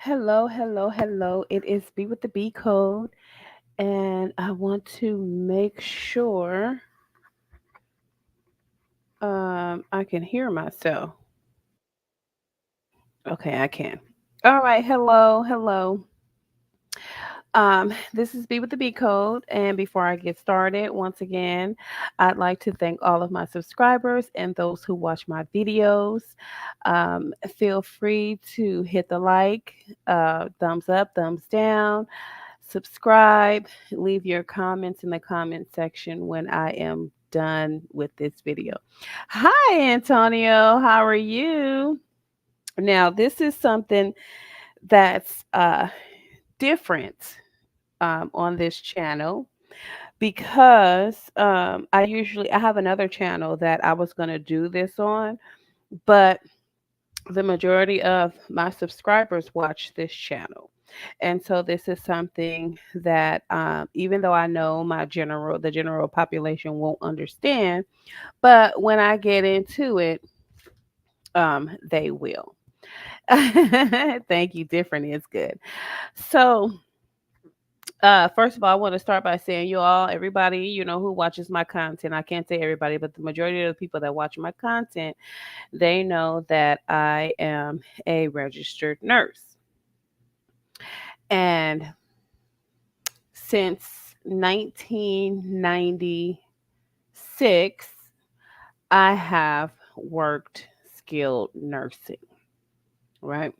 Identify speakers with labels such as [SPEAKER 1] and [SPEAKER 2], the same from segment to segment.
[SPEAKER 1] Hello, hello, hello. It is B with the B code, and I want to make sure I can hear myself. Okay, I can. All right, hello, hello. This is B with the B code, and before I get started, once again, I'd like to thank all of my subscribers and those who watch my videos. Feel free to hit the like, thumbs up, thumbs down, subscribe, leave your comments in the comment section when I am done with this video. Hi, Antonio. How are you? Now, this is something that's different on this channel because I have another channel that I was going to do this on, but the majority of my subscribers watch this channel. And so this is something that even though I know the general population won't understand, but when I get into it, they will. Thank you. Different is good. So first of all, I want to start by saying you all, everybody, who watches my content. I can't say everybody, but the majority of the people that watch my content, they know that I am a registered nurse. And since 1996, I have worked skilled nursing, right?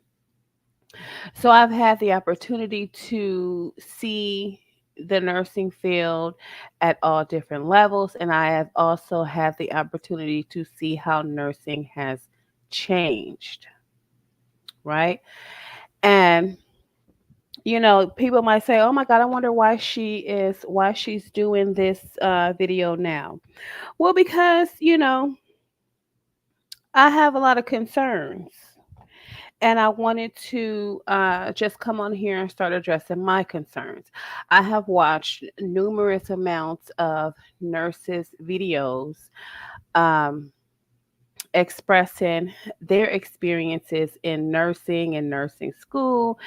[SPEAKER 1] So I've had the opportunity to see the nursing field at all different levels, and I have also had the opportunity to see how nursing has changed, right? And people might say, "Oh my God, I wonder why she's doing this video now." Well, because I have a lot of concerns, and I wanted to just come on here and start addressing my concerns. I have watched numerous amounts of nurses' videos um, expressing their experiences in nursing and nursing school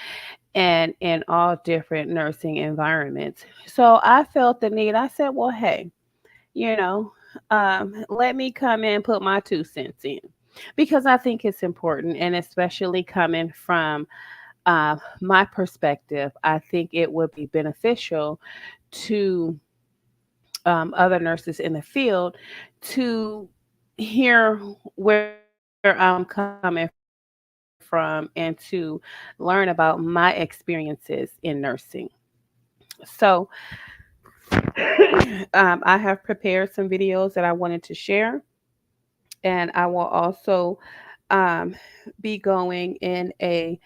[SPEAKER 1] and in all different nursing environments. So I felt the need. I said, well, hey, you know, let me come in and put my 2 cents in because I think it's important. And especially coming from my perspective, I think it would be beneficial to other nurses in the field to hear where I'm coming from and to learn about my experiences in nursing. So, I have prepared some videos that I wanted to share, and I will also um, be going in a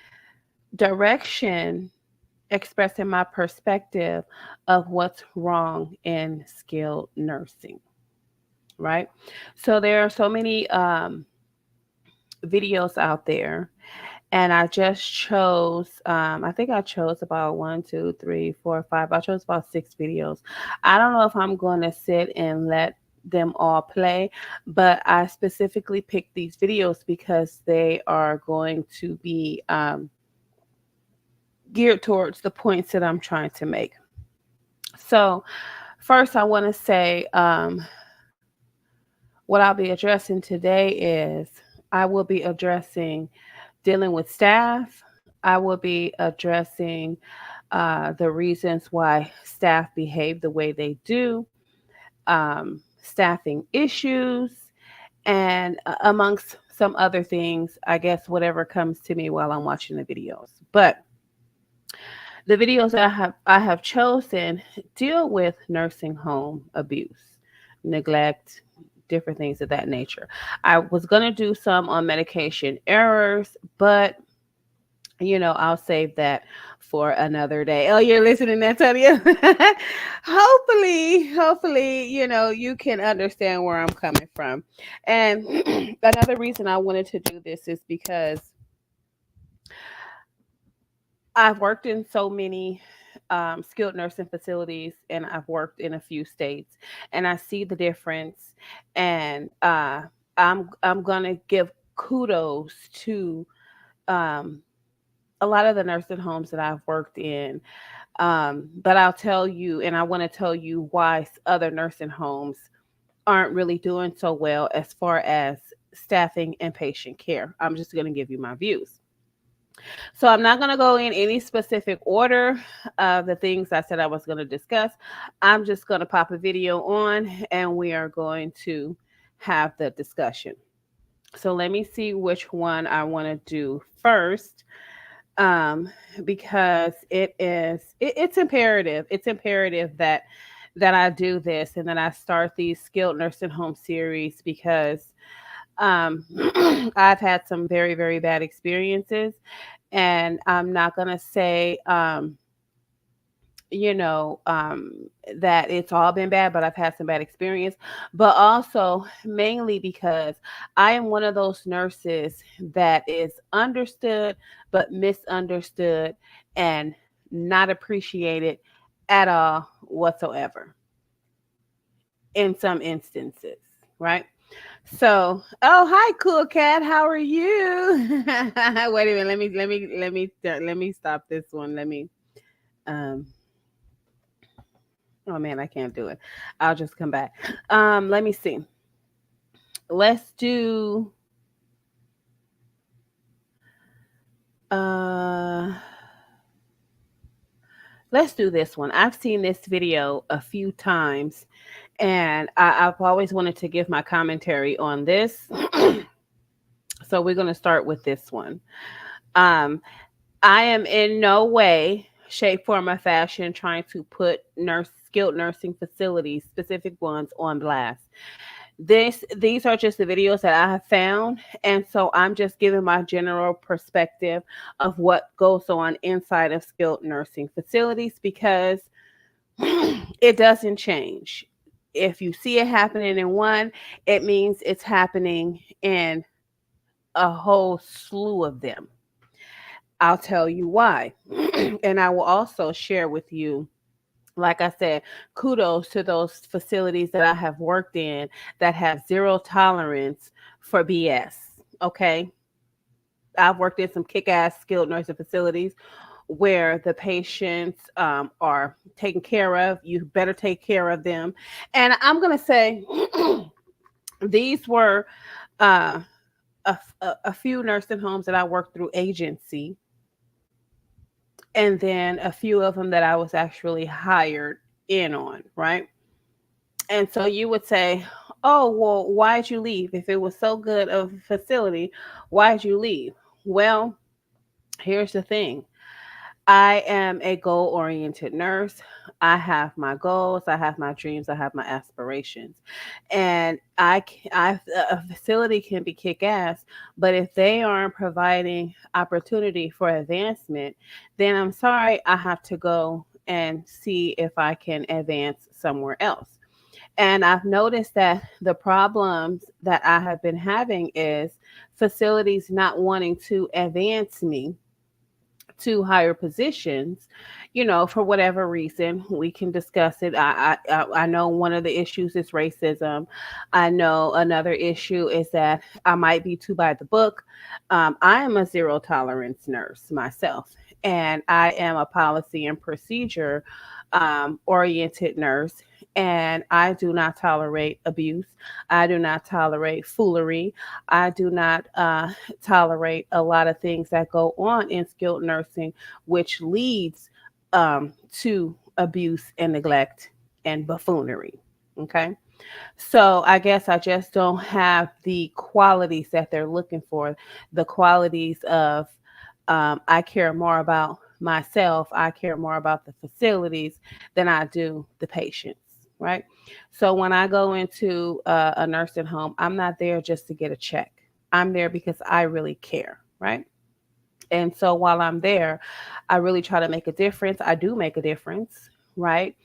[SPEAKER 1] direction expressing my perspective of what's wrong in skilled nursing, right? So, there are so many videos out there, and I just chose, I think I chose about one, two, three, four, five. I chose about 6 videos. I don't know if I'm going to sit and let them all play, but I specifically picked these videos because they are going to be geared towards the points that I'm trying to make. So, first, I want to say what I'll be addressing today is I will be addressing dealing with staff. I will be addressing the reasons why staff behave the way they do, staffing issues, and amongst some other things, I guess whatever comes to me while I'm watching the videos. But the videos that I have chosen deal with nursing home abuse, neglect, different things of that nature. I was going to do some on medication errors, but I'll save that for another day. Oh, you're listening, Antonio? Hopefully, you can understand where I'm coming from. And another reason I wanted to do this is because I've worked in so many skilled nursing facilities, and I've worked in a few states, and I see the difference. And I'm gonna give kudos to um, a lot of the nursing homes that I've worked in. But I'll tell you, and I want to tell you why other nursing homes aren't really doing so well as far as staffing and patient care. I'm just going to give you my views. So I'm not going to go in any specific order of the things I said I was going to discuss. I'm just going to pop a video on and we are going to have the discussion. So let me see which one I want to do first, um, because it's imperative. It's imperative that I do this and that I start these skilled nursing home series because um, I've had some very, very bad experiences. And I'm not going to say, you know, that it's all been bad, but I've had some bad experience. But also, mainly because I am one of those nurses that is understood, but misunderstood and not appreciated at all whatsoever in some instances, right? So, oh hi, cool cat. How are you? Wait a minute. Let me stop this one. Um. Oh man, I can't do it. I'll just come back. Let me see. Let's do. Uh. Let's do this one. I've seen this video a few times, and I've always wanted to give my commentary on this. So we're gonna start with this one. Um, I am in no way, shape, form, or fashion trying to put skilled nursing facilities, specific ones, on blast. These are just the videos that I have found, and so I'm just giving my general perspective of what goes on inside of skilled nursing facilities because it doesn't change. If you see it happening in one, it means it's happening in a whole slew of them. I'll tell you why. And I will also share with you, like I said, kudos to those facilities that I have worked in that have zero tolerance for BS. Okay. I've worked in some kick ass skilled nursing facilities where the patients are taken care of. You better take care of them. And I'm going to say these were uh, a few nursing homes that I worked through agency, and then a few of them that I was actually hired in on, right? And so you would say, oh, well, why'd you leave? If it was so good of a facility, why'd you leave? Well, here's the thing. I am a goal oriented nurse. I have my goals, I have my dreams, I have my aspirations. And a facility can be kick ass, but if they aren't providing opportunity for advancement, then I'm sorry, I have to go and see if I can advance somewhere else. And I've noticed that the problems that I have been having is facilities not wanting to advance me to higher positions, for whatever reason. We can discuss it. I know one of the issues is racism. I know another issue is that I might be too by the book. I am a zero tolerance nurse myself, and I am a policy and procedure oriented nurse. And I do not tolerate abuse. I do not tolerate foolery. I do not tolerate a lot of things that go on in skilled nursing, which leads to abuse and neglect and buffoonery. Okay. So I guess I just don't have the qualities that they're looking for, the qualities of I care more about myself, I care more about the facilities than I do the patients. Right. So when I go into a nursing home, I'm not there just to get a check. I'm there because I really care. Right. And so while I'm there, I really try to make a difference. I do make a difference, right?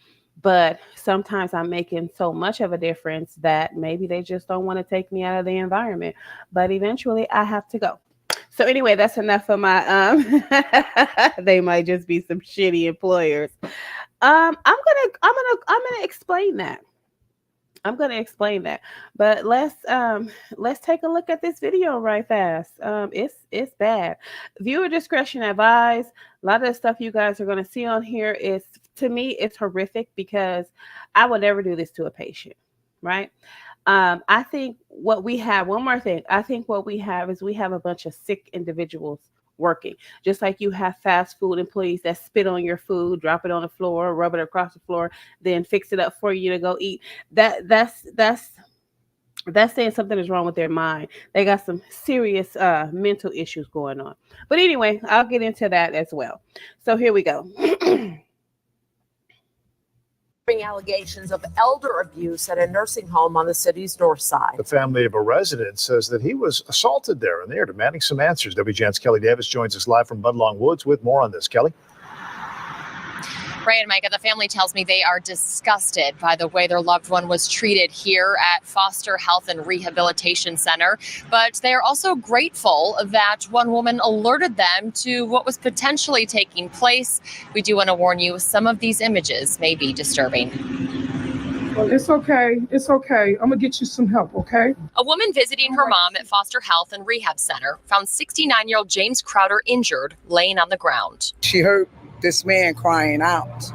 [SPEAKER 1] But sometimes I'm making so much of a difference that maybe they just don't want to take me out of the environment. But eventually I have to go. So anyway, that's enough of my they might just be some shitty employers. I'm gonna explain that. I'm going to explain that, but let's take a look at this video right fast. It's bad. Viewer discretion advised. A lot of the stuff you guys are going to see on here is, to me, it's horrific because I would never do this to a patient, right? I think what we have, one more thing, I think what we have is we have a bunch of sick individuals working. Just like you have fast food employees that spit on your food, drop it on the floor, rub it across the floor, then fix it up for you to go eat. That's saying something is wrong with their mind. They got some serious mental issues going on. But anyway, I'll get into that as well. So here we go.
[SPEAKER 2] Allegations of elder abuse at a nursing home on the city's north side.
[SPEAKER 3] The family of a resident says that he was assaulted there, and they are demanding some answers. WGN's Kelly Davis joins us live from Budlong Woods with more on this. Kelly?
[SPEAKER 4] Ray and Micah, the family tells me they are disgusted by the way their loved one was treated here at Foster Health and Rehabilitation Center. But they are also grateful that one woman alerted them to what was potentially taking place. We do want to warn you, some of these images may be disturbing.
[SPEAKER 5] Well, it's okay. It's okay. I'm going to get you some help, okay?
[SPEAKER 4] A woman visiting her mom at Foster Health and Rehab Center found 69-year-old James Crowder injured, laying on the ground.
[SPEAKER 6] She heard this man crying out.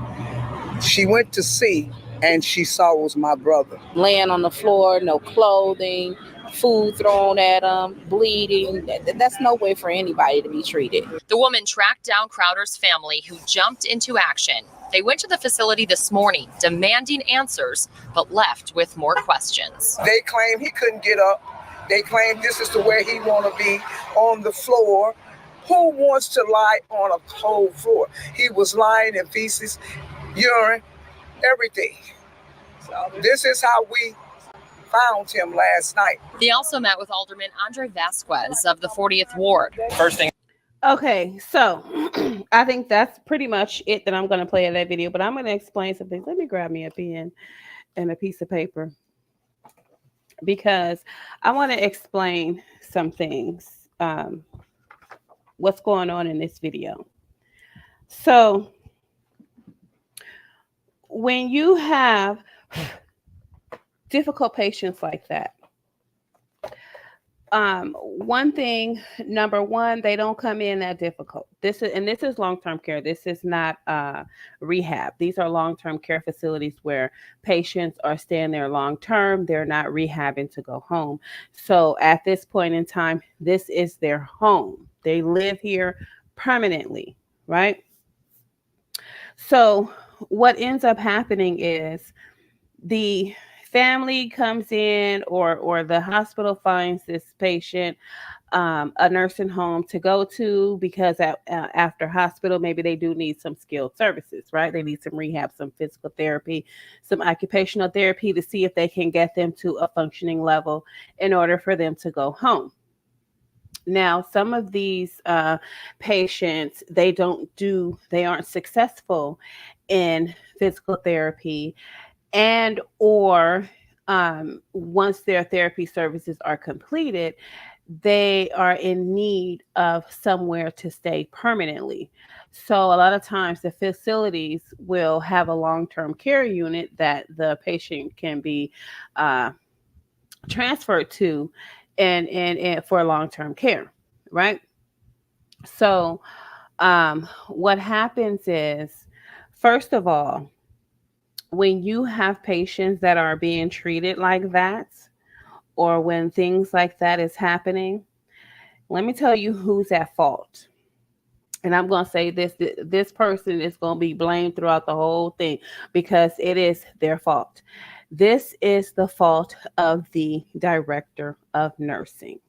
[SPEAKER 6] She went to see, and she saw it was my brother.
[SPEAKER 7] Laying on the floor, no clothing, food thrown at him, bleeding. That's no way for anybody to be treated.
[SPEAKER 4] The woman tracked down Crowder's family, who jumped into action. They went to the facility this morning, demanding answers, but left with more questions.
[SPEAKER 6] They claim he couldn't get up. They claim this is the way he want to be, on the floor. Who wants to lie on a cold floor? He was lying in feces, urine, everything. So this is how we found him last night.
[SPEAKER 4] They also met with Alderman Andre Vasquez of the 40th Ward.
[SPEAKER 8] First thing.
[SPEAKER 1] Okay, so I think that's pretty much it that I'm going to play in that video, but I'm going to explain some things. Let me grab me a pen and a piece of paper because I want to explain some things. What's going on in this video. So when you have difficult patients like that, one thing, number one, they don't come in that difficult. This is long-term care. This is not rehab. These are long-term care facilities where patients are staying there long-term. They're not rehabbing to go home. So at this point in time, this is their home. They live here permanently, right? So what ends up happening is the family comes in or the hospital finds this patient a nursing home to go to because after hospital, maybe they do need some skilled services, right? They need some rehab, some physical therapy, some occupational therapy to see if they can get them to a functioning level in order for them to go home. Now, some of these patients, they aren't successful in physical therapy, and or once their therapy services are completed, they are in need of somewhere to stay permanently. So a lot of times the facilities will have a long-term care unit that the patient can be transferred to and for long-term care, right? So what happens is, first of all, when you have patients that are being treated like that, or when things like that is happening, let me tell you who's at fault. And I'm going to say this person is going to be blamed throughout the whole thing because it is their fault. This is the fault of the director of nursing.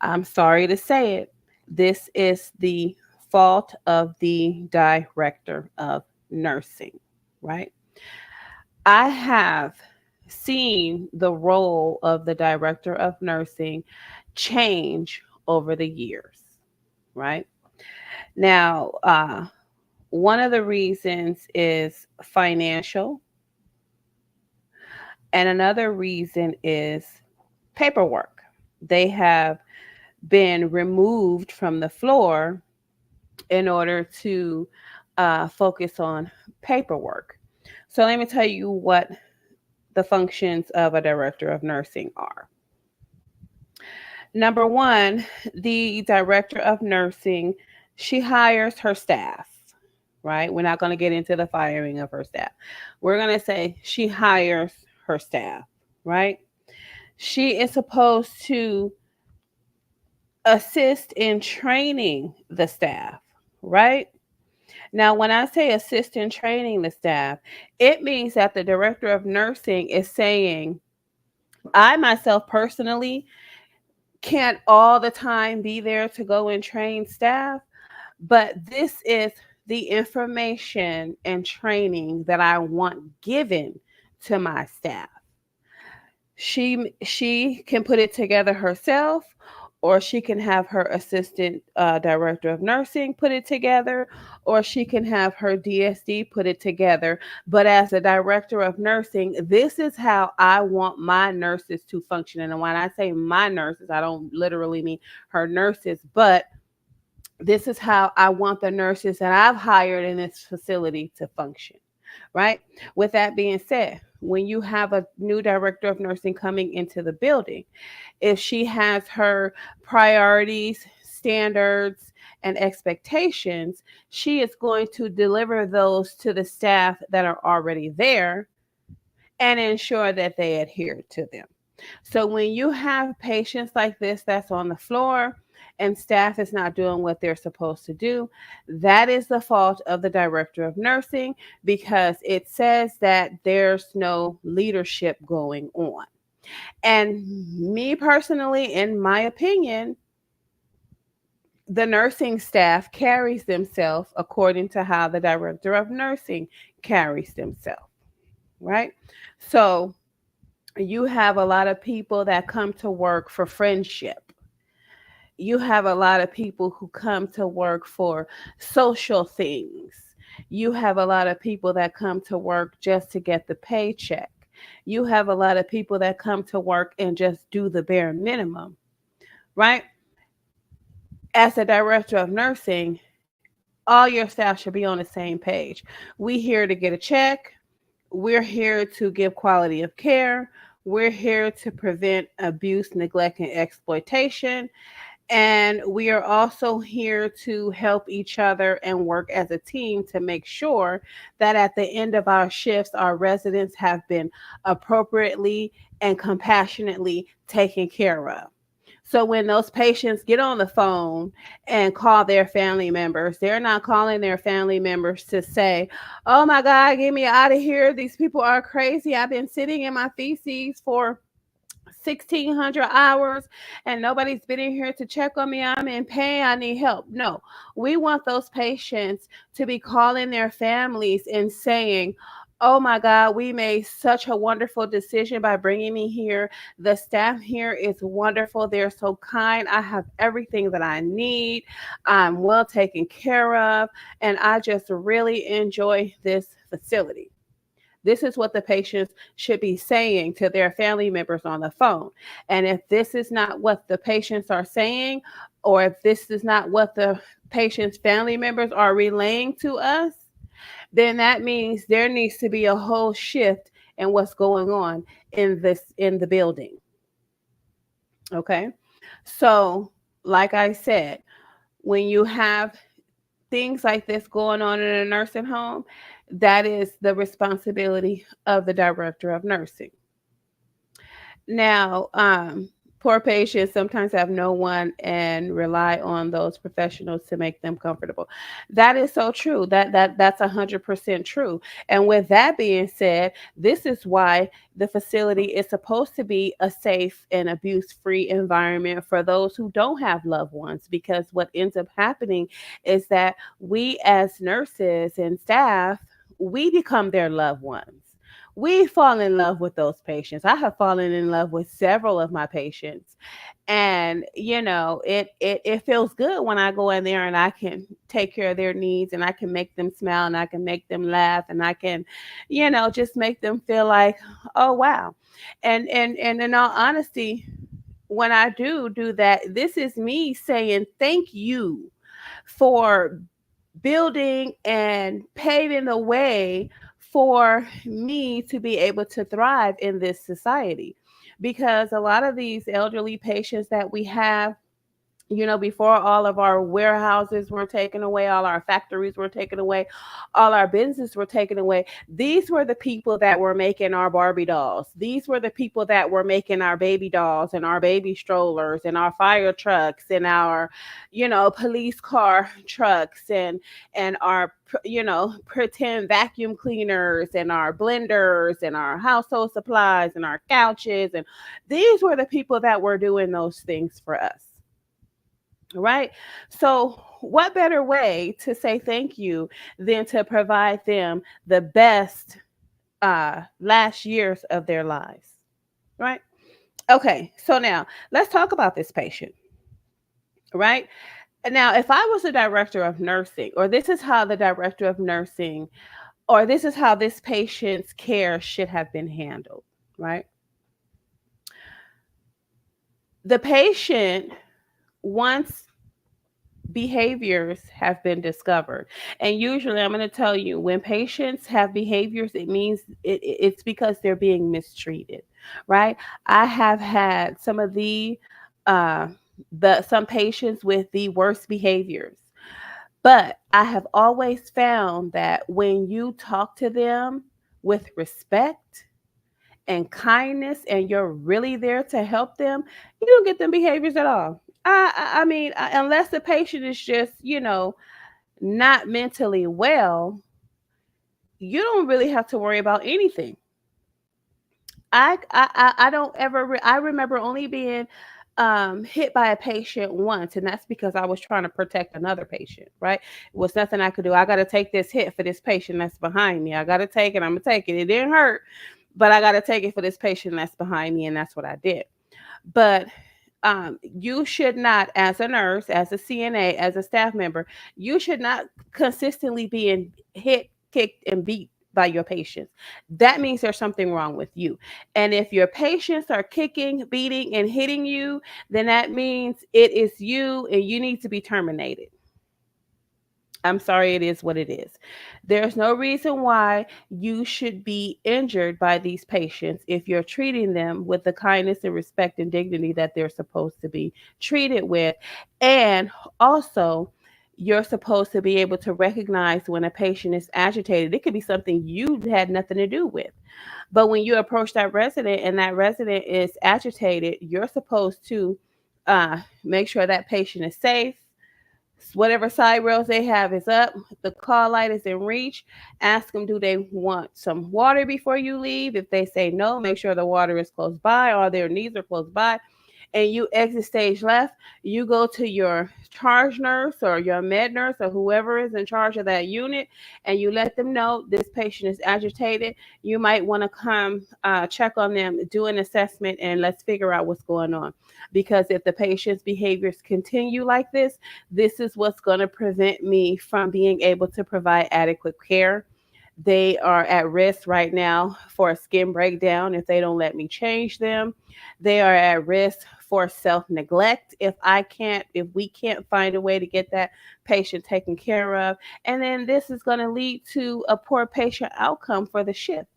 [SPEAKER 1] I'm sorry to say it. This is the fault of the director of nursing, right? I have seen the role of the director of nursing change over the years, right? Now, one of the reasons is financial, and another reason is paperwork. They have been removed from the floor in order to focus on paperwork. So let me tell you what the functions of a director of nursing are. Number one, the director of nursing, she hires her staff, right? We're not going to get into the firing of her staff. We're going to say she hires her staff, right? She is supposed to assist in training the staff, right? Now, when I say assist in training the staff, it means that the director of nursing is saying, I myself personally can't all the time be there to go and train staff, but this is the information and training that I want given to my staff. She can put it together herself, or she can have her assistant director of nursing put it together, or she can have her DSD put it together. But as a director of nursing, this is how I want my nurses to function. And when I say my nurses, I don't literally mean her nurses, but this is how I want the nurses that I've hired in this facility to function, right? With that being said, when you have a new director of nursing coming into the building, if she has her priorities, standards, and expectations, she is going to deliver those to the staff that are already there and ensure that they adhere to them. So when you have patients like this that's on the floor and staff is not doing what they're supposed to do, that is the fault of the director of nursing, because it says that there's no leadership going on. And me personally, in my opinion, the nursing staff carries themselves according to how the director of nursing carries themselves, right? So you have a lot of people that come to work for friendship. You have a lot of people who come to work for social things. You have a lot of people that come to work just to get the paycheck. You have a lot of people that come to work and just do the bare minimum, right? As a director of nursing, all your staff should be on the same page. We here to get a check. We're here to give quality of care. We're here to prevent abuse, neglect, and exploitation. And we are also here to help each other and work as a team to make sure that at the end of our shifts, our residents have been appropriately and compassionately taken care of. So when those patients get on the phone and call their family members, they're not calling their family members to say, oh my God, get me out of here. These people are crazy. I've been sitting in my feces for 1,600 hours and nobody's been in here to check on me. I'm in pain. I need help. No, we want those patients to be calling their families and saying, oh my God, we made such a wonderful decision by bringing me here. The staff here is wonderful. They're so kind. I have everything that I need. I'm well taken care of. And I just really enjoy this facility. This is what the patients should be saying to their family members on the phone. And if this is not what the patients are saying, or if this is not what the patient's family members are relaying to us, then that means there needs to be a whole shift in what's going on in the building. Okay? So, like I said, when you have things like this going on in a nursing home, that is the responsibility of the director of nursing. Now, poor patients sometimes have no one and rely on those professionals to make them comfortable. That is so true. That's 100% true. And with that being said, this is why the facility is supposed to be a safe and abuse-free environment for those who don't have loved ones. Because what ends up happening is that we as nurses and staff, we become their loved ones. We fall in love with those patients. I have fallen in love with several of my patients. And it feels good when I go in there and I can take care of their needs and I can make them smile and I can make them laugh and I can, just make them feel like, oh wow. And in all honesty, when I do that, this is me saying thank you for building and paving the way for me to be able to thrive in this society. Because a lot of these elderly patients that we have, before all of our warehouses were taken away, all our factories were taken away, all our businesses were taken away. These were the people that were making our Barbie dolls. These were the people that were making our baby dolls and our baby strollers and our fire trucks and our, police car trucks and our, pretend vacuum cleaners and our blenders and our household supplies and our couches. And these were the people that were doing those things for us. Right. So, what better way to say thank you than to provide them the best last years of their lives? Right. Okay. So, now let's talk about this patient. Right. Now, if I was a director of nursing, or this is how the director of nursing, or this is how this patient's care should have been handled. Right. The patient, once behaviors have been discovered. And usually, I'm going to tell you, when patients have behaviors, it means it's because they're being mistreated, right? I have had uh, some patients with the worst behaviors, but I have always found that when you talk to them with respect and kindness and you're really there to help them, you don't get them behaviors at all. I mean, unless the patient is just, not mentally well, you don't really have to worry about anything. I don't ever, I remember only being hit by a patient once, and that's because I was trying to protect another patient, right? It was nothing I could do. I got to take this hit for this patient that's behind me. I got to take it. I'm going to take it. It didn't hurt, but I got to take it for this patient that's behind me, and that's what I did. But you should not, as a nurse, as a CNA, as a staff member, you should not consistently being hit, kicked, and beat by your patients. That means there's something wrong with you. And if your patients are kicking, beating, and hitting you, then that means it is you and you need to be terminated. I'm sorry, it is what it is. There's no reason why you should be injured by these patients if you're treating them with the kindness and respect and dignity that they're supposed to be treated with. And also, you're supposed to be able to recognize when a patient is agitated. It could be something you had nothing to do with. But when you approach that resident and that resident is agitated, you're supposed to make sure that patient is safe, whatever side rails they have is up, the call light is in reach. Ask them, do they want some water before you leave? If they say no, make sure the water is close by or their needs are close by. And you exit stage left, you go to your charge nurse or your med nurse or whoever is in charge of that unit, and you let them know this patient is agitated. You might want to come check on them, do an assessment, and let's figure out what's going on. Because if the patient's behaviors continue like this is what's going to prevent me from being able to provide adequate care. They are at risk right now for a skin breakdown if they don't let me change them. They are at risk for self neglect if we can't find a way to get that patient taken care of. And then this is going to lead to a poor patient outcome for the shift.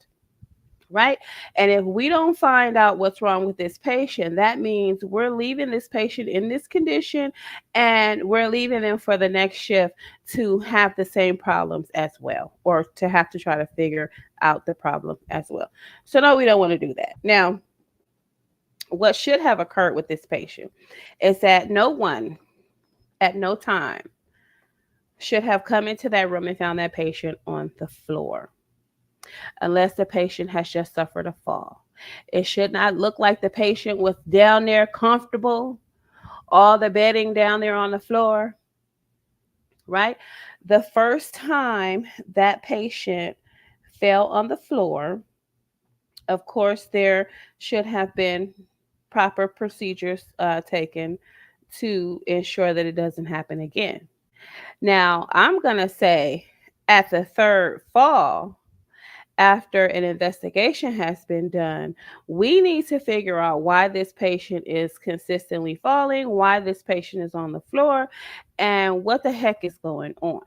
[SPEAKER 1] Right. And if we don't find out what's wrong with this patient, that means we're leaving this patient in this condition and we're leaving them for the next shift to have the same problems as well, or to have to try to figure out the problem as well. So, no, we don't want to do that. Now, what should have occurred with this patient is that no one at no time should have come into that room and found that patient on the floor unless the patient has just suffered a fall. It should not look like the patient was down there comfortable, all the bedding down there on the floor, right? The first time that patient fell on the floor, of course, there should have been proper procedures taken to ensure that it doesn't happen again. Now, I'm going to say at the third fall, after an investigation has been done, we need to figure out why this patient is consistently falling, why this patient is on the floor, and what the heck is going on.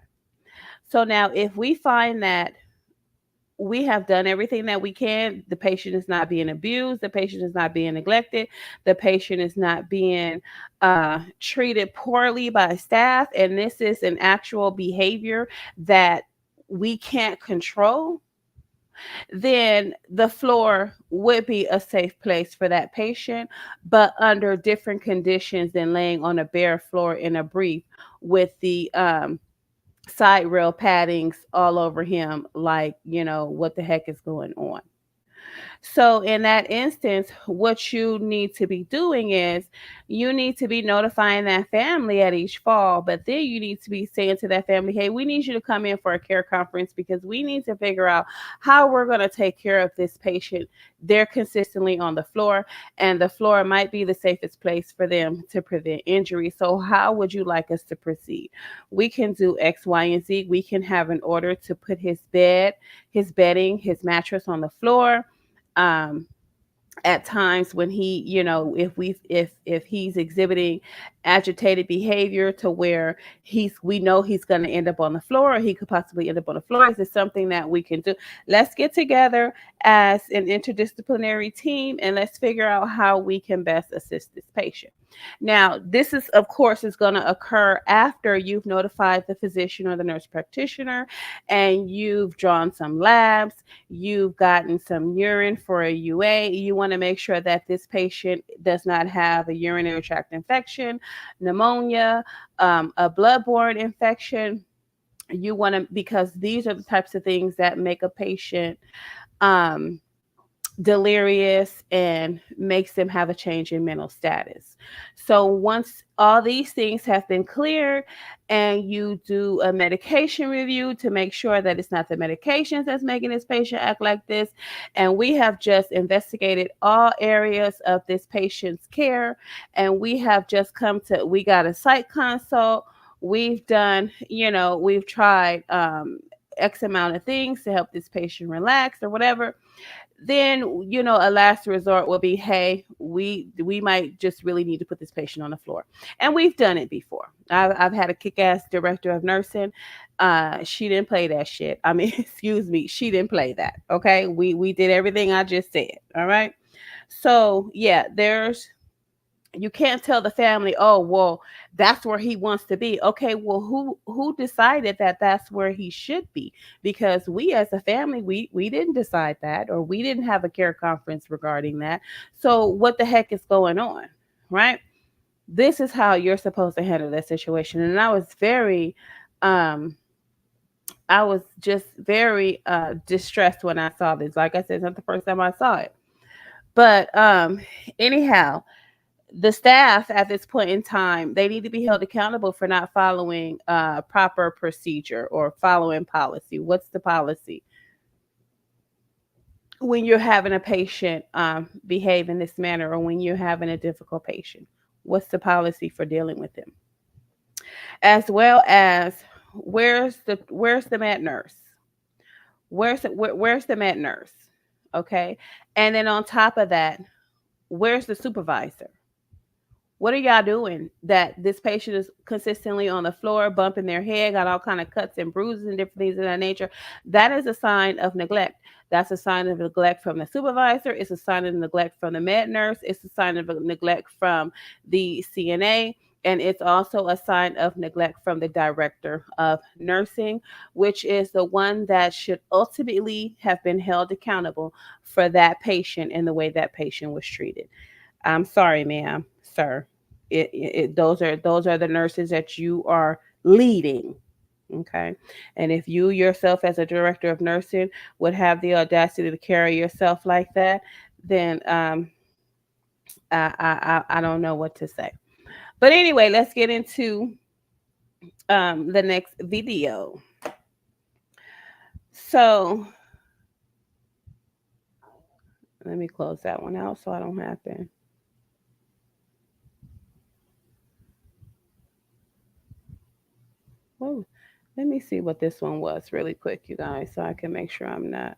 [SPEAKER 1] So now, if we find that we have done everything that we can. The patient is not being abused. The patient is not being neglected. The patient is not being treated poorly by staff. And this is an actual behavior that we can't control. Then the floor would be a safe place for that patient, but under different conditions than laying on a bare floor in a brief with the side rail paddings all over him, like, what the heck is going on? So in that instance, what you need to be doing is you need to be notifying that family at each fall, but then you need to be saying to that family, hey, we need you to come in for a care conference because we need to figure out how we're going to take care of this patient. They're consistently on the floor, and the floor might be the safest place for them to prevent injury. So how would you like us to proceed? We can do X, Y, and Z. We can have an order to put his bed, his bedding, his mattress on the floor. um at times when he, if he's exhibiting agitated behavior to where we know he's going to end up on the floor, or he could possibly end up on the floor, is this something that we can do? Let's get together as an interdisciplinary team and let's figure out how we can best assist this patient. Now, this is, of course, is going to occur after you've notified the physician or the nurse practitioner, and you've drawn some labs, you've gotten some urine for a UA. You want to make sure that this patient does not have a urinary tract infection, pneumonia, a bloodborne infection. You want to, because these are the types of things that make a patient um, delirious and makes them have a change in mental status. So once all these things have been cleared and you do a medication review to make sure that it's not the medications that's making this patient act like this, and we have just investigated all areas of this patient's care, and we have just we got a site consult, we've done, we've tried X amount of things to help this patient relax or whatever, then a last resort will be, hey, we might just really need to put this patient on the floor. And we've done it before. I've had a kick-ass director of nursing. She didn't play that shit. I mean, excuse me, she didn't play that. Okay, we did everything I just said. All right. So yeah, you can't tell the family, oh, well, that's where he wants to be. Okay, well, who decided that that's where he should be? Because we as a family, we didn't decide that, or we didn't have a care conference regarding that. So what the heck is going on, right? This is how you're supposed to handle that situation. And I was just very distressed when I saw this. Like I said, it's not the first time I saw it. But anyhow, the staff at this point in time, they need to be held accountable for not following proper procedure or following policy. What's the policy? When you're having a patient behave in this manner, or when you're having a difficult patient, what's the policy for dealing with them? As well as, where's the med nurse? Where's the med nurse? Okay. And then on top of that, where's the supervisor? What are y'all doing that this patient is consistently on the floor, bumping their head, got all kind of cuts and bruises and different things of that nature? That is a sign of neglect. That's a sign of neglect from the supervisor. It's a sign of neglect from the med nurse. It's a sign of neglect from the CNA. And it's also a sign of neglect from the director of nursing, which is the one that should ultimately have been held accountable for that patient and the way that patient was treated. I'm sorry, ma'am, sir. Those are the nurses that you are leading. Okay. And if you yourself as a director of nursing would have the audacity to carry yourself like that, then I don't know what to say. But anyway, let's get into the next video. So let me close that one out so I don't have to. Whoa. Let me see what this one was really quick, you guys, so I can make sure I'm not.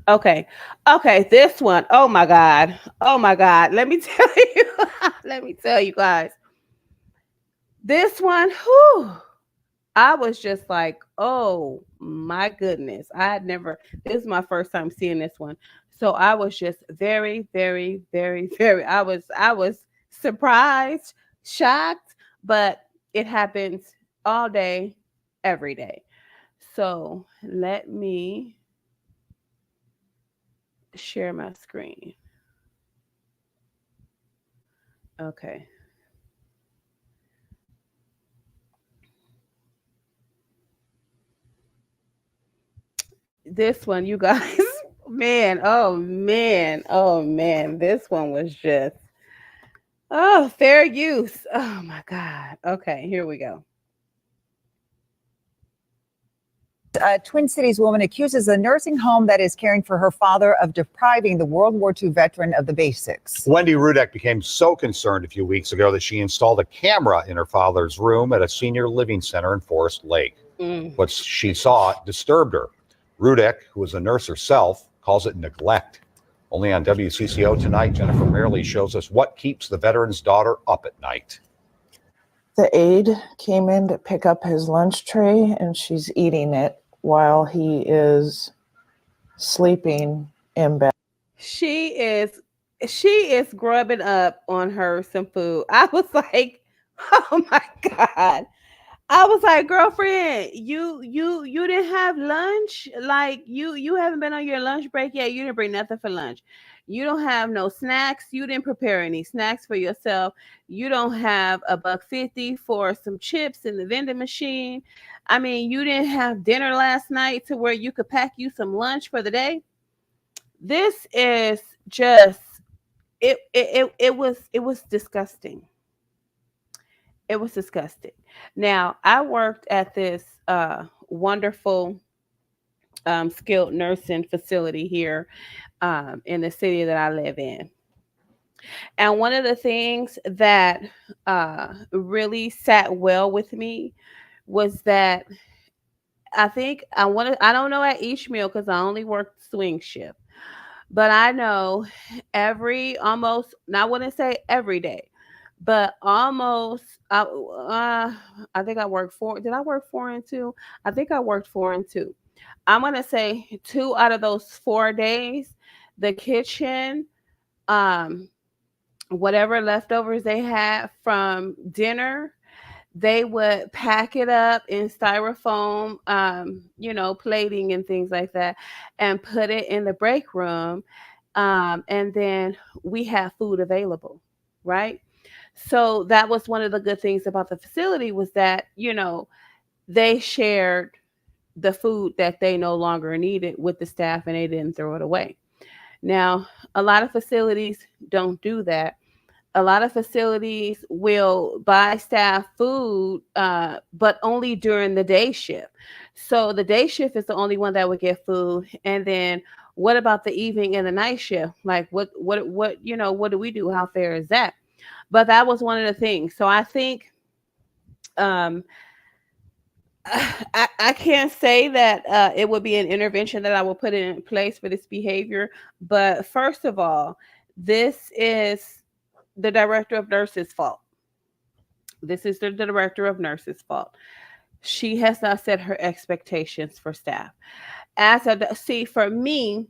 [SPEAKER 1] Okay. Okay, this one. Oh my God. Oh my God. Let me tell you. Let me tell you guys. This one, whew, I was just like, oh my goodness. I had never, this is my first time seeing this one. So I was just very, very, very, very, I was surprised, shocked, but it happens all day, every day. So let me share my screen. Okay. This one, you guys, man, oh man, oh man, this one was just, oh, fair use. Oh my God. Okay, here we go.
[SPEAKER 8] A Twin Cities woman accuses a nursing home that is caring for her father of depriving the World War II veteran of the basics.
[SPEAKER 9] Wendy Rudek became so concerned a few weeks ago that she installed a camera in her father's room at a senior living center in Forest Lake. What she saw disturbed her. Rudek, who is a nurse herself, calls it neglect. Only on WCCO tonight, Jennifer Merrily shows us what keeps the veteran's daughter up at night.
[SPEAKER 10] The aide came in to pick up his lunch tray, and she's eating it while he is sleeping in bed.
[SPEAKER 1] She is grubbing up on her some food. I was like, oh my God. I was like, girlfriend, you didn't have lunch? Like you haven't been on your lunch break yet. You didn't bring nothing for lunch. You don't have no snacks. You didn't prepare any snacks for yourself. You don't have a $1.50 for some chips in the vending machine. I mean, you didn't have dinner last night to where you could pack you some lunch for the day. This is just it was disgusting. It was disgusting. Now, I worked at this wonderful skilled nursing facility here in the city that I live in. And one of the things that really sat well with me was that I don't know at each meal because I only worked swing shift, but I know almost, I wouldn't say every day, but almost, I think I worked did I work 4 and 2? I think I worked 4 and 2. I'm going to say 2 out of those 4 days, the kitchen, um, whatever leftovers they had from dinner, they would pack it up in styrofoam, plating and things like that, and put it in the break room. And then we have food available, right? So that was one of the good things about the facility was that, they shared the food that they no longer needed with the staff and they didn't throw it away. Now, a lot of facilities don't do that. A lot of facilities will buy staff food, but only during the day shift. So the day shift is the only one that would get food. And then what about the evening and the night shift? Like what do we do? How fair is that? But that was one of the things. So I think um, I can't say that it would be an intervention that I will put in place for this behavior. But first of all, this is the director of nurses' fault. This is the director of nurses' fault. She has not set her expectations for staff. For me,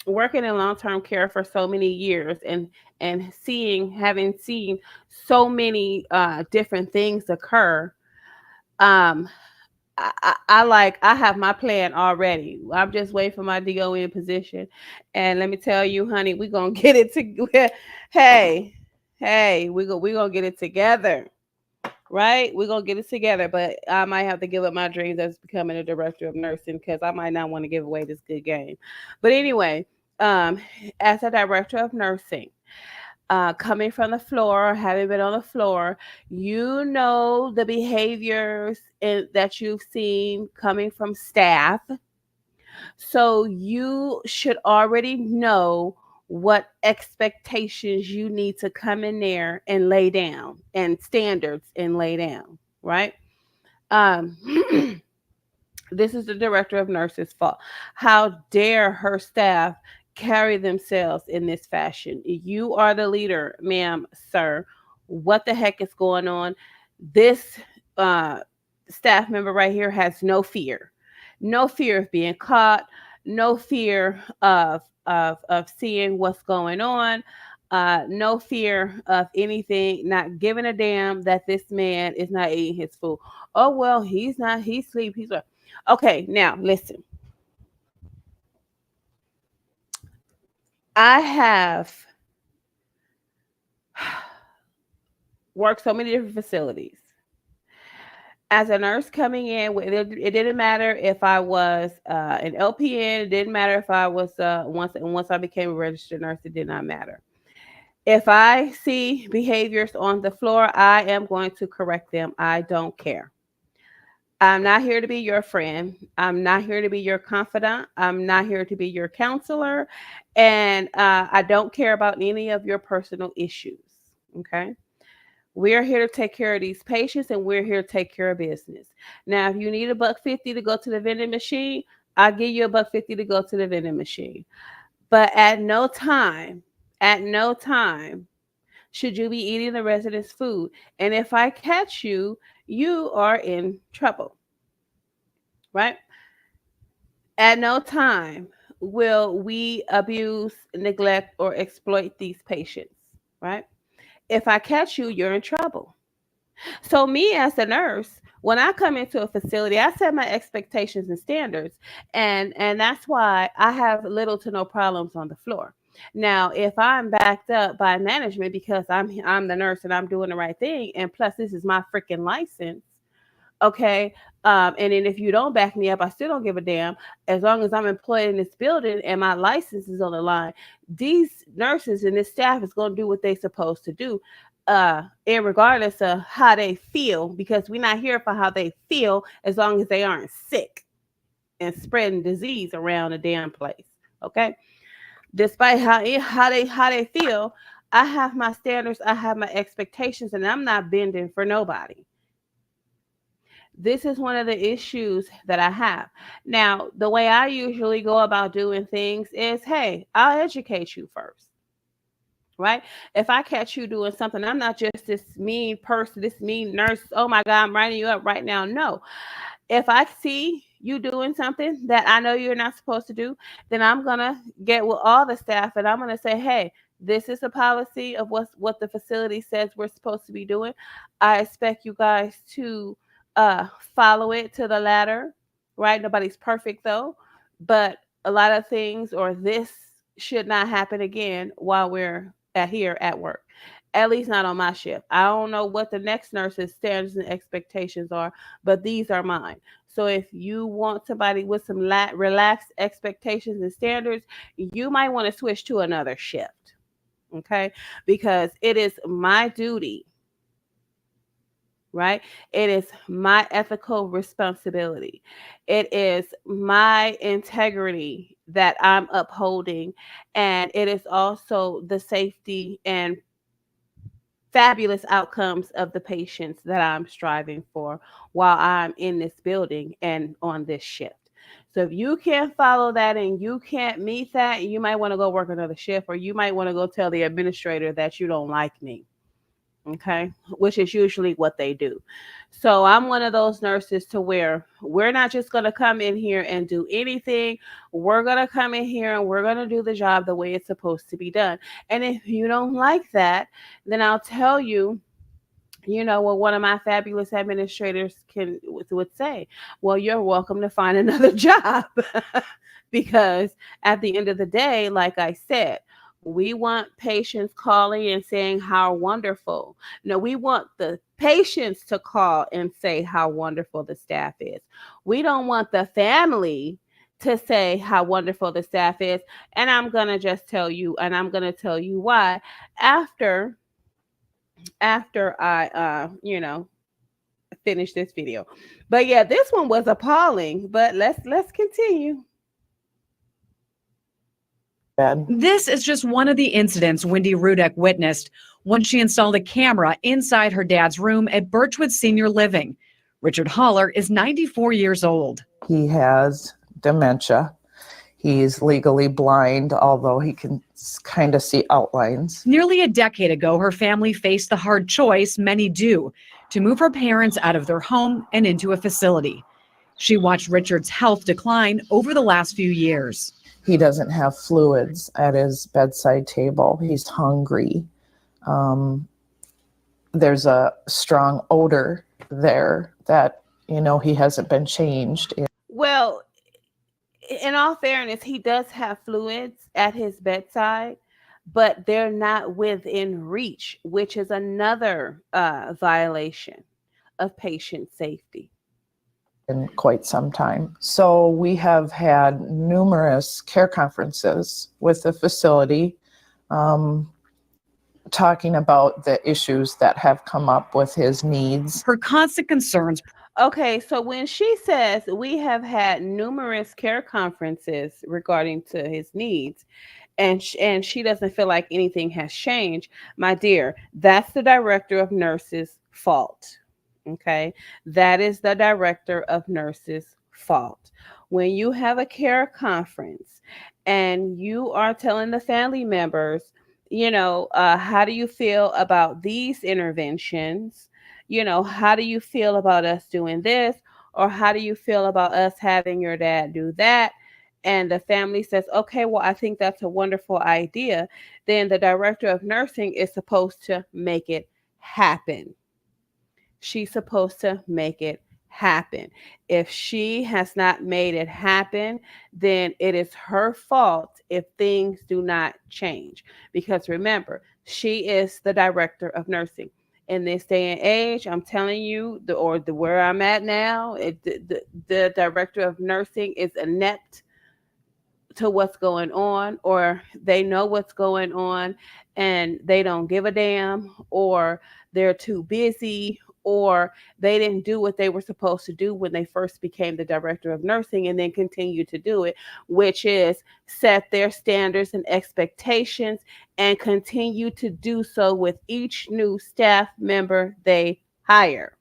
[SPEAKER 1] working in long-term care for so many years and having seen so many different things occur, um, I have my plan already. I'm just waiting for my DON position, and let me tell you, honey, we're gonna get it together. Hey, we gonna get it together, right? We're gonna get it together. But I might have to give up my dreams as becoming a director of nursing because I might not want to give away this good game. But anyway, um, as a director of nursing, coming from the floor, having been on the floor, you know the behaviors that you've seen coming from staff. So you should already know what expectations you need to come in there and lay down and standards and lay down, right? Um, this is the director of nurses' fault. How dare her staff carry themselves in this fashion? You are the leader, ma'am, sir. What the heck is going on? This uh staff member right here has no fear. No fear of being caught, no fear of seeing what's going on, no fear of anything, not giving a damn that this man is not eating his food. Oh well, he's not, he's sleep, he's okay. Now listen. I have worked so many different facilities. As a nurse coming in, it didn't matter if I was an LPN. It didn't matter if I was once I became a registered nurse. It did not matter. If I see behaviors on the floor, I am going to correct them. I don't care. I'm not here to be your friend. I'm not here to be your confidant. I'm not here to be your counselor. And I don't care about any of your personal issues. Okay. We're here to take care of these patients, and we're here to take care of business. Now, if you need $1.50 to go to the vending machine, I'll give you $1.50 to go to the vending machine. But at no time, should you be eating the residents' food. And if I catch you, you are in trouble. Right? At no time will we abuse, neglect, or exploit these patients. Right? If I catch you, you're in trouble. So me as a nurse, when I come into a facility, I set my expectations and standards, and that's why I have little to no problems on the floor. Now, if I'm backed up by management because I'm the nurse and I'm doing the right thing, and plus this is my freaking license, okay. And then if you don't back me up, I still don't give a damn. As long as I'm employed in this building and my license is on the line, these nurses and this staff is going to do what they're supposed to do, and regardless of how they feel, because we're not here for how they feel as long as they aren't sick and spreading disease around the damn place. Okay. Despite how they feel, I have my standards, I have my expectations, and I'm not bending for nobody. This is one of the issues that I have. Now, the way I usually go about doing things is, hey, I'll educate you first. Right? If I catch you doing something, I'm not just this mean person, this mean nurse. Oh my God, I'm writing you up right now. No. If I see you doing something that I know you're not supposed to do, then I'm gonna get with all the staff and I'm gonna say, hey, this is a policy of what the facility says we're supposed to be doing. I expect you guys to follow it to the letter, right? Nobody's perfect though, but a lot of things or this should not happen again while we're here at work. At least not on my shift. I don't know what the next nurse's standards and expectations are, but these are mine. So if you want somebody with some relaxed expectations and standards, you might want to switch to another shift. Okay? Because it is my duty, right? It is my ethical responsibility. It is my integrity that I'm upholding. And it is also the safety and fabulous outcomes of the patients that I'm striving for while I'm in this building and on this shift. So if you can't follow that and you can't meet that, you might want to go work another shift, or you might want to go tell the administrator that you don't like me. Okay, which is usually what they do. So I'm one of those nurses to where we're not just going to come in here and do anything. We're going to come in here and we're going to do the job the way it's supposed to be done. And if you don't like that, then I'll tell you, you know what one of my fabulous administrators would say, well, you're welcome to find another job. Because at the end of the day, like I said, we want patients calling and saying how wonderful. No, we want the patients to call and say how wonderful the staff is. We don't want the family to say how wonderful the staff is. And I'm going to just tell you, and I'm going to tell you why after I finish this video. But yeah, this one was appalling, but let's continue.
[SPEAKER 11] This is just one of the incidents Wendy Rudek witnessed when she installed a camera inside her dad's room at Birchwood Senior Living. Richard Holler is 94 years old.
[SPEAKER 10] He has dementia. He's legally blind, although he can kind of see outlines.
[SPEAKER 11] Nearly a decade ago, her family faced the hard choice many do to move her parents out of their home and into a facility. She watched Richard's health decline over the last few years.
[SPEAKER 10] He doesn't have fluids at his bedside table. He's hungry. There's a strong odor there that, he hasn't been changed.
[SPEAKER 1] Well, in all fairness, he does have fluids at his bedside, but they're not within reach, which is another violation of patient safety.
[SPEAKER 10] In quite some time. So we have had numerous care conferences with the facility, talking about the issues that have come up with his needs.
[SPEAKER 11] Her constant concerns.
[SPEAKER 1] Okay, so when she says we have had numerous care conferences regarding to his needs, and she doesn't feel like anything has changed, my dear, that's the director of nurses' fault. Okay, that is the director of nurses' fault. When you have a care conference and you are telling the family members, how do you feel about these interventions? How do you feel about us doing this? Or how do you feel about us having your dad do that? And the family says, okay, well, I think that's a wonderful idea. Then the director of nursing is supposed to make it happen. She's supposed to make it happen. If she has not made it happen, then it is her fault if things do not change. Because remember, she is the director of nursing. In this day and age, I'm telling you, where I'm at now, the director of nursing is inept to what's going on, or they know what's going on and they don't give a damn, or they're too busy, or they didn't do what they were supposed to do when they first became the director of nursing and then continue to do it, which is set their standards and expectations and continue to do so with each new staff member they hire,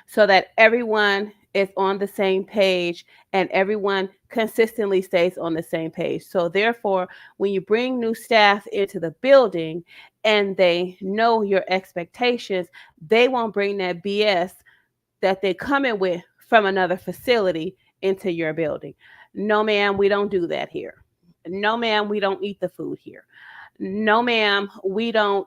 [SPEAKER 1] so that everyone is on the same page and everyone consistently stays on the same page. So therefore, when you bring new staff into the building and they know your expectations, they won't bring that BS that they come in with from another facility into your building. No, ma'am, we don't do that here. No, ma'am, we don't eat the food here. No, ma'am, we don't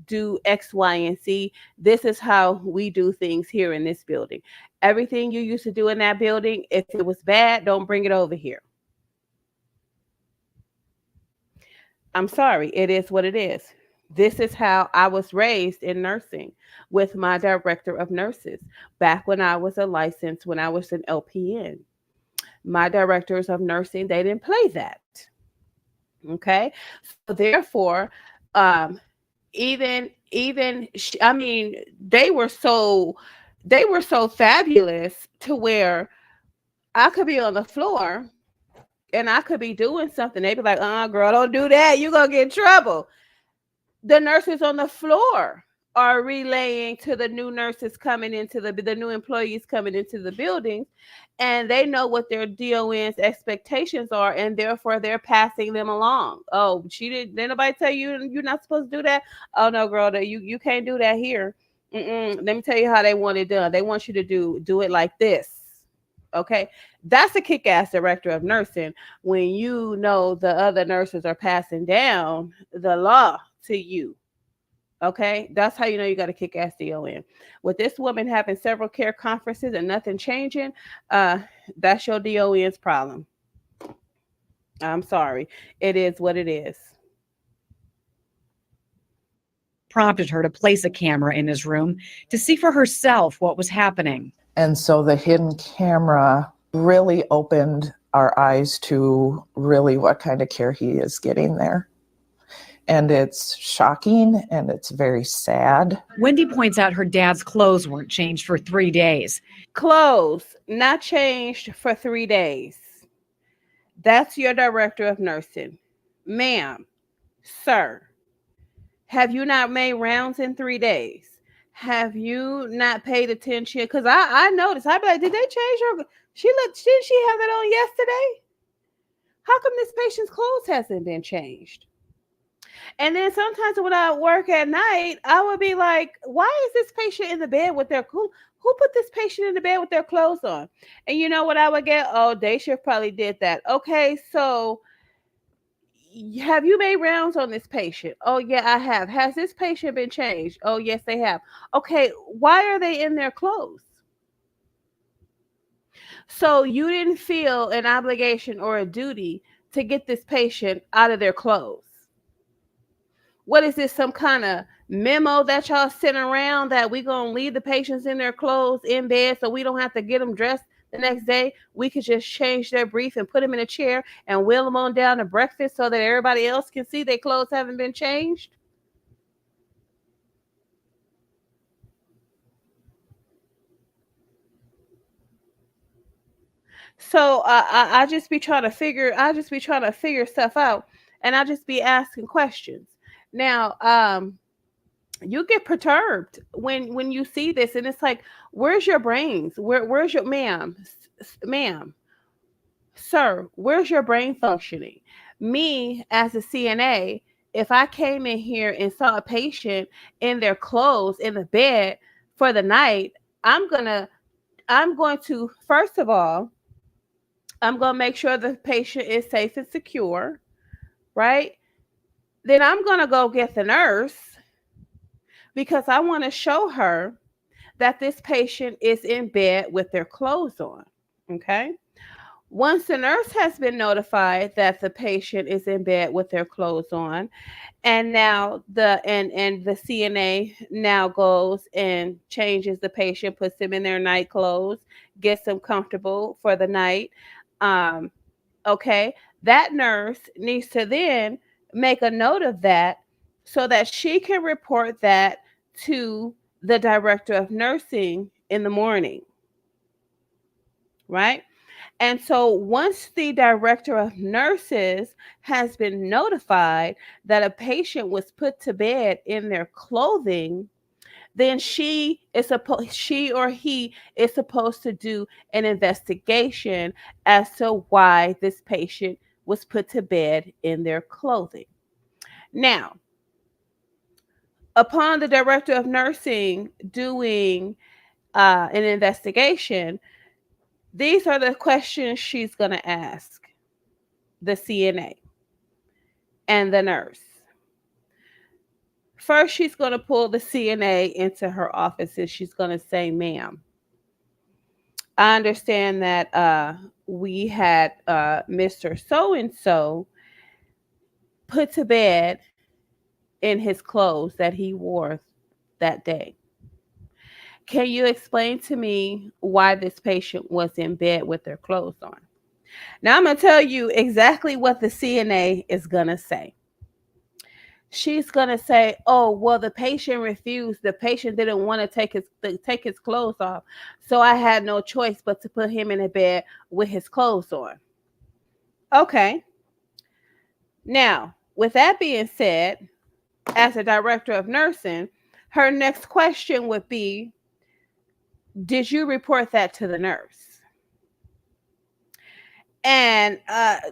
[SPEAKER 1] do X, Y, and Z. This is how we do things here in this building. Everything you used to do in that building, if it was bad, don't bring it over here. I'm sorry, it is what it is. This is how I was raised in nursing with my director of nurses back when I was when I was an LPN. My directors of nursing, they didn't play that. Okay, so therefore, I mean, they were so fabulous to where I could be on the floor and I could be doing something. They'd be like, girl, don't do that. You're going to get in trouble. The nurses on the floor are relaying to the new nurses coming into the new employees coming into the buildings, and they know what their DON's expectations are, and therefore they're passing them along. Oh, did nobody tell you you're not supposed to do that? Oh no, girl, you can't do that here. Let me tell you how they want it done. They want you to do it like this. Okay, that's a kick-ass director of nursing when you know the other nurses are passing down the law to you. Okay, that's how you know you got a kick-ass DON. With this woman having several care conferences and nothing changing, that's your DON's problem. I'm sorry. It is what it is.
[SPEAKER 11] Prompted her to place a camera in his room to see for herself what was happening.
[SPEAKER 10] And so the hidden camera really opened our eyes to really what kind of care he is getting there. And it's shocking and it's very sad.
[SPEAKER 11] Wendy points out her dad's clothes weren't changed for 3 days.
[SPEAKER 1] Clothes not changed for 3 days. That's your director of nursing. Ma'am, sir, have you not made rounds in 3 days? Have you not paid attention? Because I noticed. I'd be like, did they change her? Didn't she have that on yesterday? How come this patient's clothes hasn't been changed? And then sometimes when I work at night, I would be like, why is this patient in the bed with their who put this patient in the bed with their clothes on? And you know what I would get? Oh, day shift probably did that. Okay, so have you made rounds on this patient? Oh, yeah, I have. Has this patient been changed? Oh, yes, they have. Okay, why are they in their clothes? So you didn't feel an obligation or a duty to get this patient out of their clothes. What is this, some kind of memo that y'all sent around that we going to leave the patients in their clothes in bed so we don't have to get them dressed the next day? We could just change their brief and put them in a chair and wheel them on down to breakfast so that everybody else can see their clothes haven't been changed? So I just be trying to figure, stuff out, and I just be asking questions. Now, you get perturbed when you see this, and it's like, where's your brains? Where's your ma'am, sir? Where's your brain functioning? Me as a CNA, if I came in here and saw a patient in their clothes in the bed for the night, I'm gonna I'm going to first of all, I'm going to make sure the patient is safe and secure, right? Then I'm going to go get the nurse because I want to show her that this patient is in bed with their clothes on. Okay. Once the nurse has been notified that the patient is in bed with their clothes on, and now the CNA now goes and changes the patient, puts them in their night clothes, gets them comfortable for the night. Um, okay, that nurse needs to then make a note of that so that she can report that to the director of nursing in the morning, right? And so once the director of nurses has been notified that a patient was put to bed in their clothing, then she or he is supposed to do an investigation as to why this patient was put to bed in their clothing. Now, upon the director of nursing doing an investigation, these are the questions she's going to ask the CNA and the nurse. First, she's going to pull the CNA into her office and she's going to say, ma'am, I understand that we had Mr. So and so put to bed in his clothes that he wore that day. Can you explain to me why this patient was in bed with their clothes on? Now, I'm going to tell you exactly what the CNA is going to say. She's going to say, oh, well, the patient refused. The patient didn't want to take his clothes off. So I had no choice but to put him in a bed with his clothes on. Okay. Now, with that being said, as a director of nursing, her next question would be, did you report that to the nurse? And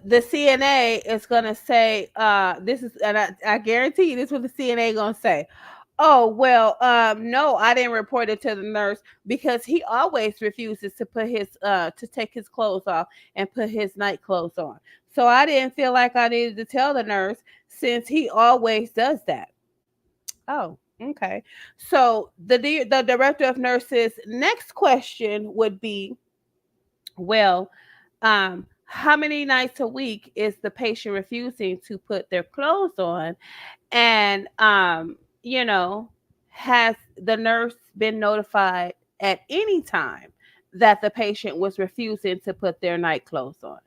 [SPEAKER 1] the CNA is going to say, this is, and I guarantee you this is what the CNA going to say. Oh, well, no, I didn't report it to the nurse because he always refuses to put to take his clothes off and put his night clothes on. So I didn't feel like I needed to tell the nurse since he always does that. Oh, okay. So the director of nurses next question would be, well, how many nights a week is the patient refusing to put their clothes on? And you know, has the nurse been notified at any time that the patient was refusing to put their night clothes on?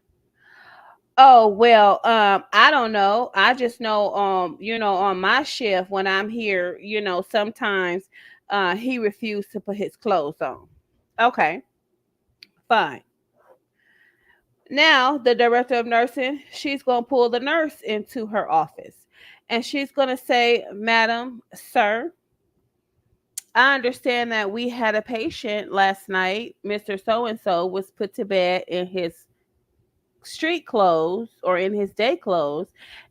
[SPEAKER 1] Oh, well, I don't know. I just know, on my shift when I'm here, sometimes he refused to put his clothes on. Okay, fine. Now, the director of nursing, she's going to pull the nurse into her office and she's going to say, Madam, sir, I understand that we had a patient last night. Mr. So and so was put to bed in his street clothes or in his day clothes,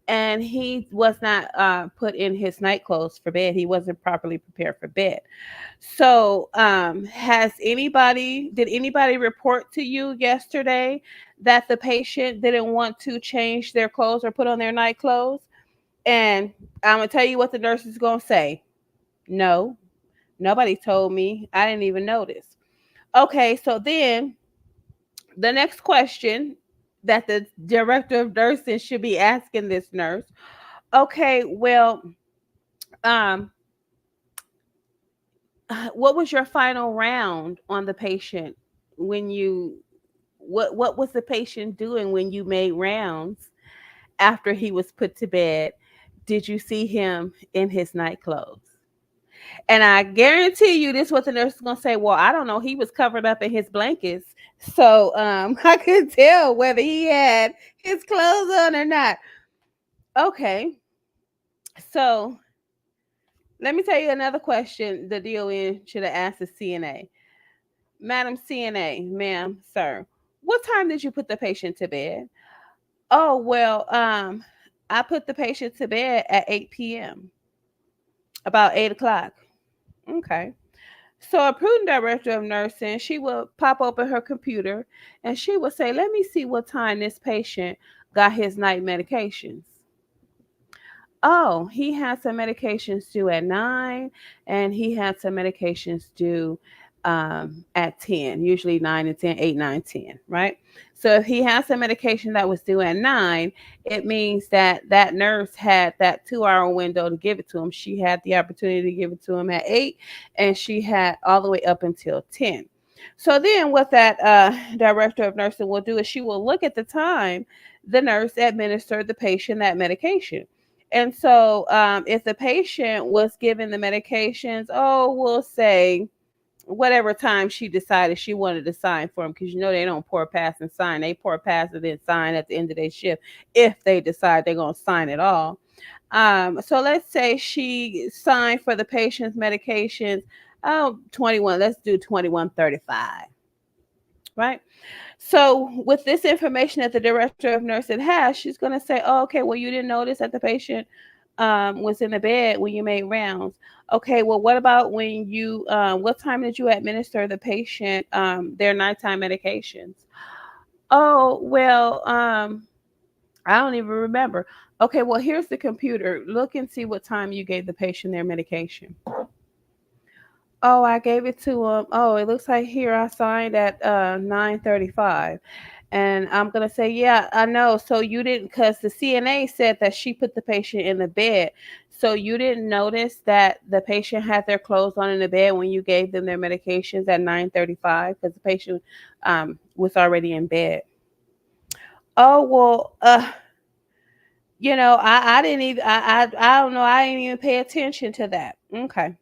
[SPEAKER 1] and he was not put in his night clothes for bed. He wasn't properly prepared for bed. So, did anybody report to you yesterday that the patient didn't want to change their clothes or put on their night clothes? And I'm gonna tell you what the nurse is gonna say. No, nobody told me. I didn't even notice. Okay, so then the next question that the director of nursing should be asking this nurse. Okay, well, um, what was your final round on the patient when you what was the patient doing when you made rounds after he was put to bed? Did you see him in his night clothes? And I guarantee you this is what the nurse is gonna say. Well, I don't know. He was covered up in his blankets. So I couldn't tell whether he had his clothes on or not. Okay. So let me tell you another question the DON should have asked the CNA. Madam CNA, ma'am, sir, what time did you put the patient to bed? Oh, well, I put the patient to bed at 8 p.m., about 8 o'clock. Okay. So a prudent director of nursing, she will pop open her computer and she will say, let me see what time this patient got his night medications. Oh, he had some medications due at 9 and he had some medications due at 10, usually 9 and 10, 8, 9, 10, right? So if he has some medication that was due at 9, it means that that nurse had that 2 hour window to give it to him. She had the opportunity to give it to him at 8 and she had all the way up until 10. So then what that director of nursing will do is she will look at the time the nurse administered the patient that medication. And so, if the patient was given the medications, oh, we'll say whatever time she decided she wanted to sign for them, because you know they don't pour, pass, and sign. They pour, pass, and then sign at the end of their shift if they decide they're going to sign it all. So let's say she signed for the patient's medications. Oh, 21. Let's do 21:35. Right. So, with this information that the director of nursing has, she's going to say, oh, okay, well, you didn't notice that the patient was in the bed when you made rounds. Okay, well, what about what time did you administer the patient their nighttime medications? Oh, well, I don't even remember. Okay, well, here's the computer. Look and see what time you gave the patient their medication. Oh, I gave it to him. Oh, it looks like here I signed at 9:35. And I'm gonna say, yeah, I know. So you didn't, because the CNA said that she put the patient in the bed. So you didn't notice that the patient had their clothes on in the bed when you gave them their medications at 9:35, because the patient was already in bed. Oh well, I didn't even I don't know. I didn't even pay attention to that. Okay.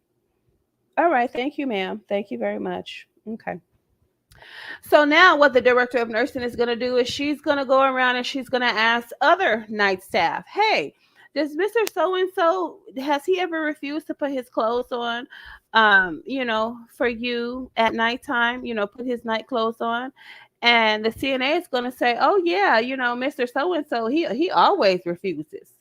[SPEAKER 1] All right. Thank you, ma'am. Thank you very much. Okay. So now what the director of nursing is going to do is she's going to go around and she's going to ask other night staff, hey, does Mr. So and so, has he ever refused to put his clothes on, for you at nighttime, put his night clothes on? And the CNA is going to say, oh, yeah, Mr. So and so, he always refuses.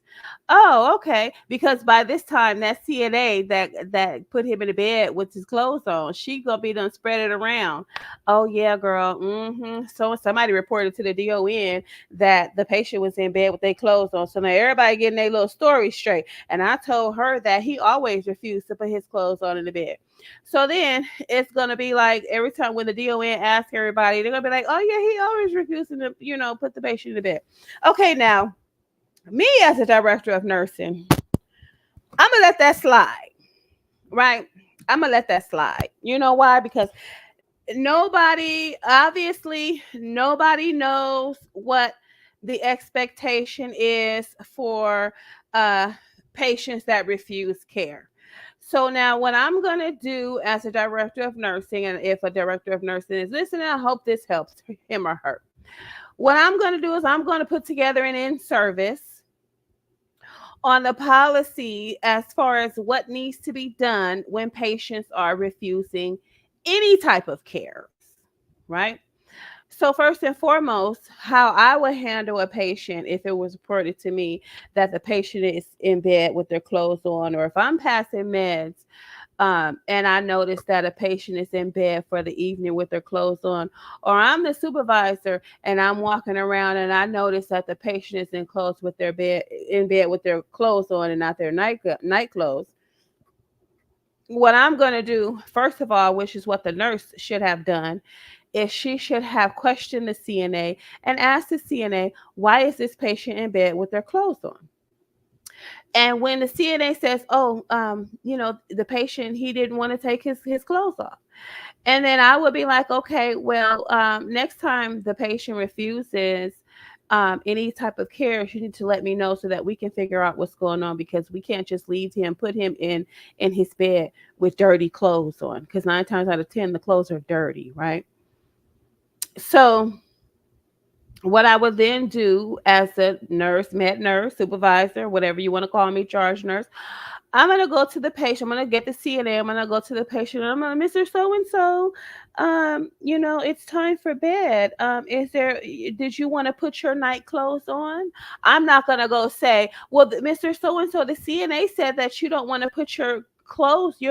[SPEAKER 1] Oh, okay. Because by this time, that CNA that put him in the bed with his clothes on, she gonna be done spread it around. Oh yeah, girl. So somebody reported to the DON that the patient was in bed with their clothes on. So now everybody getting their little story straight. And I told her that he always refused to put his clothes on in the bed. So then it's gonna be like every time when the DON asks everybody, they're gonna be like, oh yeah, he always refusing to, put the patient in the bed. Okay, now me as a director of nursing, I'm gonna let that slide, right? I'm gonna let that slide. You know why? Because nobody knows what the expectation is for uh, patients that refuse care. So now what I'm going to do as a director of nursing, and if a director of nursing is listening, I hope this helps him or her. What I'm going to do is I'm going to put together an in-service on the policy as far as what needs to be done when patients are refusing any type of care, right? So first and foremost, how I would handle a patient if it was reported to me that the patient is in bed with their clothes on, or if I'm passing meds, and I notice that a patient is in bed for the evening with their clothes on, or I'm the supervisor and I'm walking around and I notice that the patient is in bed with their clothes on and not their night clothes. What I'm going to do, first of all, which is what the nurse should have done, is she should have questioned the CNA and asked the CNA, why is this patient in bed with their clothes on? And when the CNA says, oh, the patient, he didn't want to take his clothes off. And then I would be like, okay, well, next time the patient refuses any type of care, you need to let me know so that we can figure out what's going on, because we can't just put him in his bed with dirty clothes on, because 9 times out of 10, the clothes are dirty, right? So what I would then do as a nurse, med nurse, supervisor, whatever you want to call me, charge nurse, I'm gonna go to the patient. I'm gonna get the CNA. I'm gonna go to the patient. And I'm gonna, Mr. So and so, it's time for bed. Did you want to put your night clothes on? I'm not gonna go say, well, Mr. So and so, the CNA said that you don't want to put your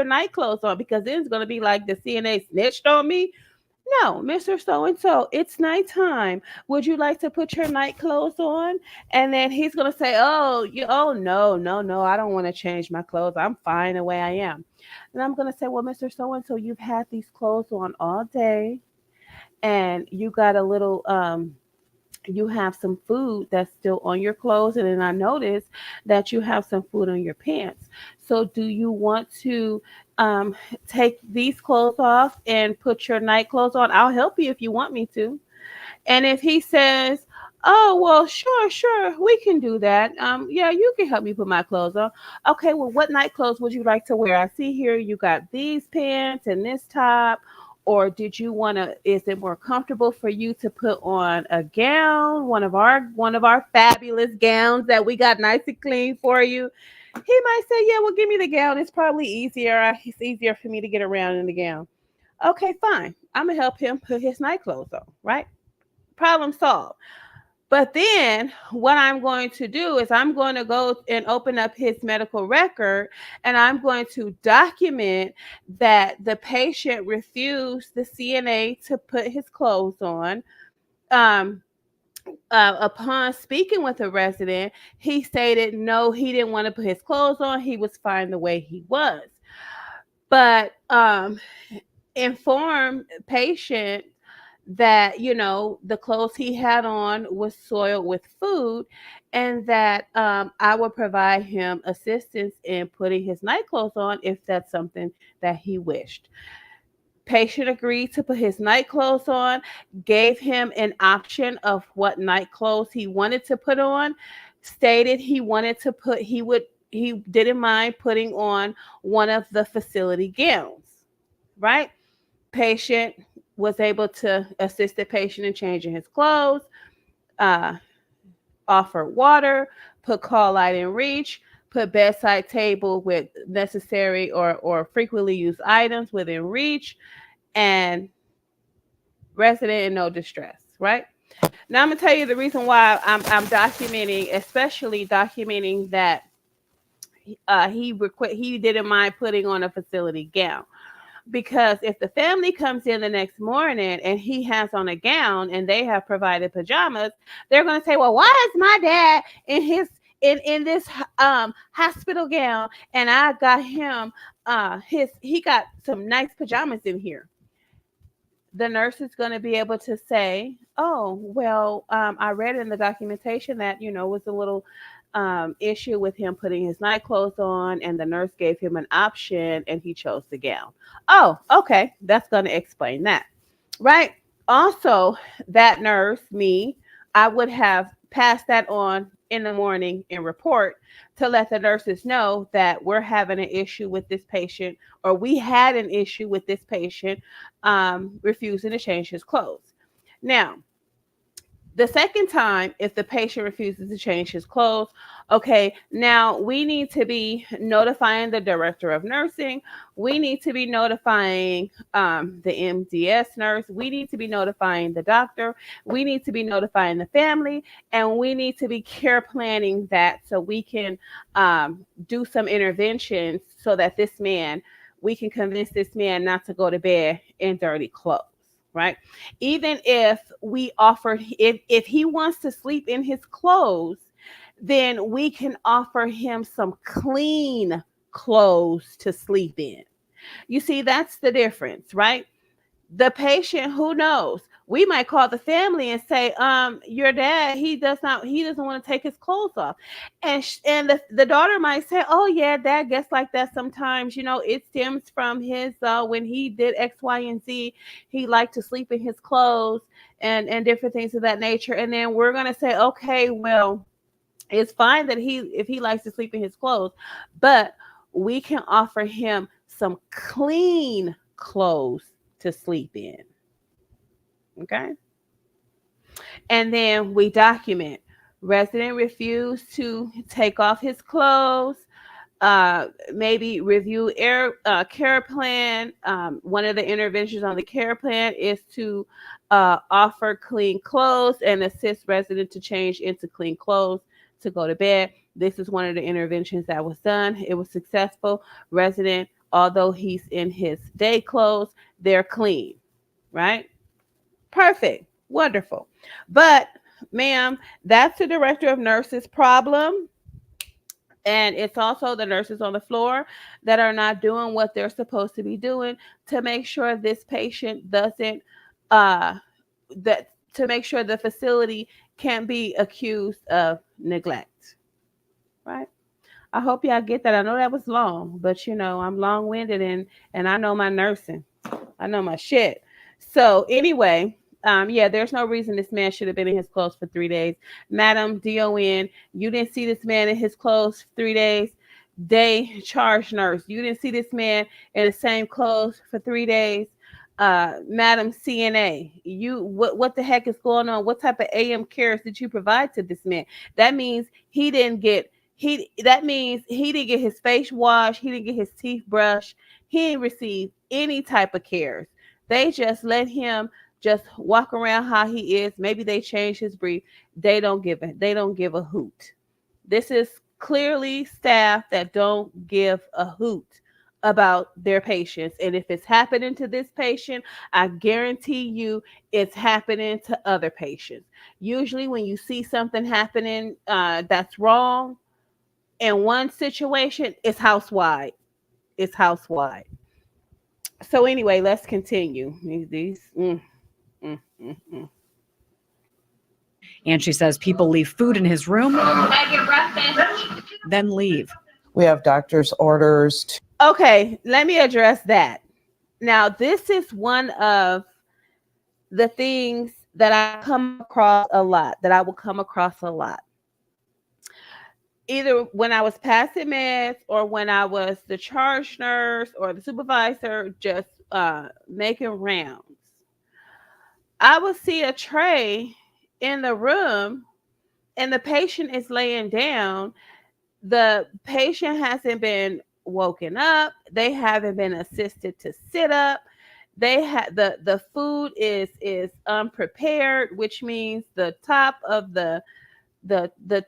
[SPEAKER 1] night clothes on, because then it's gonna be like the CNA snitched on me. No, Mr. So and so, it's nighttime. Would you like to put your night clothes on? And then he's gonna say, oh no, no, no, I don't want to change my clothes. I'm fine the way I am. And I'm gonna say, well, Mr. So and so, you've had these clothes on all day, and you have some food that's still on your clothes, and then I noticed that you have some food on your pants. So do you want to um, take these clothes off and put your night clothes on? I'll help you if you want me to. And if he says, oh, well, sure, sure, we can do that. Yeah, you can help me put my clothes on. Okay, well, what night clothes would you like to wear? I see here you got these pants and this top. Or did you want to, is it more comfortable for you to put on a gown, one of our fabulous gowns that we got nice and clean for you? He might say, yeah, well, give me the gown. It's probably easier. It's easier for me to get around in the gown. Okay, fine. I'm gonna help him put his night clothes on, right? Problem solved. But then what I'm going to do is I'm going to go and open up his medical record, and I'm going to document that the patient refused the CNA to put his clothes on. Um, upon speaking with the resident, he stated no, he didn't want to put his clothes on. He was fine the way he was. But inform patient that the clothes he had on was soiled with food, and that I would provide him assistance in putting his night clothes on if that's something that he wished. Patient agreed to put his night clothes on, gave him an option of what night clothes he wanted to put on, stated he didn't mind putting on one of the facility gowns, right? Patient was able to assist the patient in changing his clothes, uh, offer water, put call light in reach, put bedside table with necessary or frequently used items within reach, and resident in no distress, right? Now I'm gonna tell you the reason why I'm documenting, especially documenting that he didn't mind putting on a facility gown. Because if the family comes in the next morning and he has on a gown and they have provided pajamas, they're going to say, well, why is my dad in this hospital gown, and I got him he got some nice pajamas in here? The nurse is going to be able to say, oh, well, I read in the documentation that, was a little issue with him putting his night clothes on, and the nurse gave him an option and he chose the gown. Oh, okay. That's going to explain that. Right. Also, that nurse, me, I would have passed that on in the morning in report to let the nurses know that we're having an issue with this patient, or we had an issue with this patient refusing to change his clothes. Now, The second time, if the patient refuses to change his clothes, okay, now we need to be notifying the director of nursing. We need to be notifying the MDS nurse. We need to be notifying the doctor. We need to be notifying the family. And we need to be care planning that so we can do some interventions so that we can convince this man not to go to bed in dirty clothes, right? Even if we offer, if he wants to sleep in his clothes, then we can offer him some clean clothes to sleep in. You see, that's the difference, right? The patient, who knows, we might call the family and say, your dad, he doesn't want to take his clothes off. And the daughter might say, oh yeah, dad gets like that sometimes, it stems from his when he did X, Y, and Z, he liked to sleep in his clothes and different things of that nature. And then we're going to say, okay, well, it's fine that if he likes to sleep in his clothes, but we can offer him some clean clothes to sleep in. Okay. And then we document. Resident refused to take off his clothes. Maybe review care plan. One of the interventions on the care plan is to offer clean clothes and assist resident to change into clean clothes to go to bed. This is one of the interventions that was done. It was successful. Resident, although he's in his day clothes, they're clean, right? Perfect. Wonderful. But, ma'am, that's the director of nurses' problem. And it's also the nurses on the floor that are not doing what they're supposed to be doing to make sure this patient doesn't, to make sure the facility can't be accused of neglect. Right? I hope y'all get that. I know that was long, but I'm long-winded and I know my nursing. I know my shit. So anyway, yeah, there's no reason this man should have been in his clothes for 3 days. Madam DON, you didn't see this man in his clothes for 3 days. Day charge nurse, you didn't see this man in the same clothes for 3 days. Madam CNA, what the heck is going on? What type of AM cares did you provide to this man? That means he didn't get that means he didn't get his face washed, he didn't get his teeth brushed, he didn't receive any type of cares. They just let him just walk around how he is. Maybe they change his brief. They don't give a hoot. This is clearly staff that don't give a hoot about their patients. And if it's happening to this patient, I guarantee you it's happening to other patients. Usually when you see something happening that's wrong in one situation, it's house-wide. It's house-wide. So anyway, let's continue.
[SPEAKER 11] And she says people leave food in his room, then leave.
[SPEAKER 10] We have doctor's orders.
[SPEAKER 1] Okay, let me address that. Now, this is one of the things that I come across a lot, Either when I was passing meds or when I was the charge nurse or the supervisor just making rounds. I would see a tray in the room and the patient is laying down. The patient hasn't been woken up. They haven't been assisted to sit up. They had the food is unprepared, which means the top of the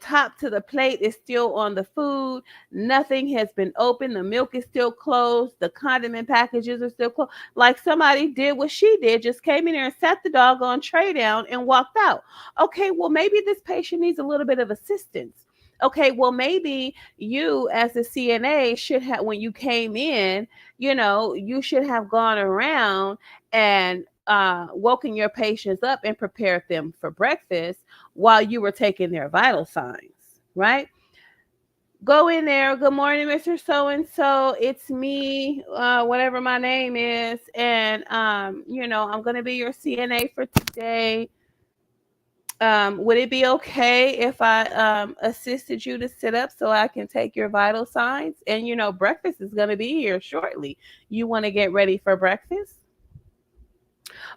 [SPEAKER 1] top to the plate is still on the food. Nothing has been opened. The milk is still closed. The condiment packages are still closed. Like somebody did what she did, just came in there and sat the doggone tray down and walked out. Okay, well, maybe this patient needs a little bit of assistance. Okay, well, maybe you as a CNA should have, when you came in, you should have gone around and woken your patients up and prepared them for breakfast while you were taking their vital signs, right? Go in there. Good morning, Mr. So-and-so. It's me, whatever my name is. And, I'm going to be your CNA for today. Would it be okay if I assisted you to sit up so I can take your vital signs? And, breakfast is going to be here shortly. You want to get ready for breakfast?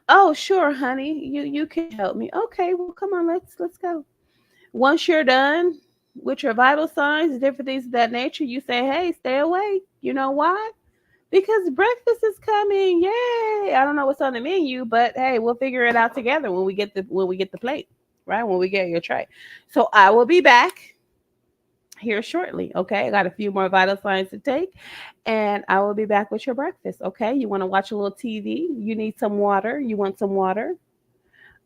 [SPEAKER 1] Oh, sure, honey. You can help me. Okay, well, come on, let's go. Once you're done with your vital signs, different things of that nature, you say, "Hey, stay awake." You know why? Because breakfast is coming. Yay! I don't know what's on the menu, but hey, we'll figure it out together when we get the plate, right? When we get your tray. So I will be back here shortly. Okay, I got a few more vital signs to take, and I will be back with your breakfast. Okay, you want to watch a little TV? You need some water? You want some water?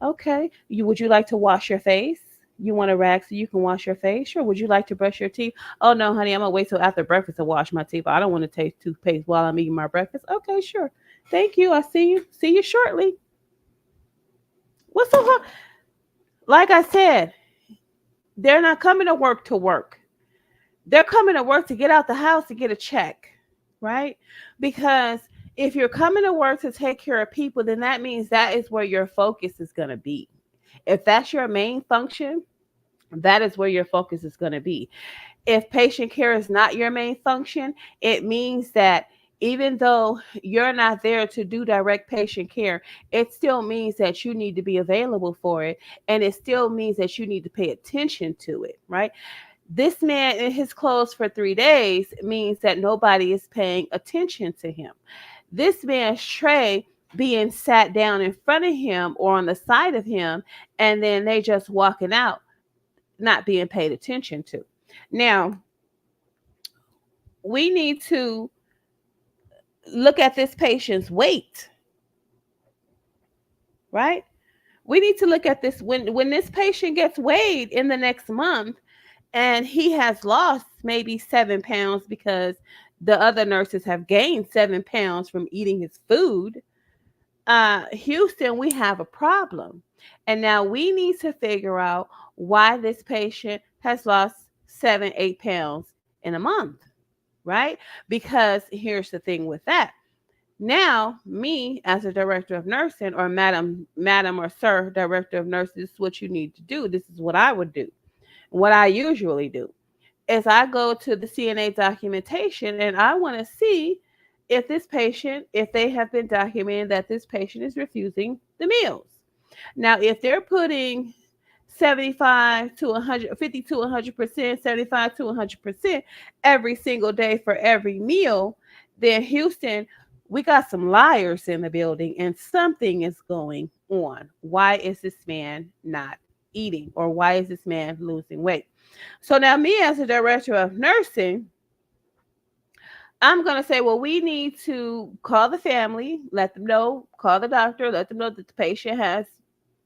[SPEAKER 1] Okay. Would you like to wash your face? You want a rag so you can wash your face? Sure. Would you like to brush your teeth? Oh no, honey, I'm gonna wait till after breakfast to wash my teeth. I don't want to taste toothpaste while I'm eating my breakfast. Okay, sure. Thank you. I see you. See you shortly. What's so hard? Like I said, they're not coming to work to work. They're coming to work to get out the house to get a check, right? Because if you're coming to work to take care of people, then that means that is where your focus is going to be. If that's your main function, that is where your focus is going to be. If patient care is not your main function, it means that even though you're not there to do direct patient care, it still means that you need to be available for it. And it still means that you need to pay attention to it, right? This man in his clothes for 3 days means that nobody is paying attention to him. This man's tray being sat down in front of him or on the side of him, and then they just walking out, not being paid attention to. Now, we need to look at this patient's weight, right? We need to look at this when this patient gets weighed in the next month and he has lost maybe 7 pounds because the other nurses have gained 7 pounds from eating his food. Houston, we have a problem. And now we need to figure out why this patient has lost 7, 8 pounds in a month, right? Because here's the thing with that. Now, me as a director of nursing, or madam or sir, director of nursing, this is what you need to do. This is what I would do. What I usually do is I go to the CNA documentation and I want to see if this patient, if they have been documenting that this patient is refusing the meals. Now, if they're putting 75 to 100, 50 to 100%, 75 to 100% every single day for every meal, then Houston, we got some liars in the building and something is going on. Why is this man not eating, or why is this man losing weight? So now, me as a director of nursing, I'm going to say, well, we need to call the family, let them know, call the doctor, let them know that the patient has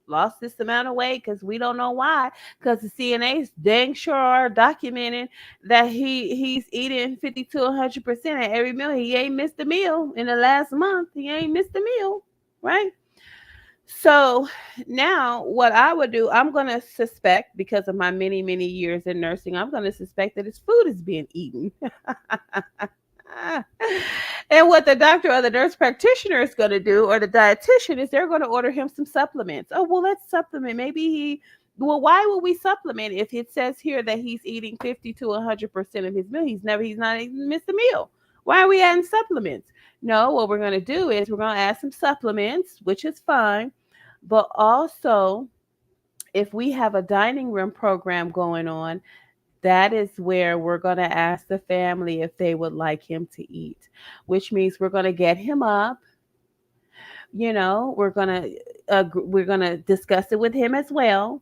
[SPEAKER 1] lost this amount of weight, because we don't know why, because the CNAs dang sure are documenting that he's eating 50 to 100% at every meal. He ain't missed a meal in the last month. He ain't missed a meal, right? So now what I would do, I'm going to suspect, because of my many, many years in nursing, I'm going to suspect that his food is being eaten. And what the doctor or the nurse practitioner is going to do, or the dietitian, is they're going to order him some supplements. Oh, well, let's supplement. Well, why would we supplement if it says here that he's eating 50 to 100% of his meal? He's not even missed a meal. Why are we adding supplements? No, what we're going to do is we're going to add some supplements, which is fine. But also, if we have a dining room program going on, that is where we're going to ask the family if they would like him to eat, which means we're going to get him up. We're going to discuss it with him as well,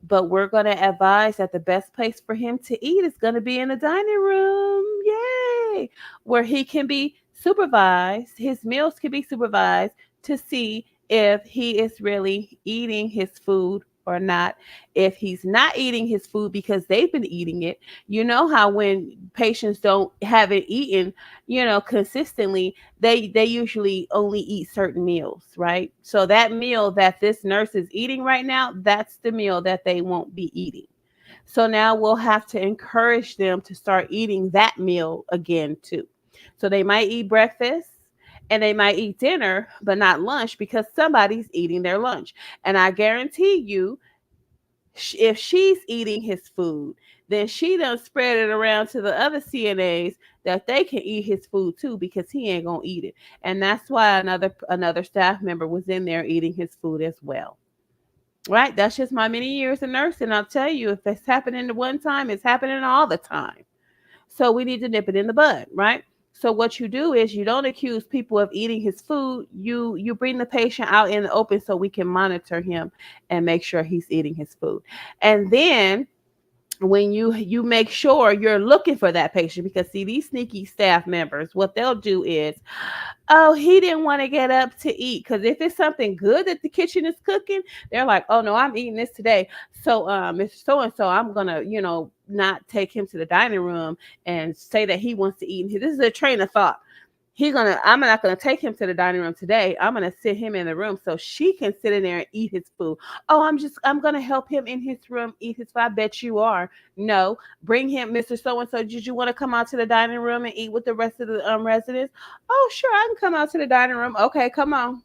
[SPEAKER 1] but we're going to advise that the best place for him to eat is going to be in the dining room. Yay! Where he can be supervised, his meals can be supervised to see if he is really eating his food or not. If he's not eating his food because they've been eating it, you know how when patients don't haven't eaten, consistently, they usually only eat certain meals, right? So that meal that this nurse is eating right now, that's the meal that they won't be eating. So now we'll have to encourage them to start eating that meal again too. So they might eat breakfast and they might eat dinner, but not lunch, because somebody's eating their lunch. And I guarantee you, If she's eating his food, then she done spread it around to the other CNAs that they can eat his food too, because he ain't gonna eat it. And that's why another staff member was in there eating his food as well. Right? That's just my many years of nursing. I'll tell you, if it's happening the one time, it's happening all the time. So we need to nip it in the bud, right? So what you do is you don't accuse people of eating his food. You bring the patient out in the open so we can monitor him and make sure he's eating his food. And then when you make sure you're looking for that patient, because see, these sneaky staff members, what they'll do is, oh, he didn't want to get up to eat, because if it's something good that the kitchen is cooking, they're like, oh no, I'm eating this today. So Mr. So and so, I'm gonna not take him to the dining room and say that he wants to eat. This is a train of thought. I'm not gonna take him to the dining room today. I'm gonna sit him in the room so she can sit in there and eat his food. Oh, I'm gonna help him in his room eat his food. I bet you are. No, bring him, Mr. So and so. Did you want to come out to the dining room and eat with the rest of the residents? Oh, sure, I can come out to the dining room. Okay, come on.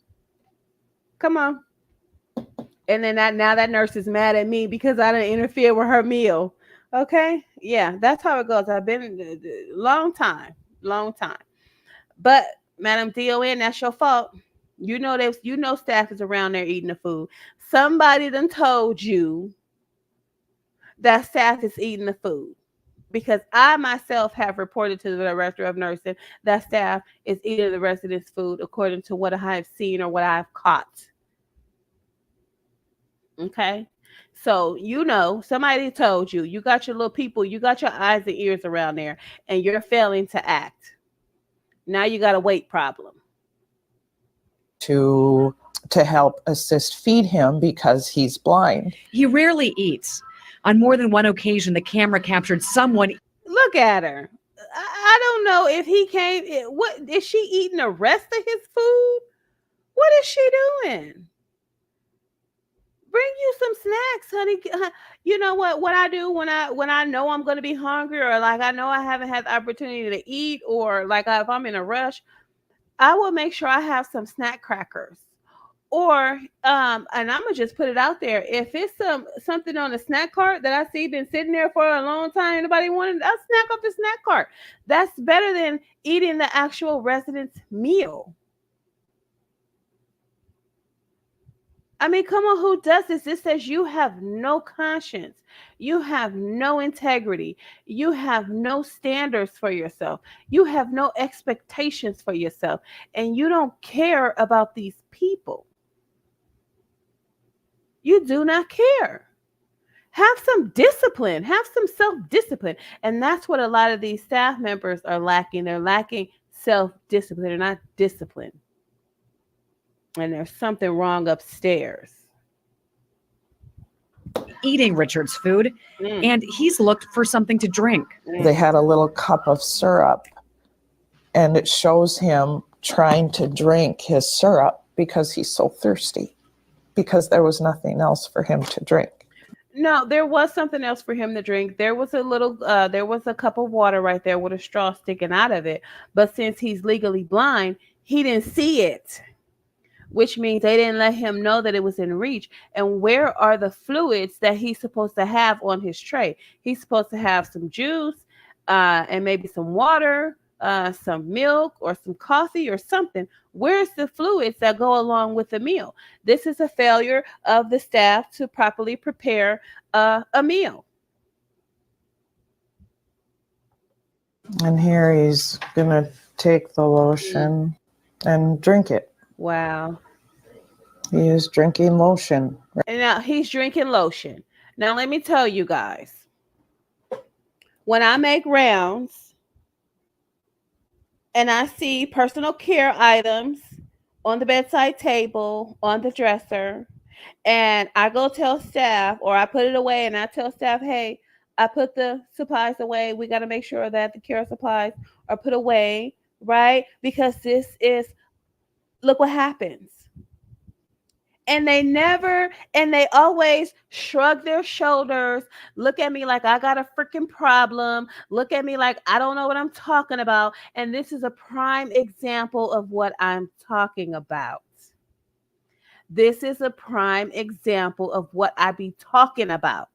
[SPEAKER 1] And then now that nurse is mad at me because I didn't interfere with her meal. Okay, yeah, that's how it goes. I've been long time. But Madam DON, that's your fault. Staff is around there eating the food. Somebody done told you that staff is eating the food, because I myself have reported to the director of nursing that staff is eating the residents' food according to what I have seen or what I've caught. Okay. So, somebody told you, you got your little people, you got your eyes and ears around there, and you're failing to act. Now you got a weight problem.
[SPEAKER 10] To help assist feed him because he's blind.
[SPEAKER 11] He rarely eats. On more than one occasion, the camera captured someone.
[SPEAKER 1] Look at her. I don't know if he came. What is she eating the rest of his food? What is she doing? Bring you some snacks, honey. You know what I do when I know I'm going to be hungry, or like I know I haven't had the opportunity to eat, or like if I'm in a rush, I will make sure I have some snack crackers. Or and I'm gonna just put it out there. If it's something on the snack cart that I see been sitting there for a long time, anybody wanted, I'll snack off the snack cart. That's better than eating the actual resident's meal. I mean, come on, who does this? This says you have no conscience. You have no integrity. You have no standards for yourself. You have no expectations for yourself. And you don't care about these people. You do not care. Have some discipline. Have some self-discipline. And that's what a lot of these staff members are lacking. They're lacking self-discipline. They're not disciplined. And there's something wrong upstairs.
[SPEAKER 11] Eating Richard's food, and he's looked for something to drink.
[SPEAKER 10] They had a little cup of syrup, and it shows him trying to drink his syrup because he's so thirsty, because there was nothing else for him to drink.
[SPEAKER 1] No, there was something else for him to drink. There was there was a cup of water right there with a straw sticking out of it. But since he's legally blind, he didn't see it, which means they didn't let him know that it was in reach. And where are the fluids that he's supposed to have on his tray? He's supposed to have some juice and maybe some water, some milk or some coffee or something. Where's the fluids that go along with the meal? This is a failure of the staff to properly prepare a meal.
[SPEAKER 10] And here he's going to take the lotion and drink it.
[SPEAKER 1] Wow.
[SPEAKER 10] He is drinking lotion.
[SPEAKER 1] And now he's drinking lotion. Now, let me tell you guys, when I make rounds and I see personal care items on the bedside table, on the dresser, and I go tell staff, or I put it away and I tell staff, hey, I put the supplies away. We got to make sure that the care supplies are put away, right? Because look what happens. And they always shrug their shoulders, look at me like I got a freaking problem, look at me like I don't know what I'm talking about. And this is a prime example of what I'm talking about. This is a prime example of what I be talking about.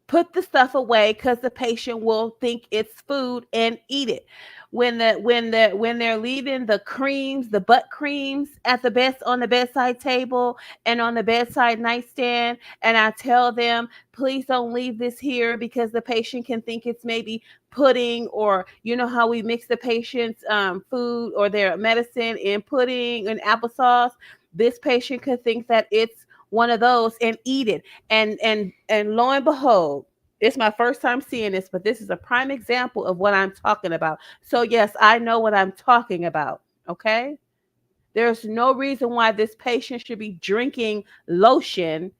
[SPEAKER 1] Put the stuff away because the patient will think it's food and eat it. When they're leaving the creams, the butt creams at the best on the bedside table and on the bedside nightstand, and I tell them, please don't leave this here because the patient can think it's maybe pudding, or you know how we mix the patient's food or their medicine in pudding and applesauce. This patient could think that it's one of those and eat it, and lo and behold, it's my first time seeing this, but this is a prime example of what I'm talking about. So yes, I know what I'm talking about. Okay, there's no reason why this patient should be drinking lotion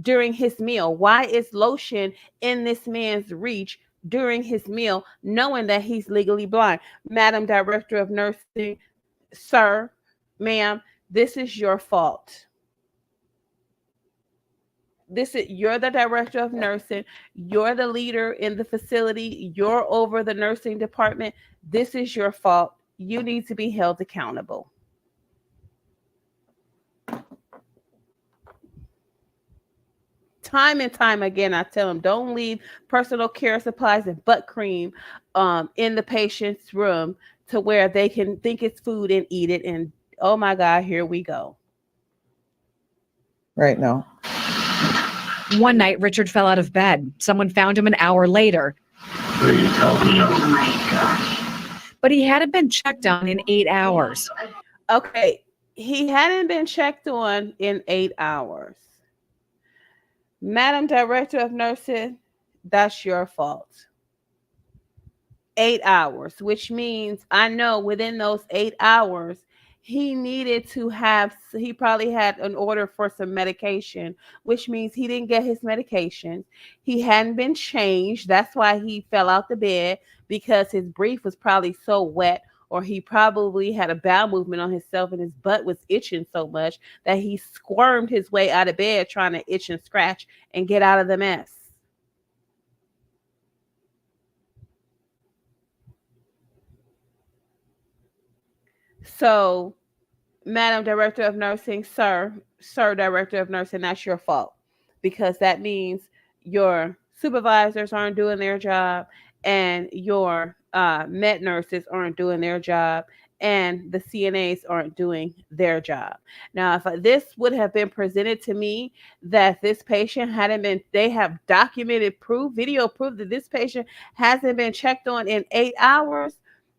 [SPEAKER 1] during his meal. Why is lotion in this man's reach during his meal, knowing that he's legally blind? Madam Director of Nursing, sir, ma'am, this is your fault. You're the director of nursing, you're the leader in the facility, you're over the nursing department. This is your fault. You need to be held accountable. Time and time again, I tell them, don't leave personal care supplies and butt cream in the patient's room to where they can think it's food and eat it. And oh my God, here we go.
[SPEAKER 10] Right now.
[SPEAKER 11] One night, Richard fell out of bed. Someone found him an hour later.
[SPEAKER 12] Please help me. Oh my gosh.
[SPEAKER 11] But he hadn't been checked on in 8 hours.
[SPEAKER 1] Okay, he hadn't been checked on in 8 hours. Madam Director of Nursing, that's your fault. 8 hours, which means I know within those 8 hours, he probably had an order for some medication, which means he didn't get his medication. He hadn't been changed. That's why he fell out the bed, because his brief was probably so wet, or he probably had a bowel movement on himself and his butt was itching so much that he squirmed his way out of bed trying to itch and scratch and get out of the mess. So, Madam Director of Nursing, sir Director of Nursing, that's your fault, because that means your supervisors aren't doing their job, and your med nurses aren't doing their job, and the CNAs aren't doing their job. Now, if this would have been presented to me that this patient hadn't been, they have documented proof, video proof that this patient hasn't been checked on in 8 hours,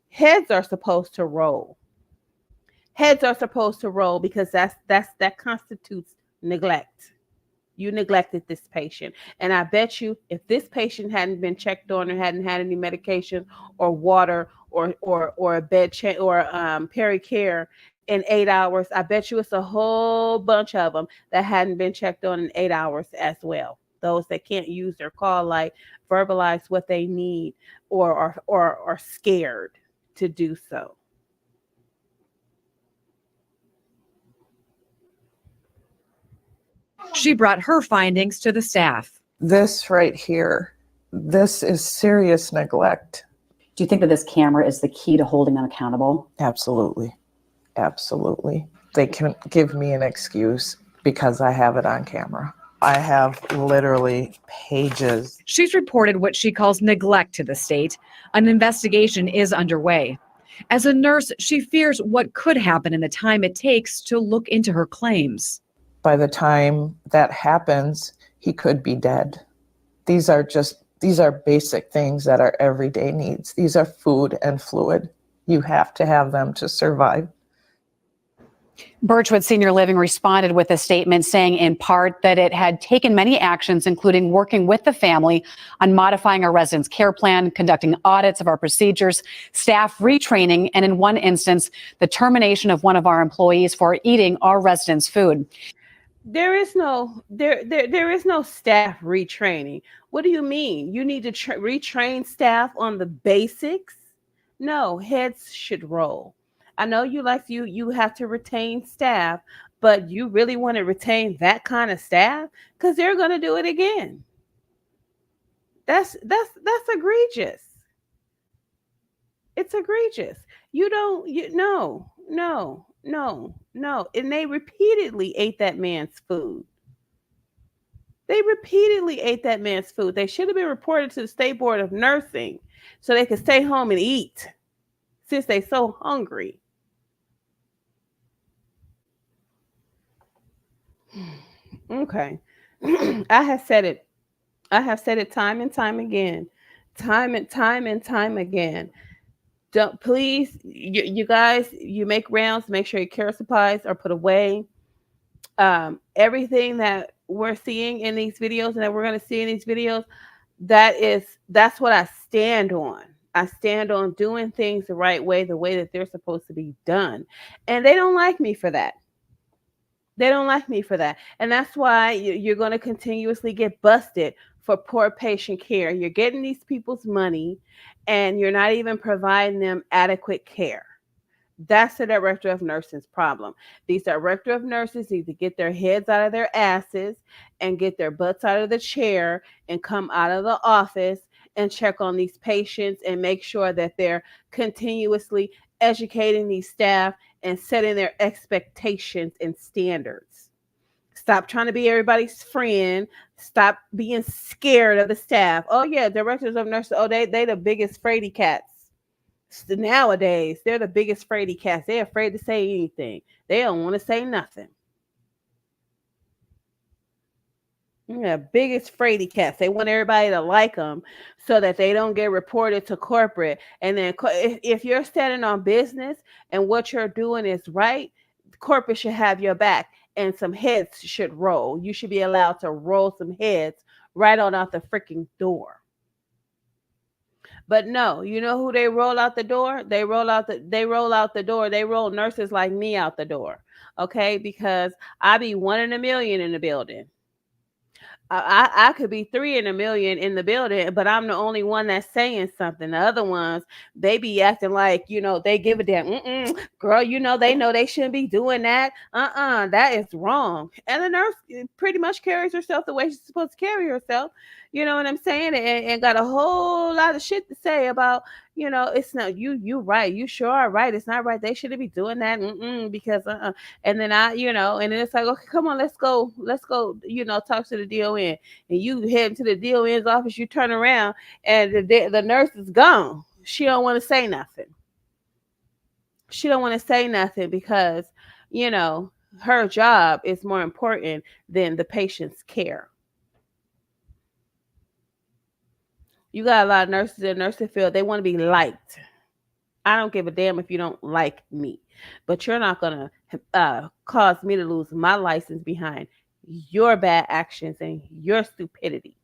[SPEAKER 1] heads are supposed to roll. Heads are supposed to roll, because that constitutes neglect. You neglected this patient. And I bet you if this patient hadn't been checked on or hadn't had any medication or water or a bed change or pericare in 8 hours, I bet you it's a whole bunch of them that hadn't been checked on in 8 hours as well. Those that can't use their call light, verbalize what they need, or are scared to do so.
[SPEAKER 11] She brought her findings to the staff.
[SPEAKER 10] This right here, this is serious neglect.
[SPEAKER 13] Do you think that this camera is the key to holding them accountable?
[SPEAKER 10] Absolutely. Absolutely. They can give me an excuse because I have it on camera. I have literally pages.
[SPEAKER 11] She's reported what she calls neglect to the state. An investigation is underway. As a nurse, she fears what could happen in the time it takes to look into her claims.
[SPEAKER 10] By the time that happens, he could be dead. These are basic things that are everyday needs. These are food and fluid. You have to have them to survive.
[SPEAKER 14] Birchwood Senior Living responded with a statement saying in part that it had taken many actions, including working with the family on modifying our residents' care plan, conducting audits of our procedures, staff retraining, and in one instance, the termination of one of our employees for eating our residents' food.
[SPEAKER 1] There is no staff retraining. What do you mean? You need to retrain staff on the basics? No, heads should roll. I know you have to retain staff, but you really want to retain that kind of staff because they're going to do it again. That's egregious. It's egregious. No. No, and they repeatedly ate that man's food. They repeatedly ate that man's food. They should have been reported to the State Board of Nursing so they could stay home and eat since they so hungry. Okay. I have said it. I have said it time and time again. Time and time again. Don't please you guys, you make rounds, make sure your care supplies are put away. Everything that we're seeing in these videos and that we're going to see in these videos, that's what I stand on. I stand on doing things the right way, the way that they're supposed to be done. And they don't like me for that. They don't like me for that. And that's why you're going to continuously get busted for poor patient care. You're getting these people's money and you're not even providing them adequate care. That's the director of nursing's problem. These director of nurses need to get their heads out of their asses and get their butts out of the chair and come out of the office and check on these patients and make sure that they're continuously educating these staff and setting their expectations and standards. Stop trying to be everybody's friend. Stop being scared of the staff. Oh yeah, directors of nurses. Oh, they the biggest fraidy cats. Nowadays, they're the biggest fraidy cats. They're afraid to say anything. They don't want to say nothing. Yeah, biggest fraidy cats. They want everybody to like them so that they don't get reported to corporate. And then if you're standing on business and what you're doing is right, corporate should have your back and some heads should roll. You should be allowed to roll some heads right on out the freaking door. But no, you know who they roll out the door? They roll out the door. They roll nurses like me out the door. Okay? Because I be 1 in a million in the building. I could be 3 in a million in the building, but I'm the only one that's saying something. The other ones, they be acting like, they give a damn. Girl, they know they shouldn't be doing that. That is wrong. And the nurse pretty much carries herself the way she's supposed to carry herself. You know what I'm saying? And got a whole lot of shit to say about, it's not you right. You sure are right. It's not right. They shouldn't be doing that. Because and then and then it's like, okay, come on, let's go, talk to the DON. And you head to the DON's office, you turn around and the nurse is gone. She don't want to say nothing. She don't want to say nothing because, her job is more important than the patient's care. You got a lot of nurses in the nursing field, they want to be liked. I don't give a damn if you don't like me, but you're not going to cause me to lose my license behind your bad actions and your stupidity.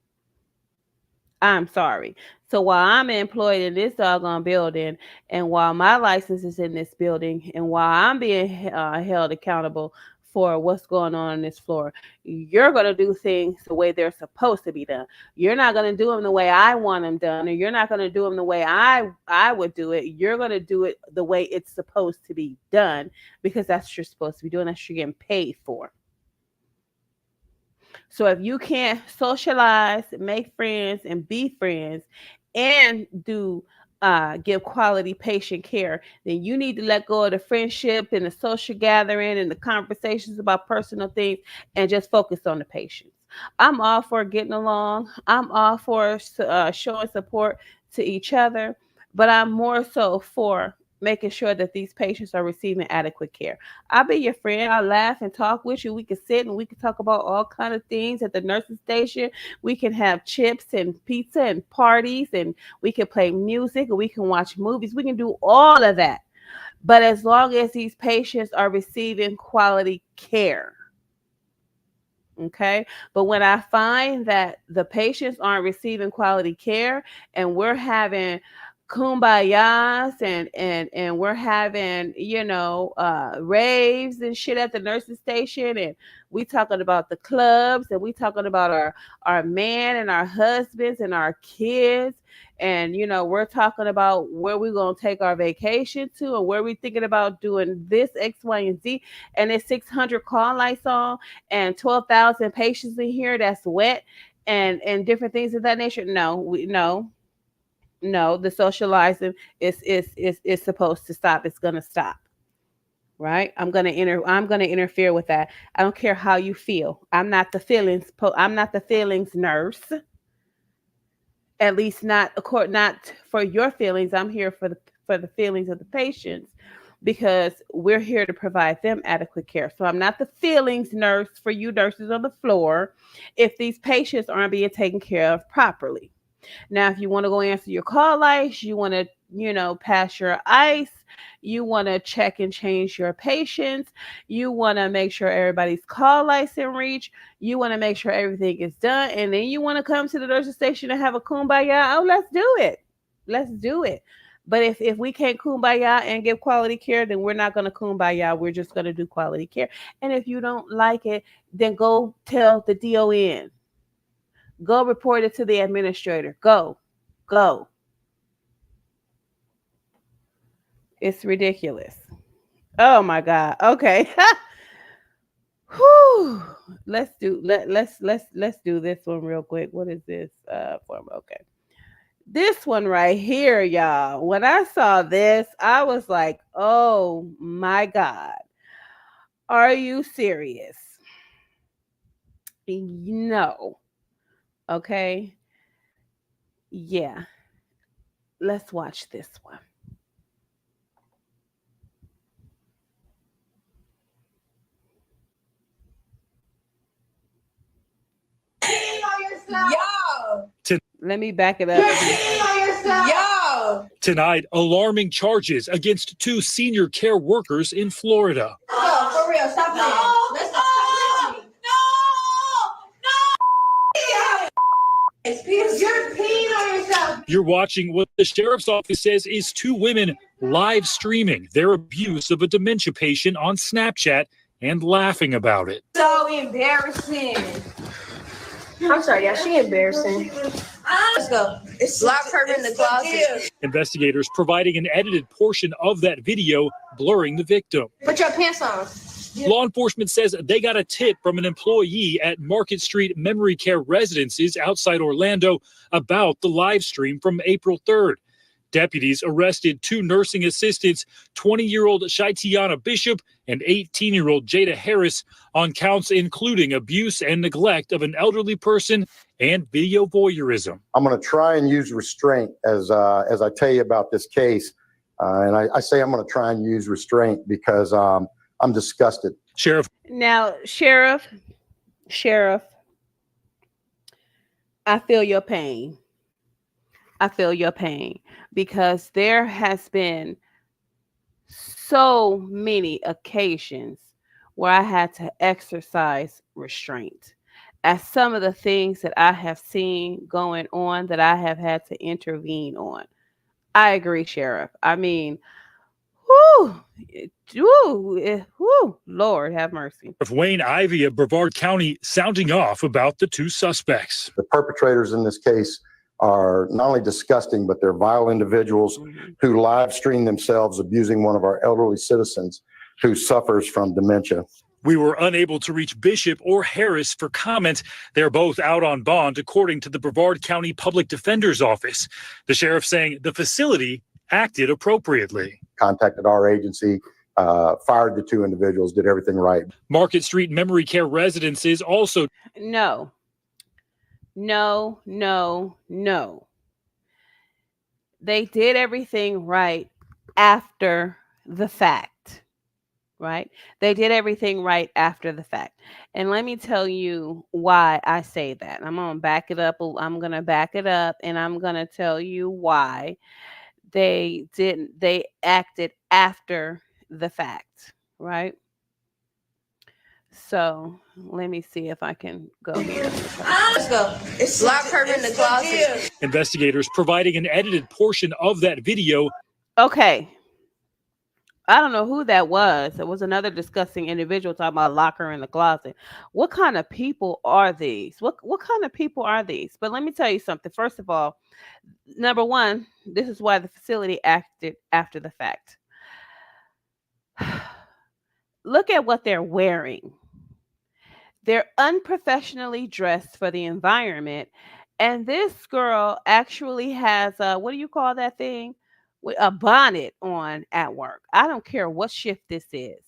[SPEAKER 1] I'm sorry. So while I'm employed in this doggone building, and while my license is in this building, and while I'm being held accountable for what's going on this floor, you're going to do things the way they're supposed to be done. You're not going to do them the way I want them done, or you're not going to do them the way I would do it. You're going to do it the way it's supposed to be done because that's what you're supposed to be doing. That's what you're getting paid for. So if you can't socialize, make friends, and be friends, and give quality patient care, then you need to let go of the friendship and the social gathering and the conversations about personal things and just focus on the patients. I'm all for getting along. I'm all for showing support to each other, but I'm more so for making sure that these patients are receiving adequate care. I'll be your friend. I'll laugh and talk with you. We can sit and we can talk about all kind of things at the nursing station. We can have chips and pizza and parties, and we can play music, and we can watch movies. We can do all of that. But as long as these patients are receiving quality care. Okay. But when I find that the patients aren't receiving quality care and we're having kumbayas and we're having raves and shit at the nursing station, and we talking about the clubs, and we talking about our man and our husbands and our kids, and we're talking about where we're going to take our vacation to and where we're thinking about doing this X, Y, and Z, and there's 600 call lights on and 12,000 patients in here that's wet and different things of that nature. No, the socializing is supposed to stop. It's gonna stop. right? I'm gonna interfere with that. I don't care how you feel. I'm not the feelings nurse. At least not for your feelings. I'm here for the feelings of the patients, because we're here to provide them adequate care. So I'm not the feelings nurse for you nurses on the floor if these patients aren't being taken care of properly. Now, if you want to go answer your call lights, you want to, pass your ice, you want to check and change your patients, you want to make sure everybody's call lights in reach, you want to make sure everything is done, and then you want to come to the nurse's station and have a kumbaya. Oh, let's do it. Let's do it. But if we can't kumbaya and give quality care, then we're not going to kumbaya. We're just going to do quality care. And if you don't like it, then go tell the DON. Go report it to the administrator. Go. Go. It's ridiculous. Oh my God. Okay. Whew. Let's do this one real quick. What is this form? Okay. This one right here, y'all. When I saw this, I was like, oh my God. Are you serious? No. Okay. Yeah. Let's watch this one. Let me back it up.
[SPEAKER 15] Tonight, alarming charges against two senior care workers in Florida.
[SPEAKER 12] For real, stop playing. You're peeing on yourself.
[SPEAKER 15] You're watching what the sheriff's office says is two women live streaming their abuse of a dementia patient on Snapchat and laughing about it.
[SPEAKER 12] So embarrassing. I'm sorry, yeah, she embarrassing. Let's go. Lock her in the closet.
[SPEAKER 15] Investigators providing an edited portion of that video blurring the victim.
[SPEAKER 12] Put your pants on.
[SPEAKER 15] Law enforcement says they got a tip from an employee at Market Street Memory Care Residences outside Orlando about the live stream from April 3rd. Deputies arrested two nursing assistants, 20-year-old Shaitiana Bishop and 18-year-old Jada Harris, on counts including abuse and neglect of an elderly person and video voyeurism.
[SPEAKER 16] I'm going to try and use restraint as I tell you about this case. And I say I'm going to try and use restraint because I'm disgusted.
[SPEAKER 15] Sheriff,
[SPEAKER 1] I feel your pain. I feel your pain because there has been so many occasions where I had to exercise restraint as some of the things that I have seen going on that I have had to intervene on. I agree, Sheriff. I mean, whoo, Lord have mercy.
[SPEAKER 15] Wayne Ivey of Brevard County sounding off about the two suspects.
[SPEAKER 16] The perpetrators in this case are not only disgusting, but they're vile individuals who live stream themselves abusing one of our elderly citizens who suffers from dementia.
[SPEAKER 15] We were unable to reach Bishop or Harris for comment. They're both out on bond, according to the Brevard County Public Defender's Office. The sheriff saying the facility acted appropriately.
[SPEAKER 16] Contacted our agency, fired the two individuals, did everything right.
[SPEAKER 15] Market Street Memory Care Residences also.
[SPEAKER 1] No. They did everything right after the fact, right? They did everything right after the fact. And let me tell you why I say that. I'm going to back it up. I'm going to back it up and I'm going to tell you why they acted after the fact, right? So let me see if I can go here.
[SPEAKER 12] Let's go. Lock her in the closet.
[SPEAKER 15] Investigators providing an edited portion of that video.
[SPEAKER 1] Okay. I don't know who that was. It was another disgusting individual talking about lock her in the closet. What kind of people are these? What kind of people are these? But let me tell you something. First of all, number one, this is why the facility acted after the fact. Look at what they're wearing. They're unprofessionally dressed for the environment. And this girl actually has what do you call that thing? With a bonnet on at work. I don't care what shift this is.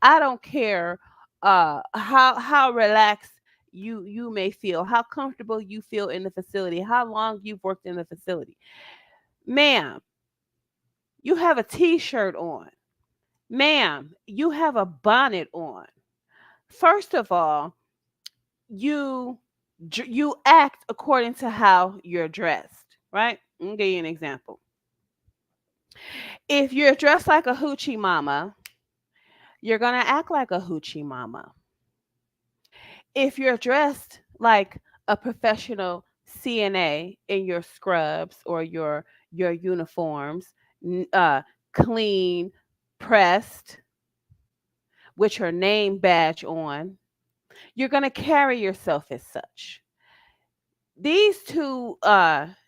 [SPEAKER 1] I don't care how relaxed you may feel, how comfortable you feel in the facility, how long you've worked in the facility. Ma'am, you have a t-shirt on. Ma'am, you have a bonnet on. First of all, you you act according to how you're dressed, right? I'll give you an example. If you're dressed like a hoochie mama, you're gonna act like a hoochie mama. If you're dressed like a professional CNA in your scrubs or your uniforms, clean, pressed, with your name badge on, you're gonna carry yourself as such. These two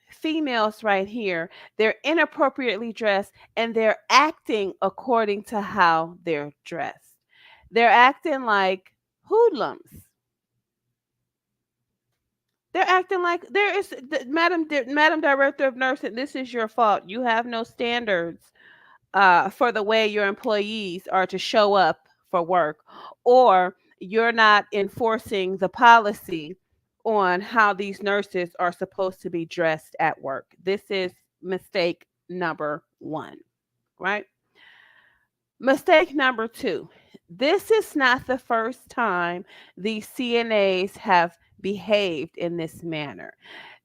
[SPEAKER 1] females right here, they're inappropriately dressed and they're acting according to how they're dressed. They're acting like hoodlums. They're acting like there is Madam Director of Nursing, this is your fault. You have no standards for the way your employees are to show up for work, or you're not enforcing the policy on how these nurses are supposed to be dressed at work. This is mistake number one, right? Mistake number two. This is not the first time these CNAs have behaved in this manner.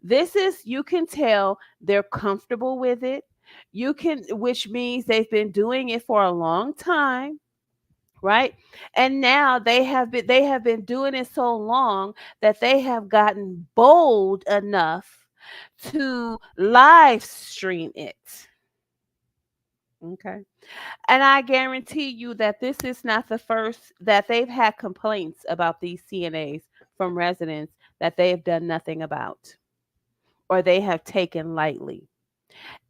[SPEAKER 1] This is, you can tell they're comfortable with it. You can, which means they've been doing it for a long time, right? And now they have been doing it so long that they have gotten bold enough to live stream it. Okay. And I guarantee you that this is not the first that they've had complaints about these CNAs from residents that they have done nothing about or they have taken lightly.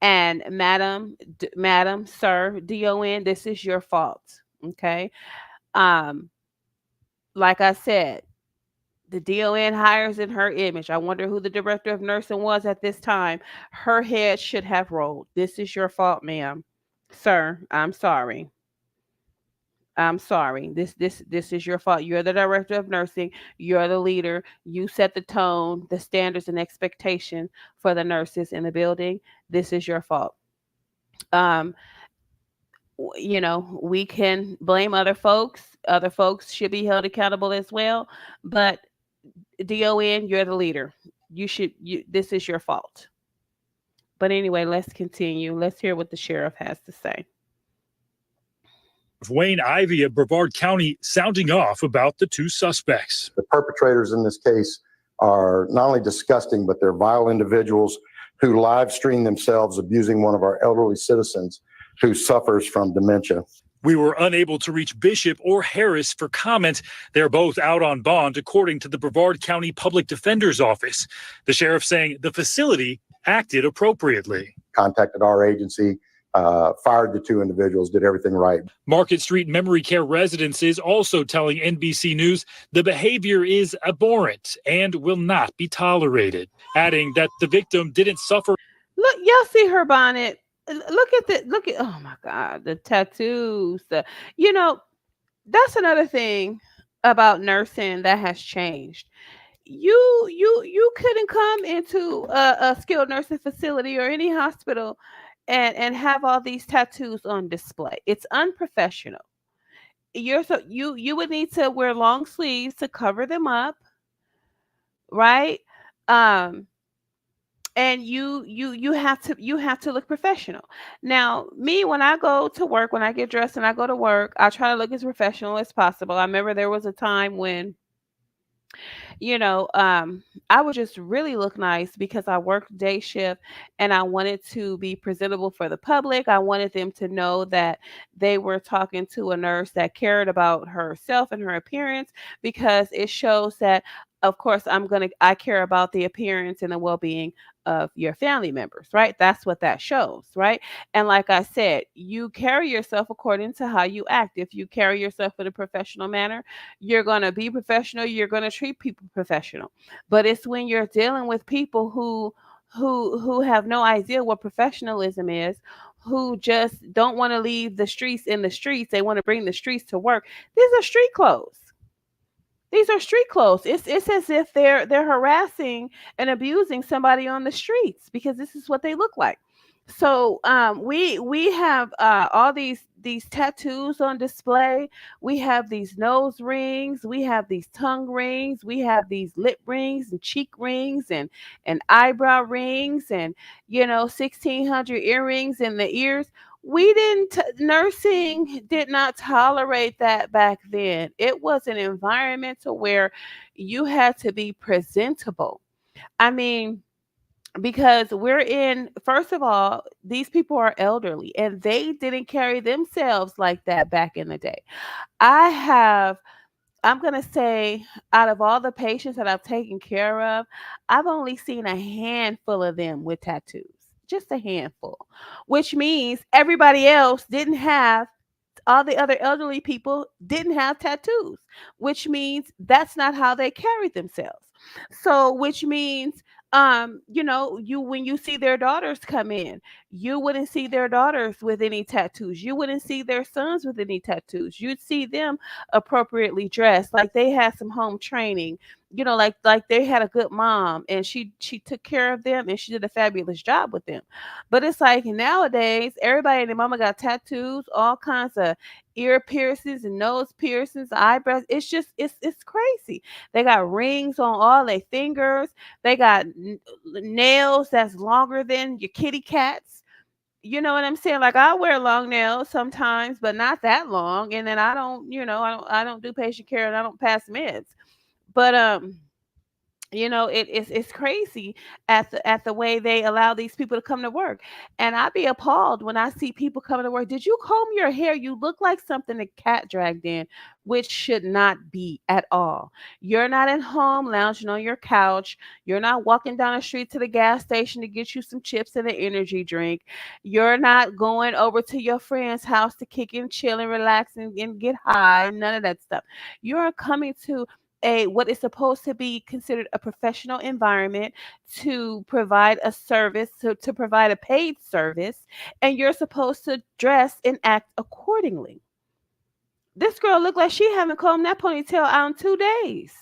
[SPEAKER 1] And madam, sir, DON, this is your fault. Okay. Um, like I said, the DON hires in her image. I wonder who the director of nursing was at this time. Her head should have rolled. This is your fault, ma'am. Sir, I'm sorry. I'm sorry. This is your fault. You're the director of nursing. You're the leader. You set the tone, the standards and expectation for the nurses in the building. This is your fault. Um, we can blame other folks. Other folks should be held accountable as well. But DON, you're the leader. This is your fault. But anyway, let's continue. Let's hear what the sheriff has to say.
[SPEAKER 15] Wayne Ivey of Brevard County sounding off about the two suspects.
[SPEAKER 16] The perpetrators in this case are not only disgusting, but they're vile individuals who live stream themselves abusing one of our elderly citizens who suffers from dementia.
[SPEAKER 15] We were unable to reach Bishop or Harris for comment. They're both out on bond, according to the Brevard County Public Defender's Office. The sheriff saying the facility acted appropriately.
[SPEAKER 16] Contacted our agency, fired the two individuals, did everything right.
[SPEAKER 15] Market Street Memory Care Residences also telling NBC News the behavior is abhorrent and will not be tolerated, adding that the victim didn't suffer.
[SPEAKER 1] Look, y'all see her bonnet. Look at oh my God, the tattoos. That's another thing about nursing that has changed. You couldn't come into a skilled nursing facility or any hospital and have all these tattoos on display. It's unprofessional. You would need to wear long sleeves to cover them up, right? Um, and you have to look professional. Now, me, when I go to work, when I get dressed and I go to work, I try to look as professional as possible. I remember there was a time when I would just really look nice because I worked day shift and I wanted to be presentable for the public. I wanted them to know that they were talking to a nurse that cared about herself and her appearance, because it shows that, of course, I care about the appearance and the well-being of your family members, right? That's what that shows, right? And like I said, you carry yourself according to how you act. If you carry yourself in a professional manner, you're going to be professional, you're going to treat people professional. But it's when you're dealing with people who have no idea what professionalism is, who just don't want to leave the streets in the streets. They want to bring the streets to work. These are street clothes. These are street clothes. It's as if they're harassing and abusing somebody on the streets because this is what they look like. So we have all these tattoos on display. We have these nose rings. We have these tongue rings. We have these lip rings and cheek rings and eyebrow rings and 1600 earrings in the ears. We didn't Nursing did not tolerate that back then. It was an environment to where you had to be presentable. I mean, because we're in, first of all, these people are elderly and they didn't carry themselves like that back in the day. I have I'm going to say, out of all the patients that I've taken care of, I've only seen a handful of them with tattoos, just a handful, which means everybody else didn't have, all the other elderly people didn't have tattoos, which means that's not how they carried themselves. So, which means, you when you see their daughters come in, you wouldn't see their daughters with any tattoos. You wouldn't see their sons with any tattoos. You'd see them appropriately dressed, like they had some home training. Like they had a good mom and she took care of them and she did a fabulous job with them. But it's like nowadays, everybody and their mama got tattoos, all kinds of ear piercings and nose piercings, eyebrows. It's crazy. They got rings on all their fingers. They got nails that's longer than your kitty cats. You know what I'm saying? Like I wear long nails sometimes, but not that long. And then I don't do patient care and I don't pass meds. But it's crazy at the way they allow these people to come to work. And I'd be appalled when I see people coming to work. Did you comb your hair? You look like something a cat dragged in, which should not be at all. You're not at home lounging on your couch. You're not walking down the street to the gas station to get you some chips and an energy drink. You're not going over to your friend's house to kick and chill and relax and get high. None of that stuff. You're coming to a what is supposed to be considered a professional environment to provide a service, to provide a paid service, and you're supposed to dress and act accordingly. This girl looked like she haven't combed that ponytail out in 2 days.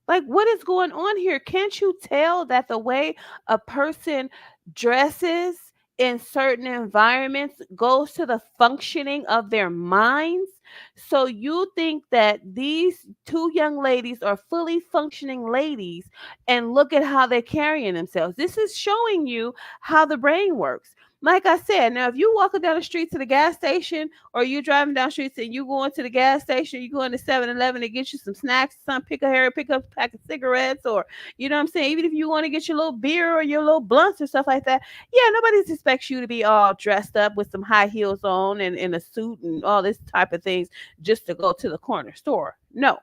[SPEAKER 1] Like, what is going on here? Can't you tell that the way a person dresses in certain environments goes to the functioning of their minds? So you think that these two young ladies are fully functioning ladies, and look at how they're carrying themselves. This is showing you how the brain works. Like I said, now if you walking down the street to the gas station, or you driving down streets and you going to the gas station, you going to 7-Eleven to get you some snacks, some pick up a pack of cigarettes, or you know what I'm saying, even if you want to get your little beer or your little blunts or stuff like that, yeah, nobody expects you to be all dressed up with some high heels on and in a suit and all this type of things just to go to the corner store. No.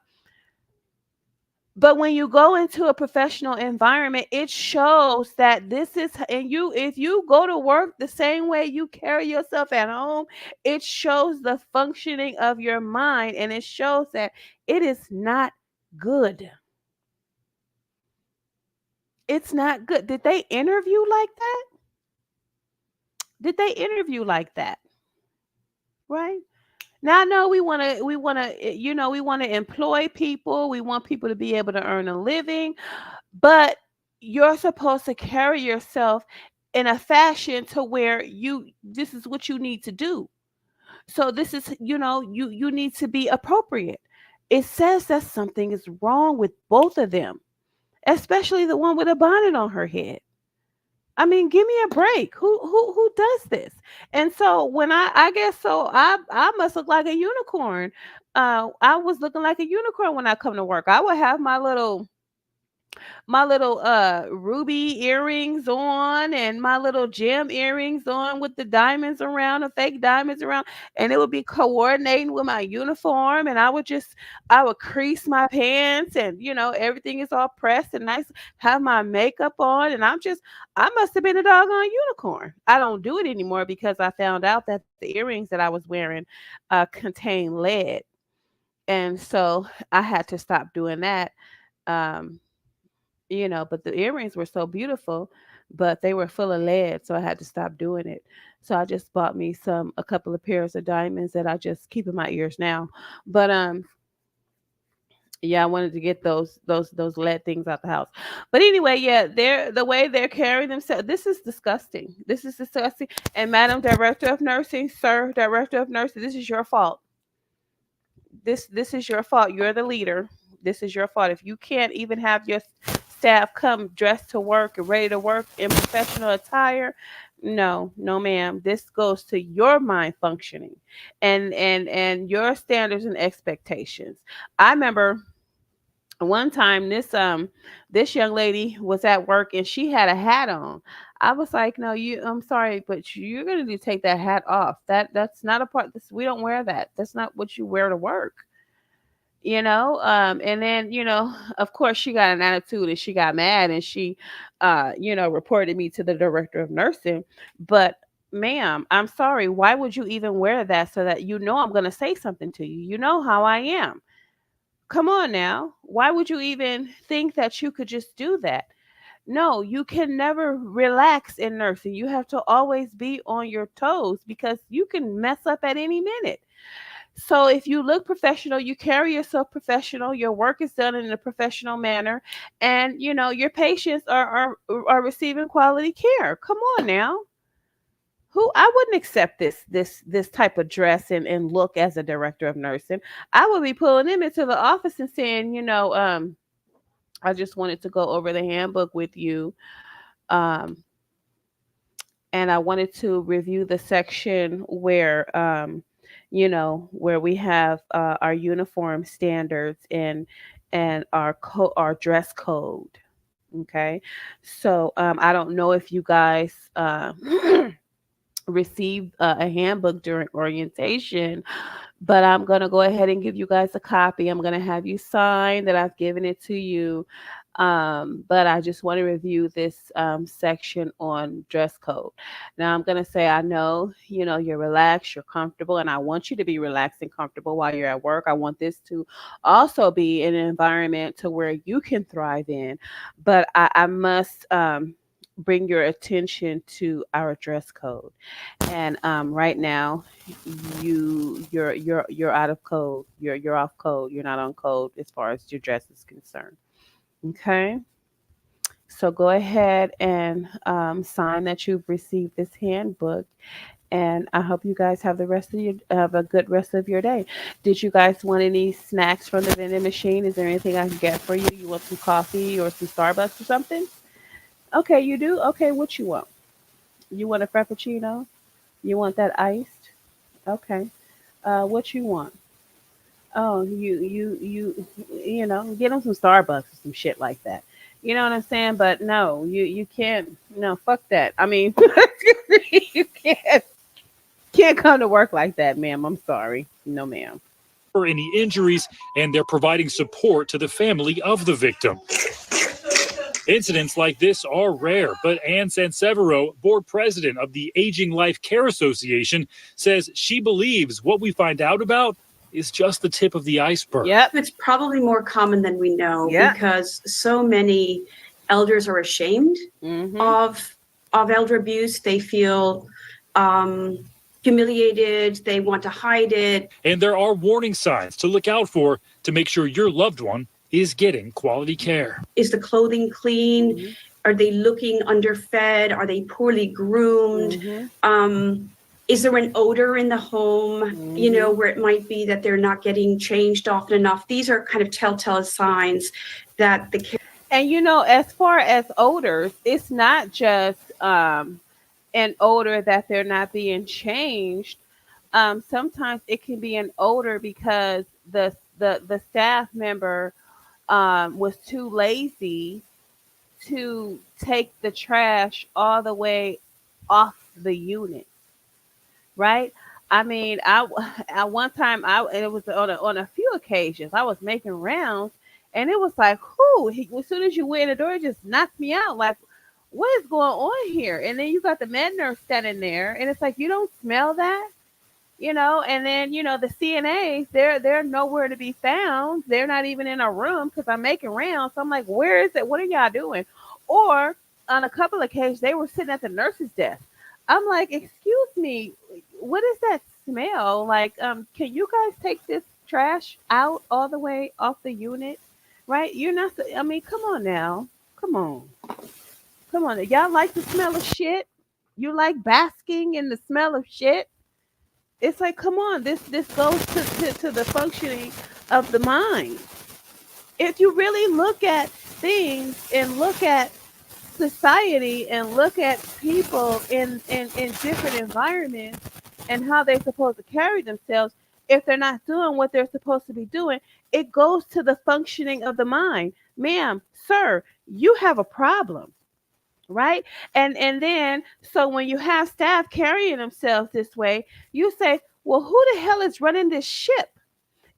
[SPEAKER 1] But when you go into a professional environment, it shows that this is, and if you go to work the same way you carry yourself at home, it shows the functioning of your mind, and it shows that it is not good. It's not good. Did they interview like that? Did they interview like that? Right? Now I know we want to employ people. We want people to be able to earn a living, but you're supposed to carry yourself in a fashion to where this is what you need to do. So this is, you need to be appropriate. It says that something is wrong with both of them, especially the one with a bonnet on her head. I mean, give me a break. Who does this? And so when I guess so I must look like a unicorn. I was looking like a unicorn when I come to work. I would have my little ruby earrings on and my little gem earrings on with the diamonds around, the fake diamonds around, and it would be coordinating with my uniform. And I would crease my pants, and everything is all pressed and nice, have my makeup on, and I must have been a doggone unicorn. I don't do it anymore because I found out that the earrings that I was wearing contain lead, and so I had to stop doing that. um but the earrings were so beautiful. but they were full of lead, so I had to stop doing it. So I just bought me a couple of pairs of diamonds that I just keep in my ears now. But yeah, I wanted to get those lead things out the house. But anyway, yeah, they're the way they're carrying themselves. This is disgusting. This is disgusting. And Madam Director of Nursing, Sir Director of Nursing, this is your fault. This is your fault. You're the leader. This is your fault. If you can't even have your staff come dressed to work and ready to work in professional attire, no, no, ma'am. This goes to your mind functioning, and your standards and expectations. I remember one time this young lady was at work and she had a hat on. I was like, no, I'm sorry, but you're gonna need to take that hat off. That's not a part. This, we don't wear that. That's not what you wear to work. And then of course she got an attitude and she got mad and she reported me to the director of nursing. But ma'am, I'm sorry, why would you even wear that? So that I'm going to say something to you. You know how I am. Come on now. Why would you even think that you could just do that? No, you can never relax in nursing. You have to always be on your toes because you can mess up at any minute. So if you look professional, you carry yourself professional, your work is done in a professional manner, and your patients are receiving quality care. Come on now. Who I wouldn't accept this type of dress and look as a director of nursing. I would be pulling them into the office and saying, I just wanted to go over the handbook with you. Um, and I wanted to review the section where we have our uniform standards and our dress code. Okay, so I don't know if you guys received a handbook during orientation, but I'm going to go ahead and give you guys a copy. I'm going to have you sign that I've given it to you. But I just want to review this section on dress code. Now, I'm going to say, I know, you're relaxed, you're comfortable, and I want you to be relaxed and comfortable while you're at work. I want this to also be an environment to where you can thrive in. But I must bring your attention to our dress code. And right now, you're out of code. You're off code. You're not on code as far as your dress is concerned. Okay. So go ahead and sign that you've received this handbook. And I hope you guys have a good rest of your day. Did you guys want any snacks from the vending machine? Is there anything I can get for you? You want some coffee or some Starbucks or something? Okay, you do? Okay, what you want? You want a frappuccino? You want that iced? Okay. What you want? Oh, get them some Starbucks or some shit like that. You know what I'm saying? But no, you can't. No, fuck that. I mean, you can't come to work like that, ma'am. I'm sorry. No, ma'am.
[SPEAKER 15] For any injuries, and they're providing support to the family of the victim. Incidents like this are rare, but Ann Sansevero, board president of the Aging Life Care Association, says she believes what we find out about is just the tip of the iceberg.
[SPEAKER 1] Yep.
[SPEAKER 17] It's probably more common than we know
[SPEAKER 1] Yep.
[SPEAKER 17] because so many elders are ashamed of elder abuse. They feel humiliated. They want to hide it.
[SPEAKER 15] And there are warning signs to look out for to make sure your loved one is getting quality care.
[SPEAKER 17] Is the clothing clean? Are they looking underfed? Are they poorly groomed? Is there an odor in the home, where it might be that they're not getting changed often enough? These are kind of telltale signs that the care.
[SPEAKER 1] And as far as odors, it's not just an odor that they're not being changed. Sometimes it can be an odor because the staff member was too lazy to take the trash all the way off the unit, right? I mean, at one time, and it was on a few occasions, I was making rounds, and it was like, as soon as you went in the door, it just knocked me out. Like, what is going on here? And then you got the med nurse standing there, and it's like, you don't smell that? And then the CNAs, they're nowhere to be found. They're not even in a room because I'm making rounds. So I'm like, where is it? What are y'all doing? Or on a couple of occasions, they were sitting at the nurse's desk. I'm like, excuse me, what is that smell? Like, can you guys take this trash out all the way off the unit? Right? You're not, I mean, come on now. Come on. Come on. Y'all like the smell of shit? You like basking in the smell of shit? It's like, come on, this goes to the functioning of the mind. If you really look at things and look at society and look at people in different environments and how they're supposed to carry themselves, if they're not doing what they're supposed to be doing, it goes to the functioning of the mind. Ma'am, sir, you have a problem, right? And then so when you have staff carrying themselves this way, you say, well, who the hell is running this ship?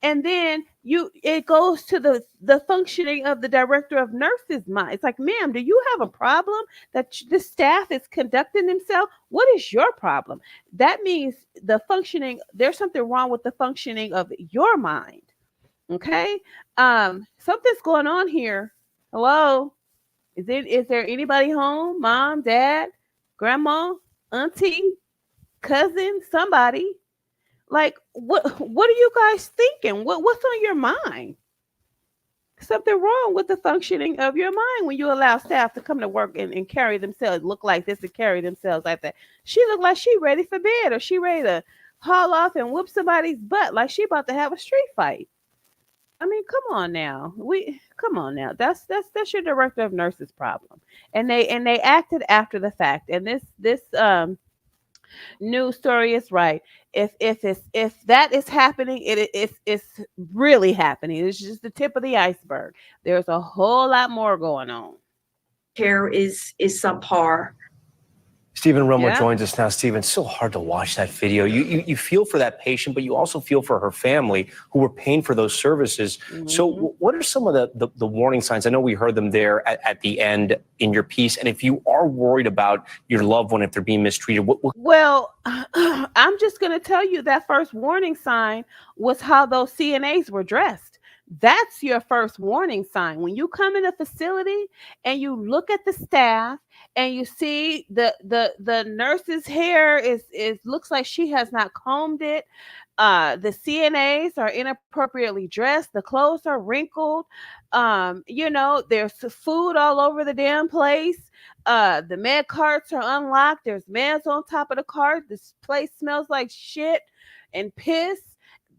[SPEAKER 1] And then it goes to the functioning of the director of nurses mind. It's like, ma'am, do you have a problem that the staff is conducting themselves? What is your problem? That means the functioning, there's something wrong with the functioning of your mind. Okay. Something's going on here. Hello. Is there anybody home? Mom, dad, grandma, auntie, cousin, somebody? Like, what are you guys thinking? What's on your mind? Something wrong with the functioning of your mind when you allow staff to come to work and carry themselves, look like this and carry themselves like that. She looked like she ready for bed, or she ready to haul off and whoop somebody's butt like she about to have a street fight. I mean, come on now. Come on now. That's your director of nurses problem. And they acted after the fact. And this news story is right. If that is happening, it's really happening. It's just the tip of the iceberg. There's a whole lot more going on.
[SPEAKER 17] Care is subpar.
[SPEAKER 18] Stephen Romo
[SPEAKER 1] Yeah.
[SPEAKER 18] joins us now. Stephen, it's so hard to watch that video. You feel for that patient, but you also feel for her family who were paying for those services. So what are some of the warning signs? I know we heard them there at the end in your piece. And if you are worried about your loved one, if they're being mistreated, what
[SPEAKER 1] Well, I'm just going to tell you that first warning sign was how those CNAs were dressed. That's your first warning sign. When you come in a facility and you look at the staff and you see the nurse's hair is looks like she has not combed it. The CNAs are inappropriately dressed. The clothes are wrinkled. There's food all over the damn place. The med carts are unlocked. There's meds on top of the cart. This place smells like shit and piss.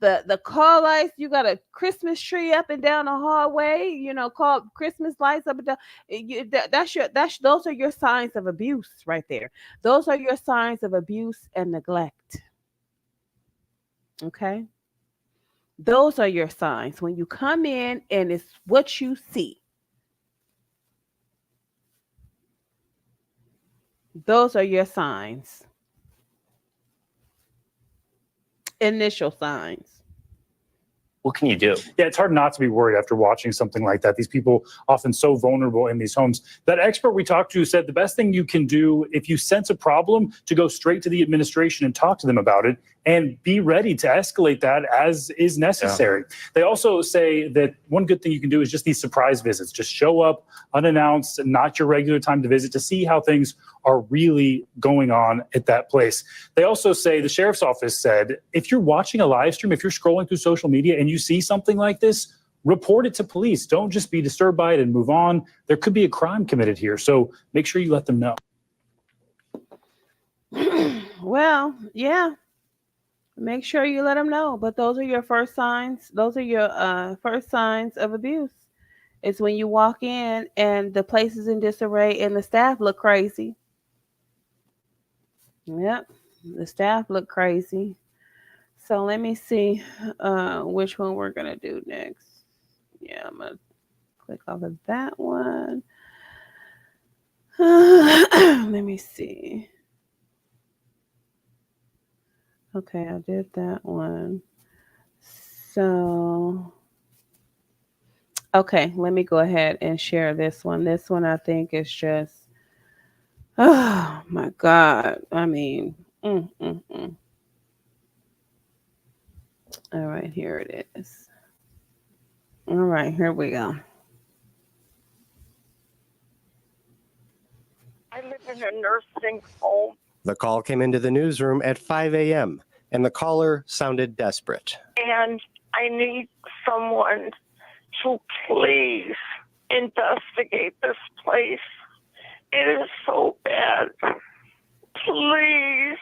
[SPEAKER 1] The call lights, you got a Christmas tree up and down the hallway, called Christmas lights up and down. Those are your signs of abuse right there. Those are your signs of abuse and neglect. Okay? Those are your signs when you come in and it's what you see. Those are your signs. Initial signs.
[SPEAKER 18] what can you do?
[SPEAKER 15] Yeah, it's hard not to be worried after watching something like that. These people often so vulnerable in these homes. That expert we talked to said the best thing you can do if you sense a problem to go straight to the administration and talk to them about it and be ready to escalate that as is necessary. Yeah. They also say that one good thing you can do is just these surprise visits. Just show up unannounced, not your regular time to visit, to see how things are really going on at that place. They also say, the sheriff's office said, if you're watching a live stream, if you're scrolling through social media and you see something like this, report it to police. Don't just be disturbed by it and move on. There could be a crime committed here. So make sure you let them know.
[SPEAKER 1] Well, yeah. Make sure you let them know. But those are your first signs. Those are your first signs of abuse. It's when you walk in and the place is in disarray and the staff look crazy. Yep, the staff look crazy. So let me see which one we're going to do next. Yeah, I'm going to click off of that one. Let me see. Okay, I did that one. So, okay, let me go ahead and share this one. This one I think is just, oh my God. I mean, All right, here it is. All right, here we go.
[SPEAKER 19] I live in a nursing home.
[SPEAKER 20] The call came into the newsroom at 5 a.m., and the caller sounded desperate.
[SPEAKER 19] And I need someone to please investigate this place. It is so bad. Please,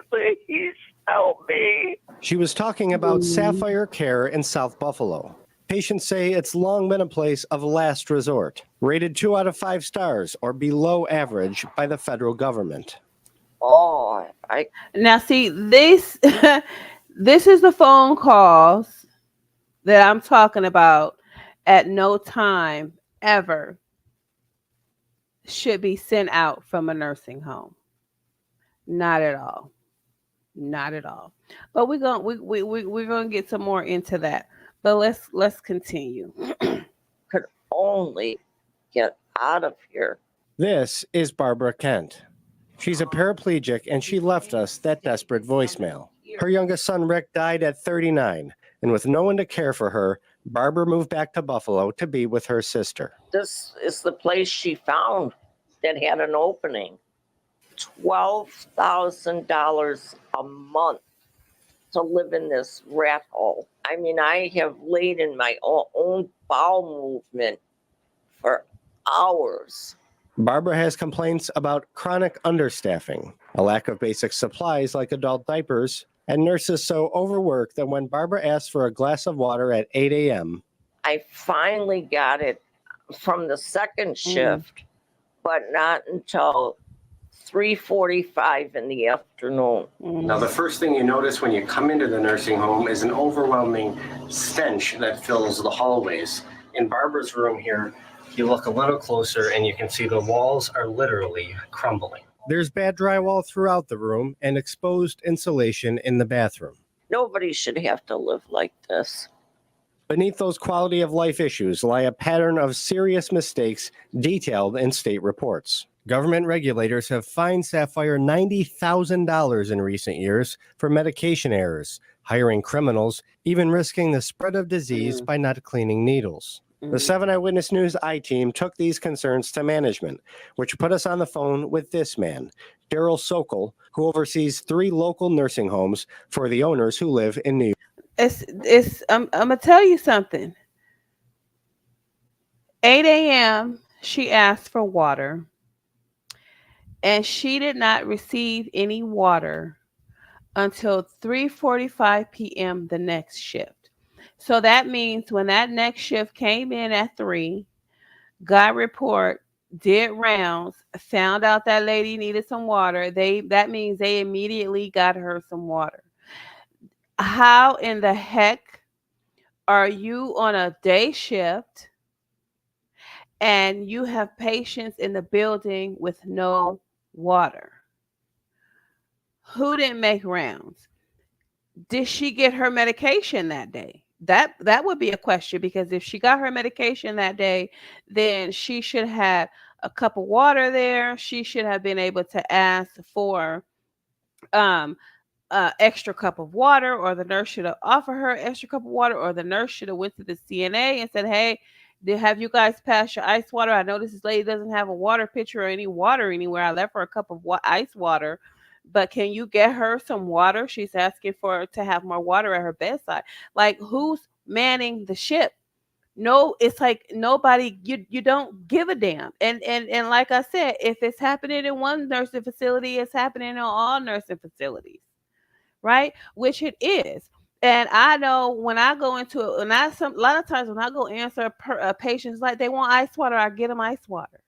[SPEAKER 19] please help me.
[SPEAKER 20] She was talking about Sapphire Care in South Buffalo. Patients say it's long been a place of last resort, rated 2 out of 5 stars or below average by the federal government.
[SPEAKER 19] Oh,
[SPEAKER 1] Now see this this is the phone calls that I'm talking about. At no time ever should be sent out from a nursing home. Not at all. Not at all. But we're gonna get some more into that. But let's continue.
[SPEAKER 19] could only get out of here.
[SPEAKER 20] This is Barbara Kent. She's a paraplegic, and she left us that desperate voicemail. Her youngest son, Rick, died at 39, and with no one to care for her, Barbara moved back to Buffalo to be with her sister.
[SPEAKER 19] This is the place she found that had an opening. $12,000 a month to live in this rat hole. I mean, I have laid in my own bowel movement for hours.
[SPEAKER 20] Barbara has complaints about chronic understaffing, a lack of basic supplies like adult diapers, and nurses so overworked that when Barbara asks for a glass of water at 8 a.m.,
[SPEAKER 19] I finally got it from the second shift, but not until 3:45 in the afternoon.
[SPEAKER 20] Now, the first thing you notice when you come into the nursing home is an overwhelming stench that fills the hallways. In Barbara's room here, you look a little closer and you can see the walls are literally crumbling. There's bad drywall throughout the room and exposed insulation in the bathroom.
[SPEAKER 19] Nobody should have to live like this.
[SPEAKER 20] Beneath those quality of life issues lie a pattern of serious mistakes detailed in state reports. Government regulators have fined Sapphire $90,000 in recent years for medication errors, hiring criminals, even risking the spread of disease by not cleaning needles. The 7 Eyewitness News I-Team took these concerns to management, which put us on the phone with this man, Daryl Sokol, who oversees 3 local nursing homes for the owners who live in New York.
[SPEAKER 1] I'm gonna tell you something. 8 a.m. she asked for water, and she did not receive any water until 3:45 p.m. the next shift. So that means when that next shift came in at 3, got report, did rounds, found out that lady needed some water, that means they immediately got her some water. How in the heck are you on a day shift and you have patients in the building with no water? Who didn't make rounds? Did she get her medication that day? That would be a question, because if she got her medication that day, then she should have a cup of water there. She should have been able to ask for extra cup of water, or the nurse should have offered her extra cup of water, or the nurse should have went to the CNA and said, hey, have you guys passed your ice water? I noticed this lady doesn't have a water pitcher or any water anywhere. I left her a cup of ice water, but can you get her some water? She's asking to have more water at her bedside. Like, who's manning the ship? No, it's like nobody, you don't give a damn. And like I said, if it's happening in one nursing facility, it's happening in all nursing facilities, right? Which it is. And I know when I go into it, a lot of times when I go answer a patient's like they want ice water, I get them ice water,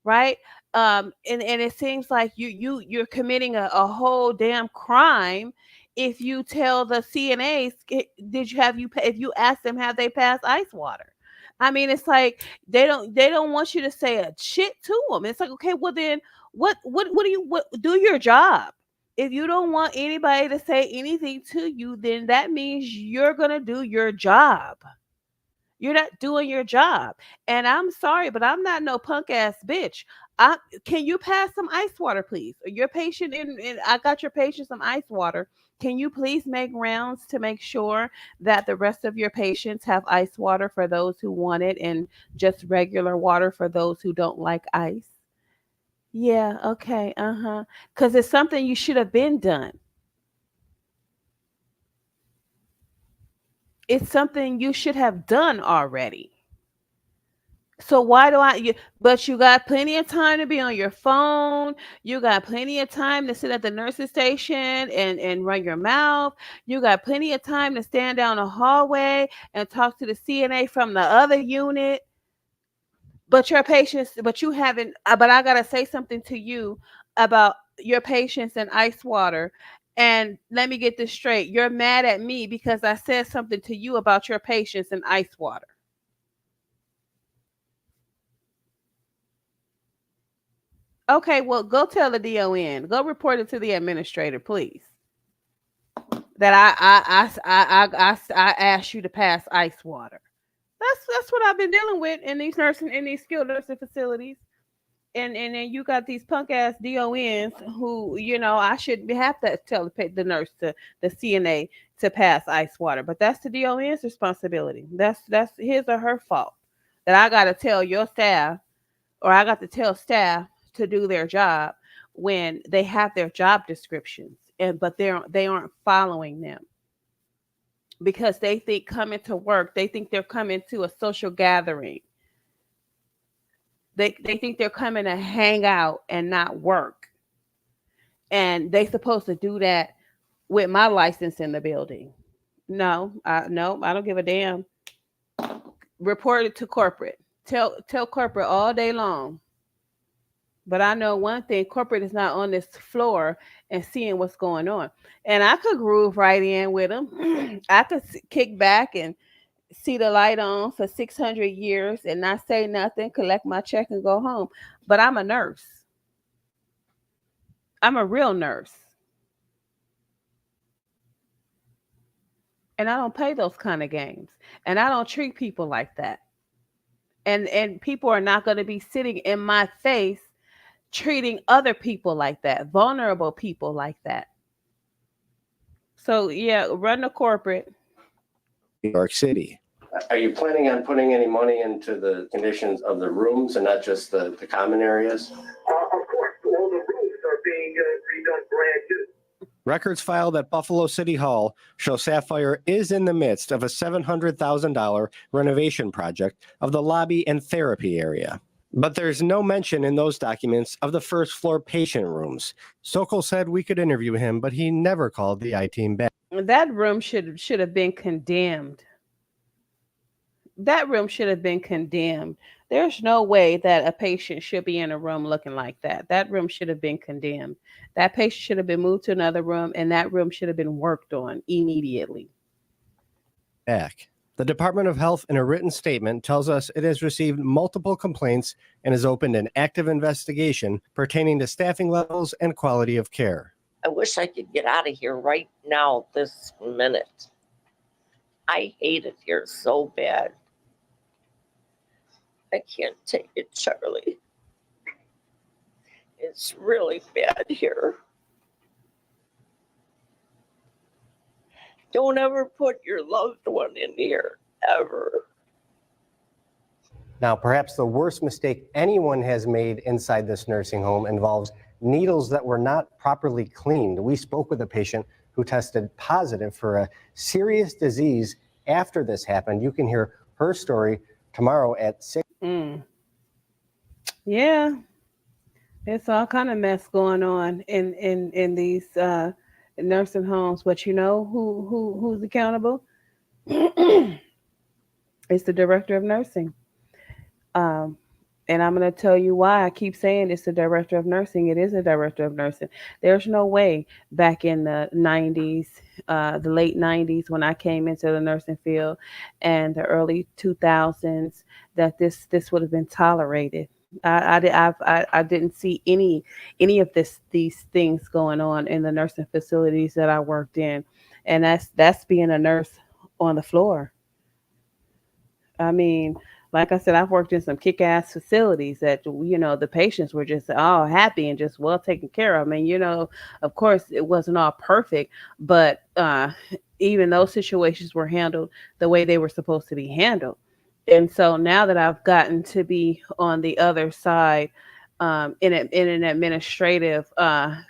[SPEAKER 1] right? And it seems like you're committing a whole damn crime if you tell the CNAs, if you ask them, have they passed ice water? I mean, it's like they don't want you to say a shit to them. It's like, okay, well then what do your job. If you don't want anybody to say anything to you, then that means you're going to do your job. You're not doing your job. And I'm sorry, but I'm not no punk ass bitch. Can you pass some ice water, please? Your patient I got your patient some ice water. Can you please make rounds to make sure that the rest of your patients have ice water for those who want it, and just regular water for those who don't like ice? Yeah, okay, uh-huh. Because it's something you should have been done. It's something you should have done already. So why do but you got plenty of time to be on your phone. You got plenty of time to sit at the nurse's station and run your mouth. You got plenty of time to stand down the hallway and talk to the CNA from the other unit. But your patients, but you haven't, but I got to say something to you about your patients and ice water. And let me get this straight. You're mad at me because I said something to you about your patients and ice water. Okay, well, go tell the DON. Go report it to the administrator, please. That I asked you to pass ice water. That's what I've been dealing with in these skilled nursing facilities. And then you got these punk ass DONs who, I shouldn't have to tell the nurse, to the CNA, to pass ice water, but that's the DON's responsibility. That's his or her fault. That I got to tell your staff, or I got to tell staff to do their job when they have their job descriptions, but they aren't following them because they think coming to work, they think they're coming to a social gathering. They think they're coming to hang out and not work. And they supposed to do that with my license in the building. No, I don't give a damn. Report it to corporate. Tell corporate all day long. But I know one thing: corporate is not on this floor and seeing what's going on. And I could groove right in with them. I could kick back and see the light on for 600 years and not say nothing, collect my check and go home. But I'm a nurse. I'm a real nurse. And I don't play those kind of games. And I don't treat people like that. And people are not going to be sitting in my face treating other people like that, vulnerable people like that. So yeah, run the corporate.
[SPEAKER 20] New York City. Are you planning on putting any money into the conditions of the rooms and not just the common areas? Of course, all the rooms are being redone brand new. Records filed at Buffalo City Hall show Sapphire is in the midst of a $700,000 renovation project of the lobby and therapy area. But there's no mention in those documents of the first floor patient rooms. Sokol said we could interview him, but he never called the I-team back.
[SPEAKER 1] That room should have been condemned. That room should have been condemned. There's no way that a patient should be in a room looking like that. That room should have been condemned. That patient should have been moved to another room, and that room should have been worked on immediately.
[SPEAKER 20] Back. The Department of Health, in a written statement, tells us it has received multiple complaints and has opened an active investigation pertaining to staffing levels and quality of care.
[SPEAKER 19] I wish I could get out of here right now, this minute. I hate it here so bad. I can't take it, Charlie. It's really bad here. Don't ever put your loved one in here, ever.
[SPEAKER 20] Now, perhaps the worst mistake anyone has made inside this nursing home involves needles that were not properly cleaned. We spoke with a patient who tested positive for a serious disease after this happened. You can hear her story tomorrow at 6.
[SPEAKER 1] Yeah, it's all kind of mess going on in these nursing homes. But you know who's accountable? It's the director of nursing. Um, and I'm going to tell you why I keep saying it's the director of nursing. It is the director of nursing. There's no way back in the 90s, the late 90s, when I came into the nursing field, and the early 2000s, that this would have been tolerated. I didn't see any of these things going on in the nursing facilities that I worked in, and that's being a nurse on the floor. I mean, like I said, I've worked in some kick-ass facilities that, the patients were just all happy and just well taken care of. I mean, of course, it wasn't all perfect, but even those situations were handled the way they were supposed to be handled. And so now that I've gotten to be on the other side in an administrative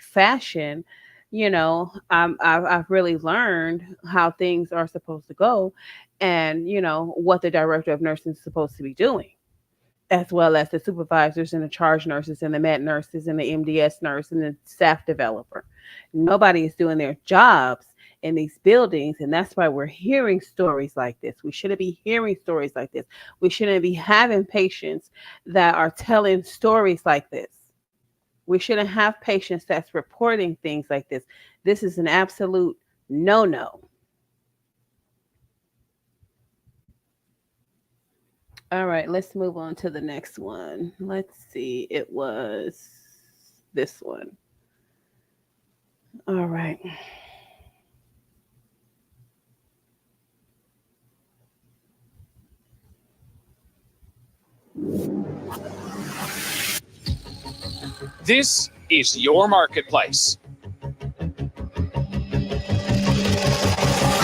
[SPEAKER 1] fashion, I've really learned how things are supposed to go, and what the director of nursing is supposed to be doing, as well as the supervisors and the charge nurses and the med nurses and the MDS nurse and the staff developer. Nobody is doing their jobs in these buildings, and that's why we're hearing stories like this. We shouldn't be hearing stories like this. We shouldn't be having patients that are telling stories like this. We shouldn't have patients that's reporting things like this. This is an absolute no-no. All right, let's move on to the next one. Let's see. It was this one. All right.
[SPEAKER 21] This is your marketplace.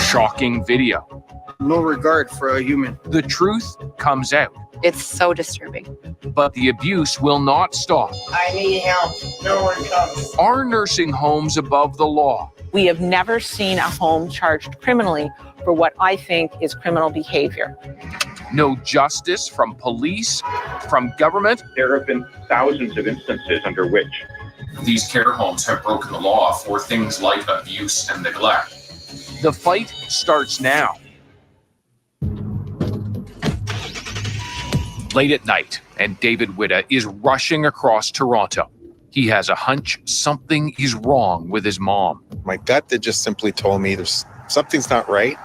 [SPEAKER 21] Shocking video.
[SPEAKER 22] No regard for a human.
[SPEAKER 21] The truth comes out.
[SPEAKER 23] It's so disturbing.
[SPEAKER 21] But the abuse will not stop.
[SPEAKER 22] I need help. No one comes.
[SPEAKER 21] Are nursing homes above the law?
[SPEAKER 24] We have never seen a home charged criminally for what I think is criminal behavior.
[SPEAKER 21] No justice from police, from government?
[SPEAKER 25] There have been thousands of instances under which
[SPEAKER 21] these care homes have broken the law for things like abuse and neglect. The fight starts now. Late at night, and David Witta is rushing across Toronto. He has a hunch something is wrong with his mom.
[SPEAKER 26] My gut that just simply told me something's not right.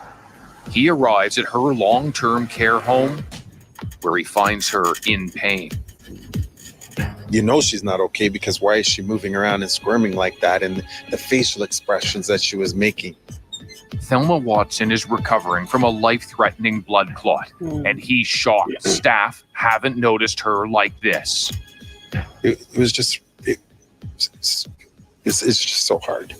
[SPEAKER 21] He arrives at her long-term care home, where he finds her in pain.
[SPEAKER 26] You know she's not okay, because why is she moving around and squirming like that, and the facial expressions that she was making?
[SPEAKER 21] Thelma Watson is recovering from a life-threatening blood clot, and he's shocked staff haven't noticed her like this.
[SPEAKER 26] It's just so hard.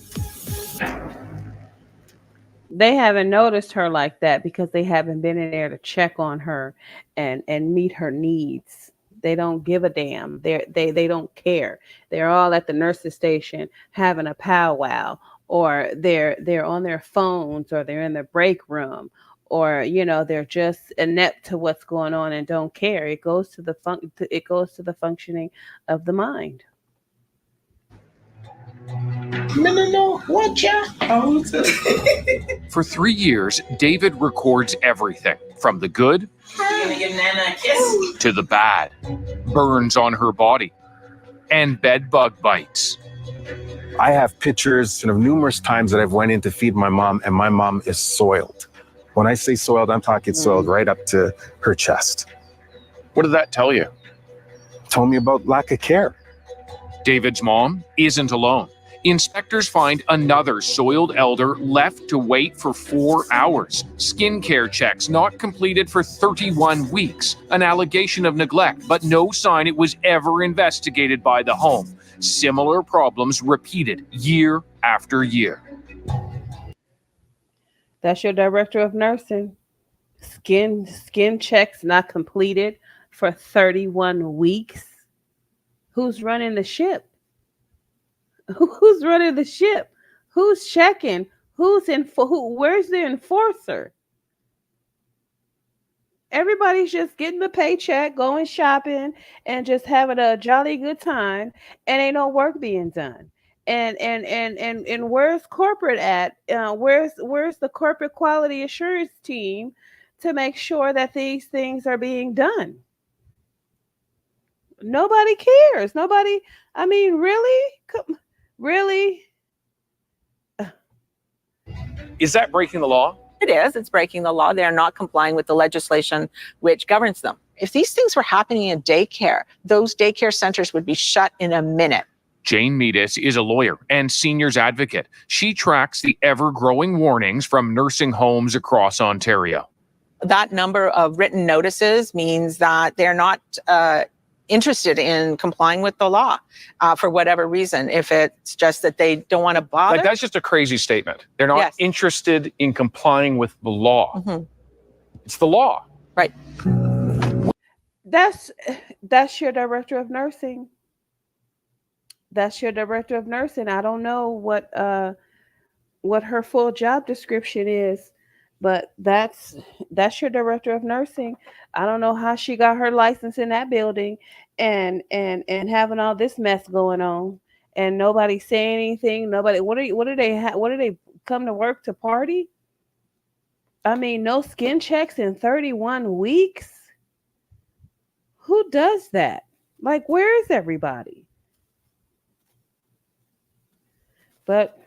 [SPEAKER 1] They haven't noticed her like that because they haven't been in there to check on her and meet her needs. They don't give a damn. They don't care. They're all at the nurse's station having a powwow, or they're on their phones, or they're in the break room, or they're just inept to what's going on and don't care. It goes to the functioning of the mind.
[SPEAKER 21] For 3 years, David records everything from the good to the bad. Burns on her body and bed bug bites.
[SPEAKER 27] I have pictures of numerous times that I've went in to feed my mom, and my mom is soiled. When I say soiled, I'm talking soiled right up to her chest.
[SPEAKER 21] What did that tell you?
[SPEAKER 27] It told me about lack of care.
[SPEAKER 21] David's mom isn't alone. Inspectors find another soiled elder left to wait for 4 hours. Skincare checks not completed for 31 weeks. An allegation of neglect, but no sign it was ever investigated by the home. Similar problems repeated year after year.
[SPEAKER 1] That's your director of nursing. Skin checks not completed for 31 weeks. Who's running the ship? Who's running the ship? Who's checking? Where's the enforcer? Everybody's just getting the paycheck, going shopping, and just having a jolly good time, and ain't no work being done. And where's corporate at? Where's the corporate quality assurance team to make sure that these things are being done? Nobody cares. Nobody. I mean, really? Really?
[SPEAKER 21] Is that breaking the law?
[SPEAKER 24] It is. It's breaking the law. They're not complying with the legislation which governs them. If these things were happening in daycare, those daycare centers would be shut in a minute.
[SPEAKER 21] Jane Meadis is a lawyer and seniors advocate. She tracks the ever-growing warnings from nursing homes across Ontario.
[SPEAKER 24] That number of written notices means that they're not interested in complying with the law for whatever reason. If it's just that they don't want to bother.
[SPEAKER 21] Like, that's just a crazy statement. They're not interested in complying with the law.
[SPEAKER 24] Mm-hmm.
[SPEAKER 21] It's the law.
[SPEAKER 24] Right.
[SPEAKER 1] That's your director of nursing. That's your director of nursing. I don't know what her full job description is, but that's your director of nursing. I don't know how she got her license in that building and having all this mess going on and nobody saying anything. Nobody. What do they come to work to party? I mean, no skin checks in 31 weeks. Who does that? Like, where is everybody? But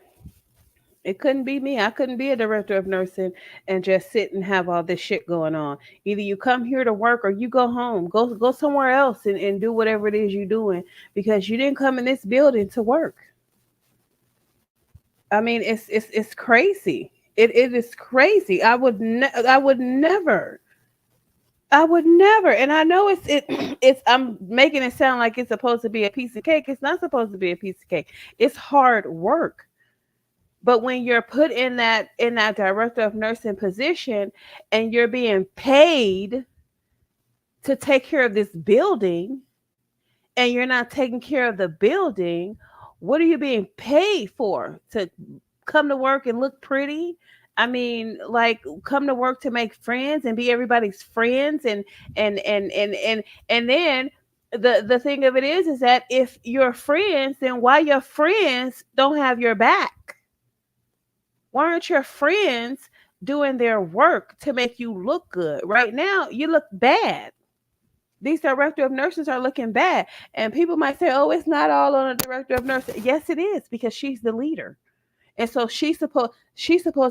[SPEAKER 1] it couldn't be me. I couldn't be a director of nursing and just sit and have all this shit going on. Either you come here to work or you go home. Go somewhere else and do whatever it is you're doing because you didn't come in this building to work. I mean, it's crazy. It is crazy. I would never. I would never. And I know it's I'm making it sound like it's supposed to be a piece of cake. It's not supposed to be a piece of cake. It's hard work. But when you're put in that director of nursing position and you're being paid to take care of this building and you're not taking care of the building, what are you being paid for? To come to work and look pretty? I mean, like come to work to make friends and be everybody's friends and then the thing of it is that if you're friends, then why your friends don't have your back? Why aren't your friends doing their work to make you look good? Right now, you look bad. These director of nurses are looking bad. And people might say, oh, it's not all on a director of nurses. Yes, it is, because she's the leader. And so she's supposed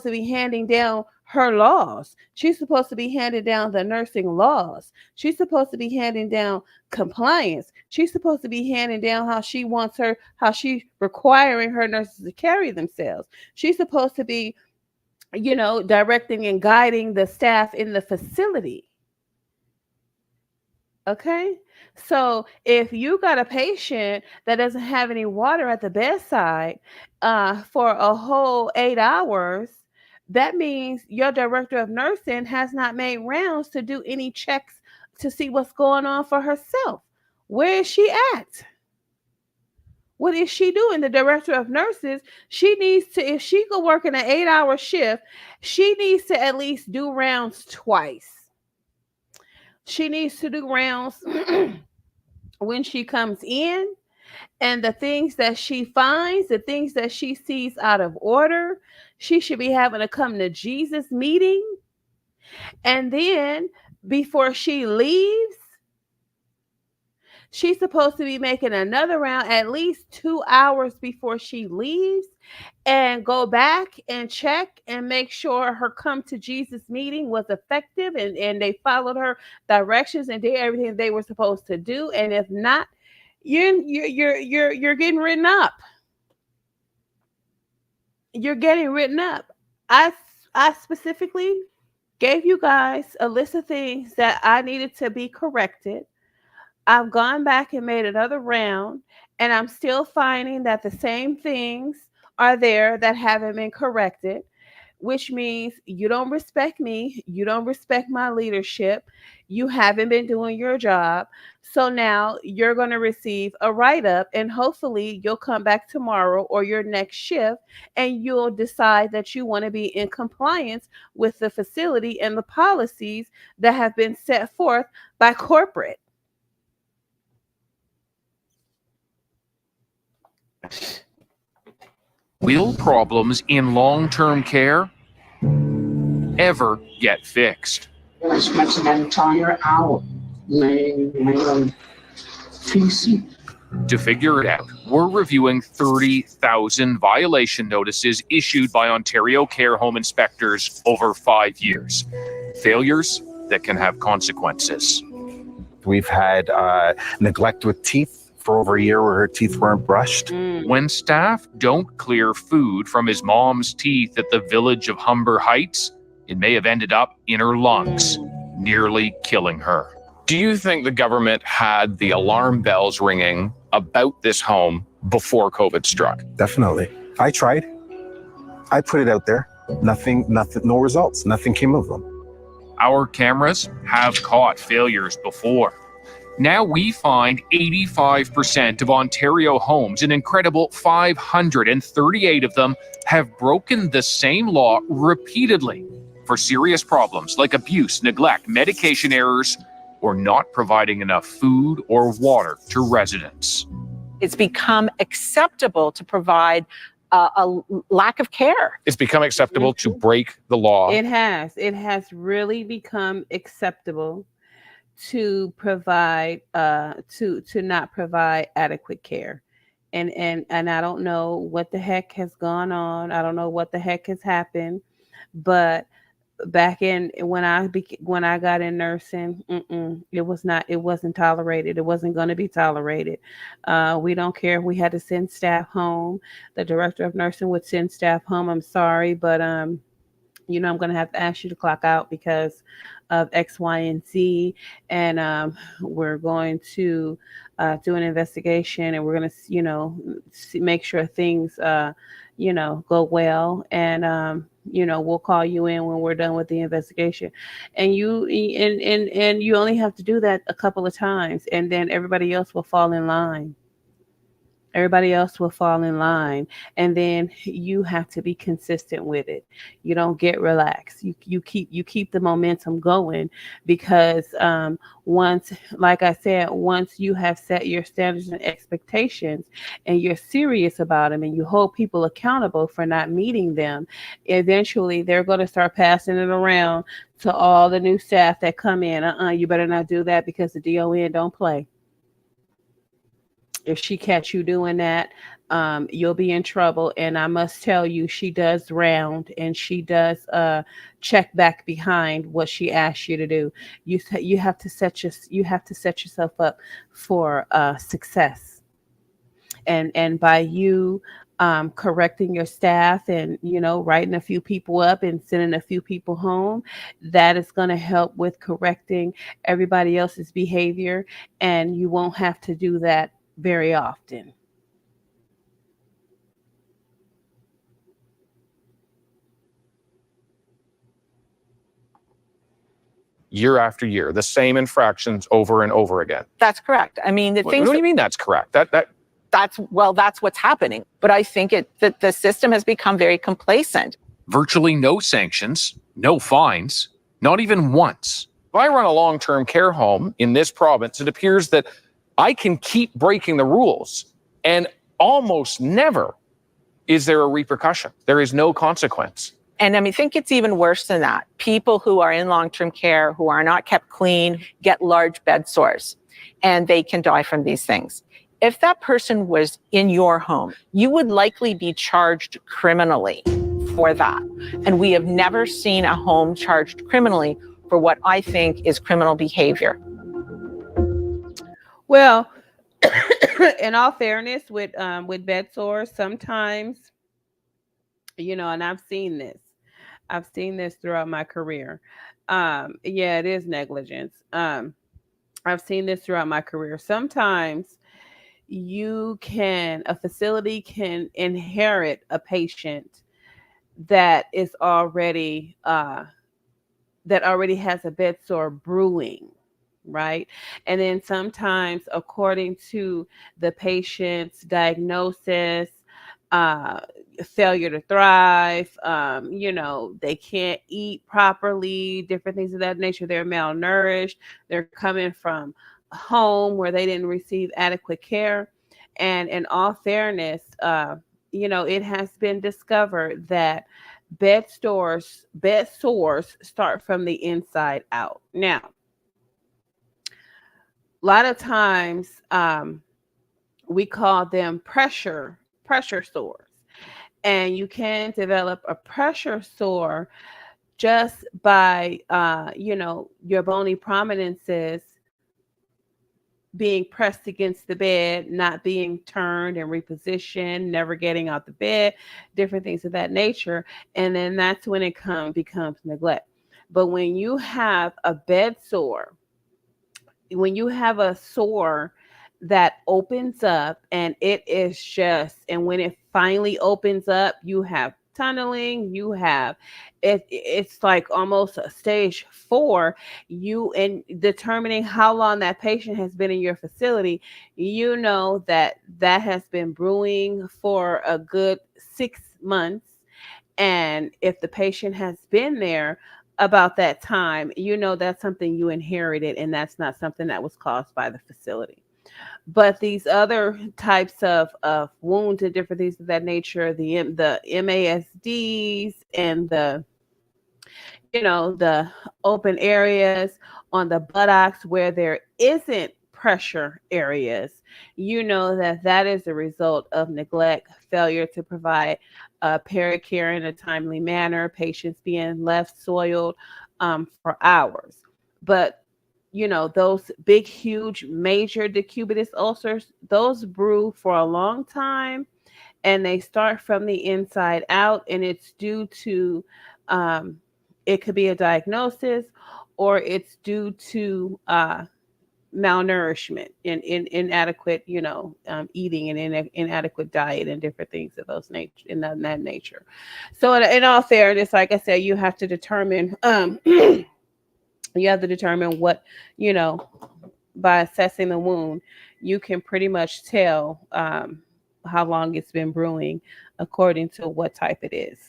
[SPEAKER 1] to be handing down her laws. She's supposed to be handing down the nursing laws. She's supposed to be handing down compliance. She's supposed to be handing down how she's requiring her nurses to carry themselves. She's supposed to be, directing and guiding the staff in the facility. Okay. So if you got a patient that doesn't have any water at the bedside for a whole 8 hours, that means your director of nursing has not made rounds to do any checks to see what's going on for herself. Where is she at? What is she doing? The director of nurses, she needs to, if she go work in an 8-hour shift, she needs to at least do rounds twice. She needs to do rounds when she comes in, and the things that she finds, the things that she sees out of order, she should be having a come to Jesus meeting. And then before she leaves, she's supposed to be making another round at least 2 hours before she leaves and go back and check and make sure her come to Jesus meeting was effective and they followed her directions and did everything they were supposed to do. And if not, you're getting written up. You're getting written up. I specifically gave you guys a list of things that I needed to be corrected. I've gone back and made another round, and I'm still finding that the same things are there that haven't been corrected, which means you don't respect me. You don't respect my leadership. You haven't been doing your job. So now you're going to receive a write-up, and hopefully you'll come back tomorrow or your next shift, and you'll decide that you want to be in compliance with the facility and the policies that have been set forth by corporate.
[SPEAKER 21] Will problems in long-term care ever get fixed?
[SPEAKER 2] I spent an entire hour laying on PC.
[SPEAKER 21] To figure it out, we're reviewing 30,000 violation notices issued by Ontario care home inspectors over 5 years. Failures that can have consequences.
[SPEAKER 27] We've had neglect with teeth for over a year where her teeth weren't brushed.
[SPEAKER 21] When staff don't clear food from his mom's teeth at the village of Humber Heights, it may have ended up in her lungs, nearly killing her.
[SPEAKER 3] Do you think the government had the alarm bells ringing about this home before COVID struck?
[SPEAKER 27] Definitely. I tried. I put it out there. Nothing, no results. Nothing came of them.
[SPEAKER 21] Our cameras have caught failures before. Now we find 85% of Ontario homes, an incredible 538 of them, have broken the same law repeatedly for serious problems like abuse, neglect, medication errors, or not providing enough food or water to residents.
[SPEAKER 24] It's become acceptable to provide a lack of care.
[SPEAKER 3] It's become acceptable to break the law.
[SPEAKER 1] It has really become acceptable to provide to not provide adequate care. And I don't know what the heck has gone on. I don't know what the heck has happened, but back in when I got in nursing, it wasn't tolerated. It wasn't going to be tolerated. We don't care if we had to send staff home. The director of nursing would send staff home. I'm sorry, but I'm going to have to ask you to clock out because of X, Y, and Z. And we're going to do an investigation, and we're going to, make sure things, go well. And, we'll call you in when we're done with the investigation. And and you only have to do that a couple of times, and then everybody else will fall in line. Everybody else will fall in line, and then you have to be consistent with it. You don't get relaxed. You keep the momentum going, because once, like I said, once you have set your standards and expectations, and you're serious about them, and you hold people accountable for not meeting them, eventually they're going to start passing it around to all the new staff that come in. You better not do that, because the DON don't play. If she catch you doing that, you'll be in trouble. And I must tell you, she does round, and she does check back behind what she asks you to do. You have to set yourself up for success. And by you correcting your staff, and writing a few people up and sending a few people home, that is going to help with correcting everybody else's behavior, and you won't have to do that very often.
[SPEAKER 3] Year after year, the same infractions over and over again.
[SPEAKER 24] That's correct. I mean,
[SPEAKER 3] What do you mean that's correct?
[SPEAKER 24] That's what's happening. But I think that the system has become very complacent.
[SPEAKER 21] Virtually no sanctions, no fines, not even once.
[SPEAKER 3] If I run a long-term care home in this province, it appears that I can keep breaking the rules, and almost never is there a repercussion. There is no consequence.
[SPEAKER 24] And I think it's even worse than that. People who are in long-term care, who are not kept clean, get large bed sores, and they can die from these things. If that person was in your home, you would likely be charged criminally for that. And we have never seen a home charged criminally for what I think is criminal behavior.
[SPEAKER 1] Well, in all fairness, with bed sores, sometimes, and I've seen this throughout my career. Yeah, it is negligence. I've seen this throughout my career. Sometimes a facility can inherit a patient that is already that already has a bed sore brewing, right? And then sometimes, according to the patient's diagnosis, failure to thrive, they can't eat properly, different things of that nature. They're malnourished. They're coming from a home where they didn't receive adequate care. And in all fairness, it has been discovered that bed sores start from the inside out. Now, a lot of times we call them pressure sores, and you can develop a pressure sore just by your bony prominences being pressed against the bed, not being turned and repositioned, never getting out the bed, different things of that nature. And then that's when it becomes neglect. But when you have a bed sore, when you have a sore that opens up, and it is just, and when it finally opens up, you have tunneling, you have it's like almost a stage 4. You in determining how long that patient has been in your facility, you know that that has been brewing for a good 6 months. And if the patient has been there about that time, you know that's something you inherited and that's not something that was caused by the facility. But these other types of wounds and different things of that nature, the MASDs and the open areas on the buttocks where there isn't pressure areas, you know that that is a result of neglect, failure to provide pericare in a timely manner, patients being left soiled for hours. But those big, huge, major decubitus ulcers, those brew for a long time and they start from the inside out, and it's due to um, it could be a diagnosis or it's due to malnourishment and inadequate eating and inadequate diet and different things of those nature in that nature. So in all fairness, like I said, you have to determine what by assessing the wound, you can pretty much tell how long it's been brewing according to what type it is.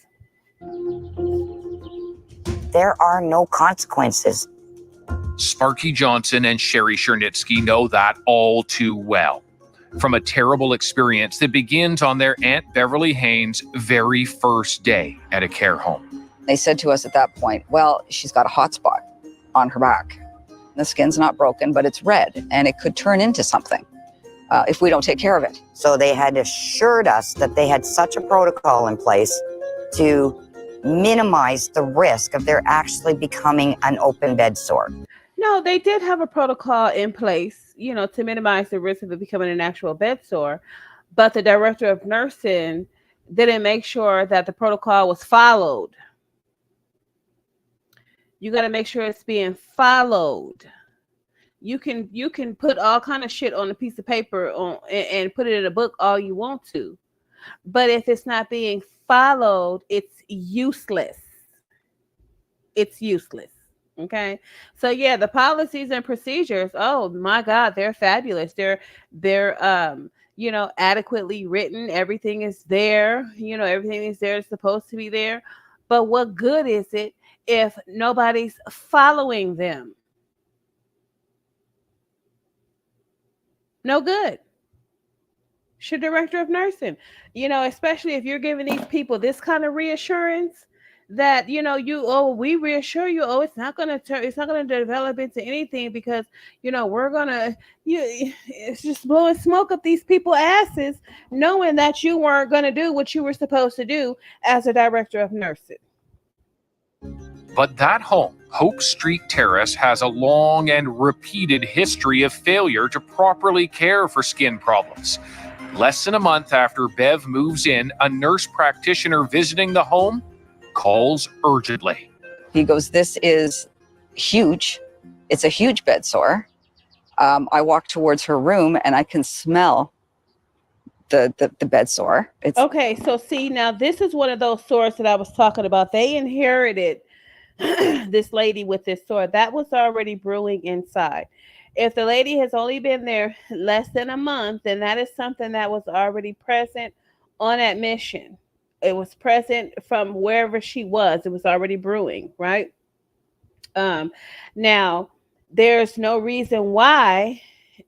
[SPEAKER 4] There are no consequences.
[SPEAKER 21] Sparky Johnson and Sherry Chernitsky know that all too well. From a terrible experience that begins on their Aunt Beverly Haynes' very first day at a care home.
[SPEAKER 5] They said to us at that point, well, she's got a hot spot on her back. The skin's not broken, but it's red, and it could turn into something if we don't take care of it.
[SPEAKER 4] So they had assured us that they had such a protocol in place to minimize the risk of there actually becoming an open bed sore.
[SPEAKER 1] No, they did have a protocol in place, to minimize the risk of it becoming an actual bed sore. But the director of nursing didn't make sure that the protocol was followed. You got to make sure it's being followed. You can put all kind of shit on a piece of paper and put it in a book all you want to. But if it's not being followed, it's useless. It's useless. Okay. So yeah, the policies and procedures, oh my God, they're fabulous. They're adequately written. Everything is there. Everything is there. It's supposed to be there. But what good is it if nobody's following them? No good. Should director of nursing, especially if you're giving these people this kind of reassurance that we reassure you, it's not going to develop into anything because we're going to it's just blowing smoke up these people's asses, knowing that you weren't going to do what you were supposed to do as a director of nursing.
[SPEAKER 21] But that home, Hope Street Terrace, has a long and repeated history of failure to properly care for skin problems. Less than a month after Bev moves in, a nurse practitioner visiting the home calls urgently.
[SPEAKER 5] He goes, this is huge. It's a huge bed sore. I walk towards her room and I can smell the bed sore. It's
[SPEAKER 1] okay. So see, now this is one of those sores that I was talking about. They inherited this lady with this sore that was already brewing inside. If the lady has only been there less than a month, then that is something that was already present on admission. It was present from wherever she was. It was already brewing, right? Now, there's no reason why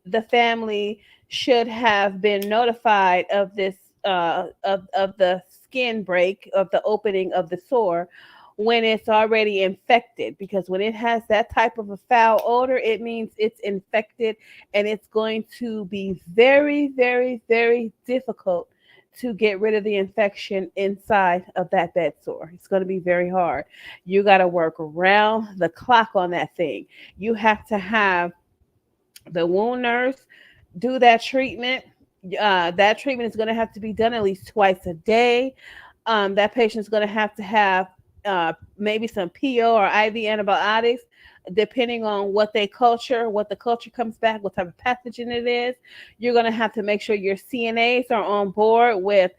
[SPEAKER 1] the family should have been notified of this, of the skin break, of the opening of the sore, when it's already infected, because when it has that type of a foul odor, it means it's infected, and it's going to be very, very, very difficult to get rid of the infection inside of that bed sore. It's going to be very hard. You got to work around the clock on that thing. You have to have the wound nurse do that treatment. That treatment is going to have to be done at least twice a day. That patient is going to have maybe some PO or IV antibiotics, depending on what the culture comes back, what type of pathogen it is. You're going to have to make sure your CNAs are on board with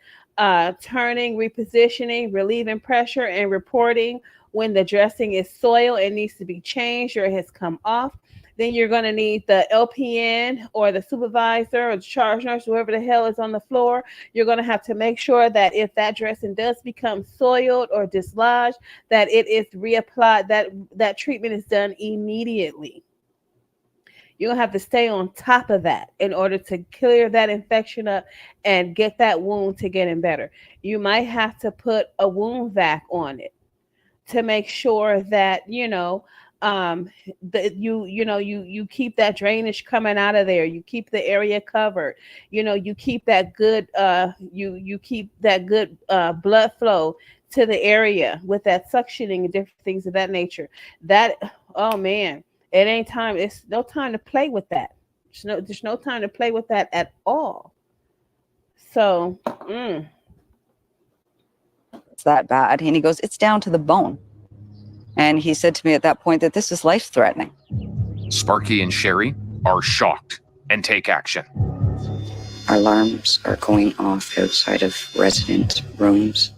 [SPEAKER 1] turning, repositioning, relieving pressure, and reporting when the dressing is soiled and needs to be changed or it has come off. Then you're going to need the LPN or the supervisor or the charge nurse, whoever the hell is on the floor. You're going to have to make sure that if that dressing does become soiled or dislodged, that it is reapplied, that treatment is done immediately. You're going to have to stay on top of that in order to clear that infection up and get that wound to getting better. You might have to put a wound vac on it to make sure that you keep that drainage coming out of there, you keep the area covered, you keep that good blood flow to the area with that suctioning and different things of that nature. That, oh man, it ain't time, it's no time to play with that. There's no time to play with that at all. So
[SPEAKER 5] It's that bad. And he goes, it's down to the bone. And he said to me at that point that this is life-threatening.
[SPEAKER 21] Sparky and Sherry are shocked and take action.
[SPEAKER 4] Alarms are going off outside of resident rooms.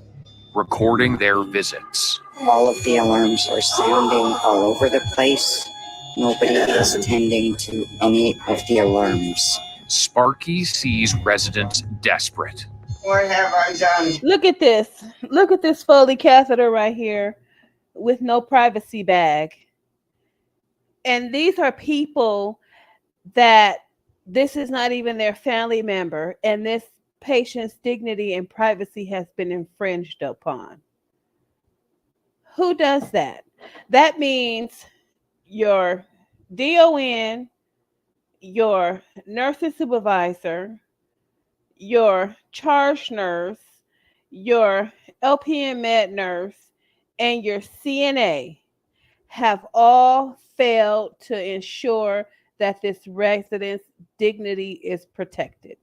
[SPEAKER 21] Recording their visits.
[SPEAKER 4] All of the alarms are sounding all over the place. Nobody is attending to any of the alarms.
[SPEAKER 21] Sparky sees residents desperate.
[SPEAKER 22] What have I done?
[SPEAKER 1] look at this Foley catheter right here with no privacy bag. And these are people that this is not even their family member, and this patient's dignity and privacy has been infringed upon. Who does that? That means your DON, your nursing supervisor, your charge nurse, your LPN med nurse, and your CNA have all failed to ensure that this resident's dignity is protected.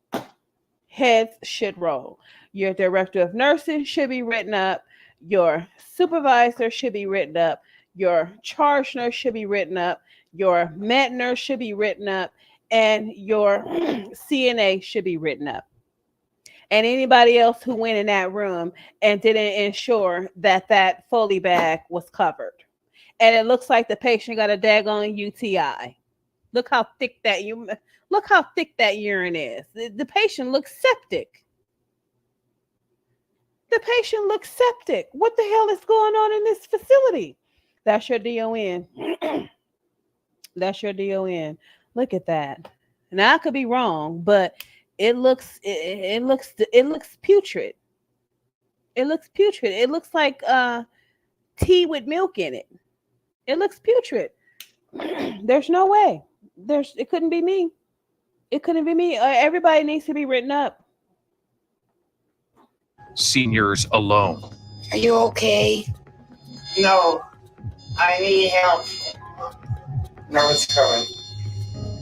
[SPEAKER 1] Heads should roll. Your director of nursing should be written up. Your supervisor should be written up. Your charge nurse should be written up. Your med nurse should be written up. And your CNA should be written up. And anybody else who went in that room and didn't ensure that that Foley bag was covered. And it looks like the patient got a daggone UTI. Look how thick that urine is. The patient looks septic. The patient looks septic. What the hell is going on in this facility? That's your DON. That's your DON. Look at that. Now I could be wrong, but it looks putrid. It looks putrid. It looks like tea with milk in it. It looks putrid. There's no way. It couldn't be me. It couldn't be me. Everybody needs to be written up.
[SPEAKER 21] Seniors alone.
[SPEAKER 4] Are you okay?
[SPEAKER 22] No, I need help. No, it's coming.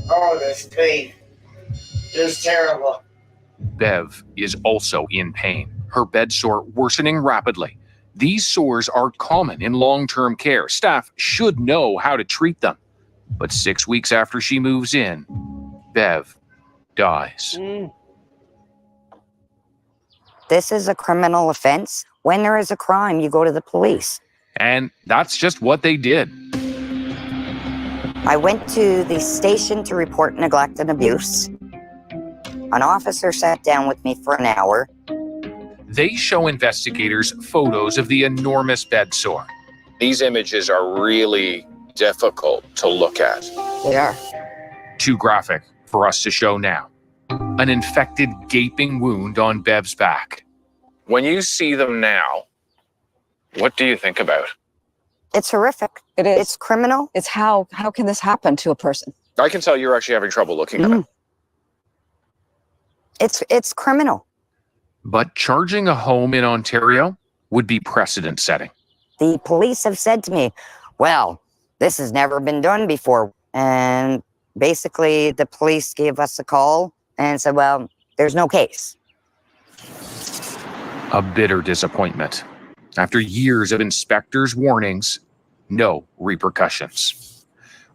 [SPEAKER 22] Oh, this pain is terrible.
[SPEAKER 21] Bev is also in pain. Her bed sore worsening rapidly. These sores are common in long-term care. Staff should know how to treat them. But 6 weeks after she moves in, Bev dies.
[SPEAKER 4] This is a criminal offense. When there is a crime, you go to the police.
[SPEAKER 21] And that's just what they did.
[SPEAKER 4] I went to the station to report neglect and abuse. An officer sat down with me for an hour.
[SPEAKER 21] They show investigators photos of the enormous bed sore. These images are really difficult to look at.
[SPEAKER 4] They are.
[SPEAKER 21] Too graphic for us to show now. An infected, gaping wound on Bev's back. When you see them now, what do you think about?
[SPEAKER 4] It's horrific.
[SPEAKER 5] It is.
[SPEAKER 4] It's criminal.
[SPEAKER 5] It's how can this happen to a person?
[SPEAKER 21] I can tell you're actually having trouble looking at it.
[SPEAKER 4] It's criminal.
[SPEAKER 21] But charging a home in Ontario would be precedent setting.
[SPEAKER 4] The police have said to me, well, this has never been done before. And basically the police gave us a call and said, well, there's no case.
[SPEAKER 21] A bitter disappointment. After years of inspectors' warnings, no repercussions.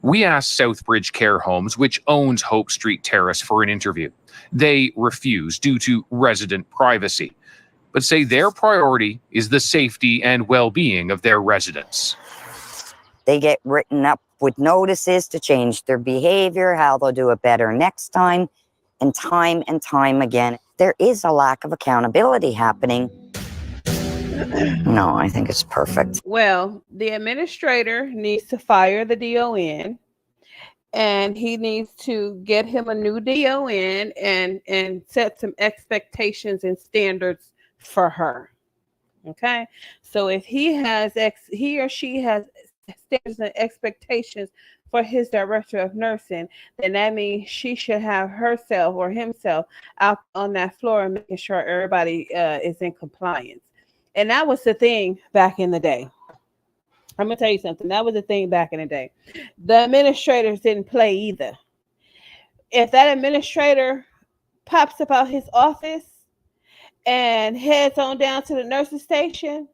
[SPEAKER 21] We asked Southbridge Care Homes, which owns Hope Street Terrace, for an interview. They refused due to resident privacy. but say their priority is the safety and well-being of their residents.
[SPEAKER 4] They get written up with notices to change their behavior, how they'll do it better next time and time again. There is a lack of accountability happening. No, I think it's perfect.
[SPEAKER 1] Well, the administrator needs to fire the DON, and he needs to get him a new DON and set some expectations and standards for her. Okay, so if he or she has standards and expectations for his director of nursing, then that means she should have herself or himself out on that floor and making sure everybody is in compliance. And that was the thing back in the day. I'm gonna tell you something. That was the thing back in the day. The administrators didn't play either. If that administrator pops up out his office and heads on down to the nursing station,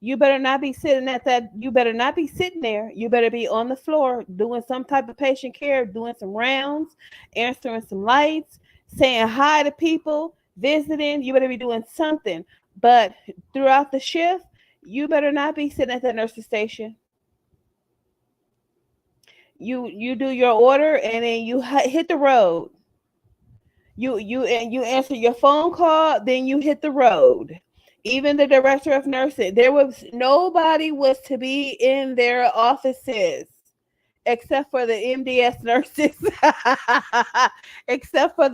[SPEAKER 1] you better not be sitting at that. You better not be sitting there. You better be on the floor doing some type of patient care, doing some rounds, answering some lights, saying hi to people, visiting. You better be doing something. But throughout the shift, you better not be sitting at that nursing station. You do your order and then you hit the road. You answer your phone call, then you hit the road. Even the director of nursing, nobody was to be in their offices except for the MDS nurses, except for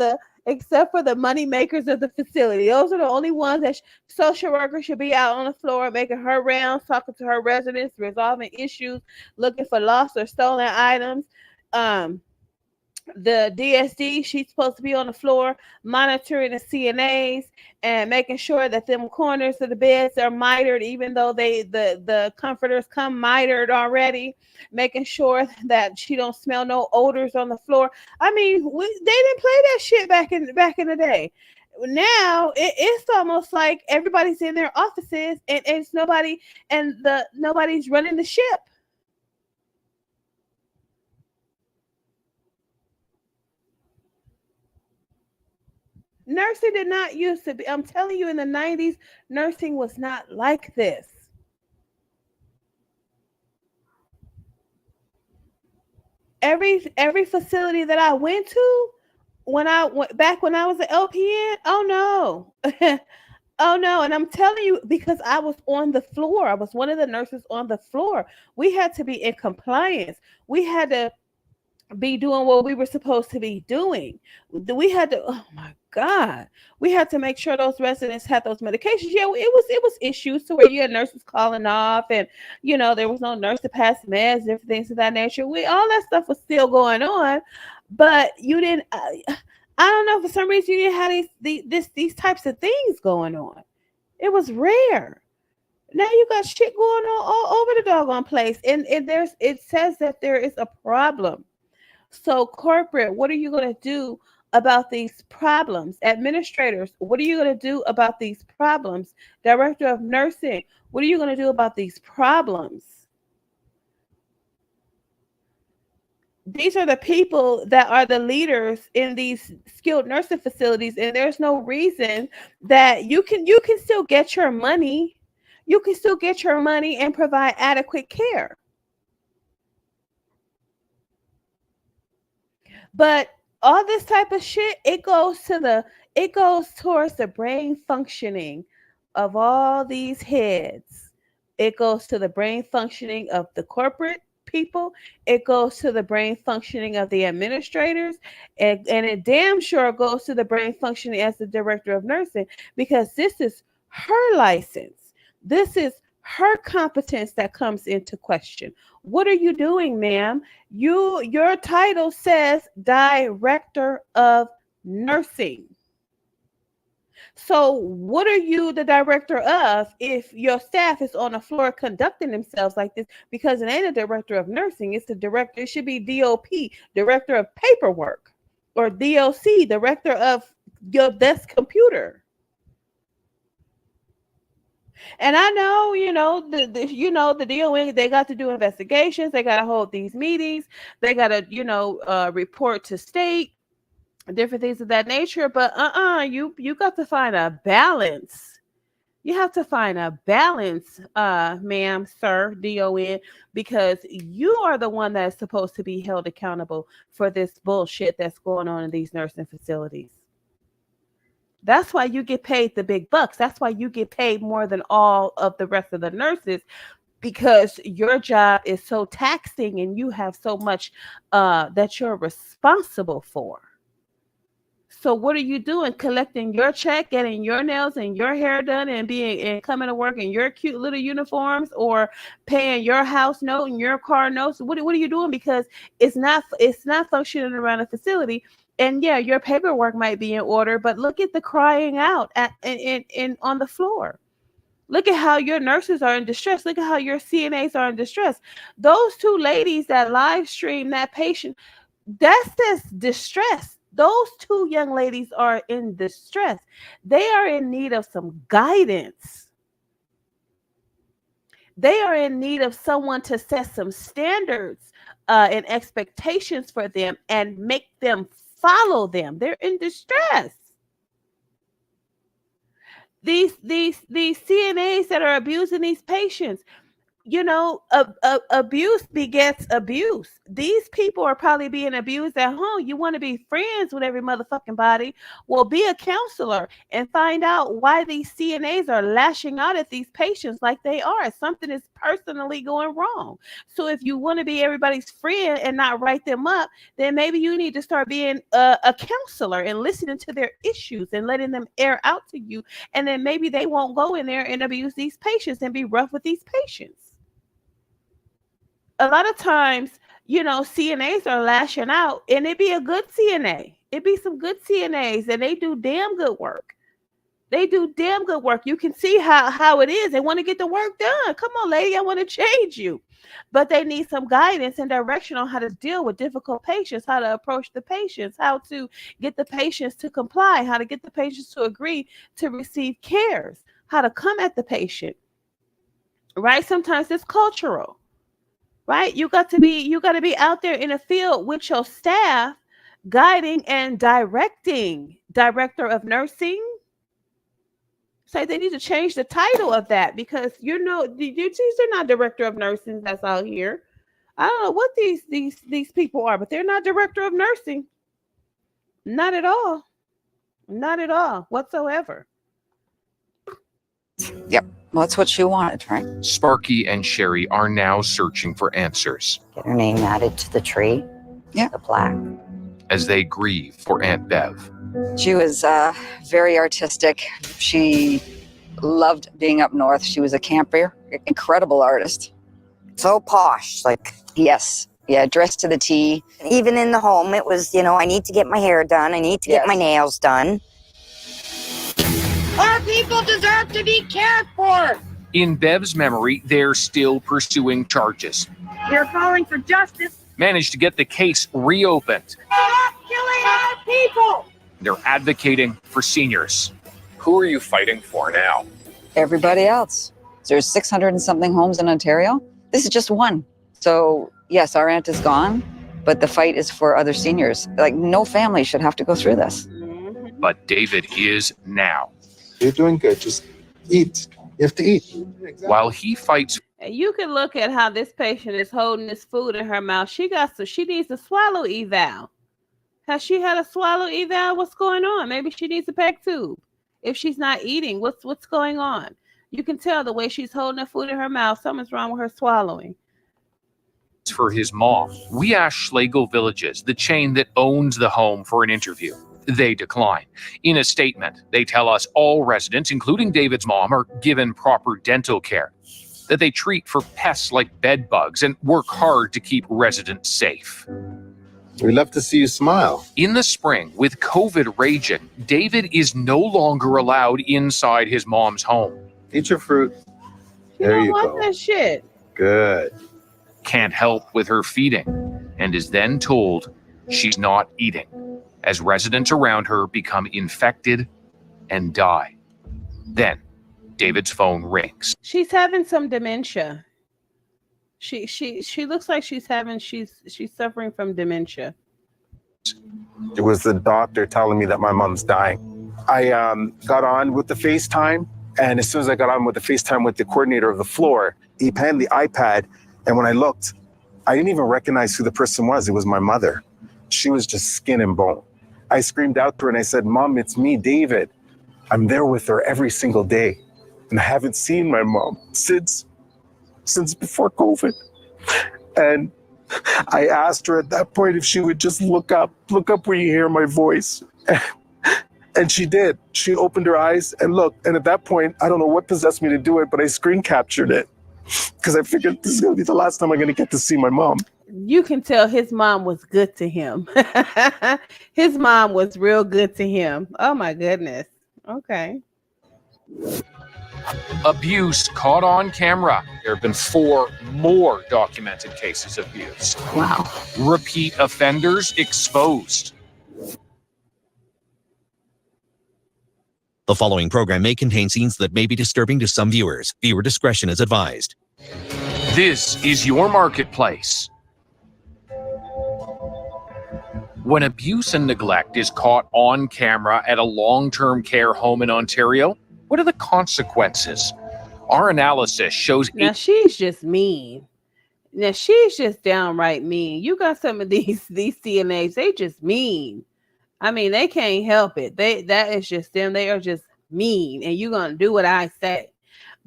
[SPEAKER 1] the money makers of the facility. Those are the only ones that social workers should be out on the floor making her rounds, talking to her residents, resolving issues, looking for lost or stolen items. The DSD, she's supposed to be on the floor monitoring the CNAs and making sure that them corners of the beds are mitered, even though the comforters come mitered already, making sure that she don't smell no odors on the floor. I mean, they didn't play that shit back in the day. Now it's almost like everybody's in their offices and it's nobody's running the ship. Nursing did not used to be. I'm telling you, in the 90s, nursing was not like this. Every facility that I went to when I went back when I was an LPN, oh no. Oh no, and I'm telling you because I was on the floor. I was one of the nurses on the floor. We had to be in compliance. We had to be doing what we were supposed to be doing. We had to, oh my God, we had to make sure those residents had those medications. Yeah, it was issues to where you had nurses calling off, and there was no nurse to pass meds, different things of that nature. All that stuff was still going on, but you didn't. I don't know, for some reason you didn't have these types of things going on. It was rare. Now you got shit going on all over the doggone place, and it says that there is a problem. So corporate, what are you going to do about these problems? Administrators, what are you going to do about these problems? Director of nursing, what are you going to do about these problems? These are the people that are the leaders in these skilled nursing facilities, and there's no reason that you can still get your money. You can still get your money and provide adequate care. But all this type of shit, it goes towards the brain functioning of all these heads. It goes to the brain functioning of the corporate people. It goes to the brain functioning of the administrators, and it damn sure goes to the brain functioning as the director of nursing, because this is her license. This is her competence that comes into question. What are you doing, ma'am? Your title says director of nursing. So what are you the director of if your staff is on the floor conducting themselves like this? Because it ain't a director of nursing, it's the director. It should be DOP, director of paperwork, or DOC, director of your desk computer. And I know, the DON, they got to do investigations. They got to hold these meetings. They got to, report to state, different things of that nature. But you got to find a balance You have to find a balance, ma'am, sir, DON, because you are the one that's supposed to be held accountable for this bullshit that's going on in these nursing facilities. That's why you get paid the big bucks. That's why you get paid more than all of the rest of the nurses, because your job is so taxing and you have so much that you're responsible for. So what are you doing? Collecting your check, getting your nails and your hair done, and being and coming to work in your cute little uniforms, or paying your house note and your car notes? What are you doing? Because it's not functioning around a facility. And yeah, your paperwork might be in order, but look at the crying out in on the floor. Look at how your nurses are in distress. Look at how your CNAs are in distress. Those two ladies that live stream that patient, that's just distress. Those two young ladies are in distress. They are in need of some guidance. They are in need of someone to set some standards and expectations for them and make them follow them. They're in distress. These CNAs that are abusing these patients, abuse begets abuse. These people are probably being abused at home. You want to be friends with every motherfucking body? Well, be a counselor and find out why these CNAs are lashing out at these patients like they are. Something is personally going wrong. So if you want to be everybody's friend and not write them up, then maybe you need to start being a counselor and listening to their issues and letting them air out to you. And then maybe they won't go in there and abuse these patients and be rough with these patients. A lot of times, CNAs are lashing out, and it be a good CNA. It be some good CNAs, and they do damn good work. They do damn good work. You can see how it is. They want to get the work done. Come on, lady, I want to change you. But they need some guidance and direction on how to deal with difficult patients, how to approach the patients, how to get the patients to comply, how to get the patients to agree to receive cares, how to come at the patient. Right? Sometimes it's cultural. Right? You got to be out there in the field with your staff, guiding and directing. Director of nursing. Say they need to change the title of that, because these are not director of nursing that's out here. I don't know what these people are, but they're not director of nursing. Not at all. Not at all whatsoever.
[SPEAKER 5] Yep. Well, that's what she wanted, right?
[SPEAKER 21] Sparky and Sherry are now searching for answers.
[SPEAKER 4] Get her name added to the tree.
[SPEAKER 5] Yeah.
[SPEAKER 4] The plaque.
[SPEAKER 21] As they grieve for Aunt Bev.
[SPEAKER 5] She was very artistic. She loved being up north. She was a camper, incredible artist.
[SPEAKER 4] So posh,
[SPEAKER 5] yes. Yeah, dressed to the T.
[SPEAKER 4] Even in the home, it was, I need to get my hair done. I need to get my nails done.
[SPEAKER 12] Our people deserve to be cared for.
[SPEAKER 21] In Bev's memory, they're still pursuing charges.
[SPEAKER 12] We're calling for justice.
[SPEAKER 21] Managed to get the case reopened.
[SPEAKER 12] Stop killing our people.
[SPEAKER 21] They're advocating for seniors. Who are you fighting for now?
[SPEAKER 5] Everybody else. There's 600 and something homes in Ontario. This is just one. So, yes, our aunt is gone, but the fight is for other seniors. No family should have to go through this.
[SPEAKER 21] But David is now.
[SPEAKER 26] You're doing good. Just eat. You have to eat.
[SPEAKER 21] Exactly. While he fights.
[SPEAKER 1] You can look at how this patient is holding this food in her mouth. She needs a swallow eval. Has she had a swallow eval? What's going on? Maybe she needs a PEG tube. If she's not eating, what's going on? You can tell the way she's holding the food in her mouth. Something's wrong with her swallowing.
[SPEAKER 21] For his mom, we asked Schlegel Villages, the chain that owns the home, for an interview. They decline. In a statement, they tell us all residents, including David's mom, are given proper dental care, that they treat for pests like bed bugs and work hard to keep residents safe.
[SPEAKER 26] We love to see you smile.
[SPEAKER 21] In the spring, with COVID raging, David is no longer allowed inside his mom's home.
[SPEAKER 26] Eat your fruit. There you go.
[SPEAKER 1] What that shit?
[SPEAKER 26] Good.
[SPEAKER 21] Can't help with her feeding, and is then told she's not eating, as residents around her become infected and die. Then David's phone rings.
[SPEAKER 1] She's having some dementia. She looks like she's suffering from dementia.
[SPEAKER 27] It was the doctor telling me that my mom's dying. I got on with the FaceTime, And as soon as I got on with the FaceTime with the coordinator of the floor, he panned the iPad. And when I looked, I didn't even recognize who the person was. It was my mother. She was just skin and bone. I screamed out to her and I said, "Mom, it's me, David. I'm there with her every single day. And I haven't seen my mom since before COVID." And I asked her at that point if she would just look up where you hear my voice. And she did. She opened her eyes and looked. And at that point, I don't know what possessed me to do it, but I screen captured it because I figured this is going to be the last time I'm going to get to see my mom.
[SPEAKER 1] You can tell his mom was good to him. His mom was real good to him. Oh my goodness. Okay.
[SPEAKER 21] Abuse caught on camera. There have been 4 more documented cases of abuse.
[SPEAKER 24] Wow.
[SPEAKER 21] Repeat offenders exposed.
[SPEAKER 6] The following program may contain scenes that may be disturbing to some viewers. Viewer discretion is advised.
[SPEAKER 21] This is your marketplace. When abuse and neglect is caught on camera at a long-term care home in Ontario, what are the consequences? Our analysis shows...
[SPEAKER 1] Now, she's just mean. Now, she's just downright mean. You got some of these CNAs, they just mean. I mean, they can't help it. That is just them. They are just mean, and you're going to do what I say.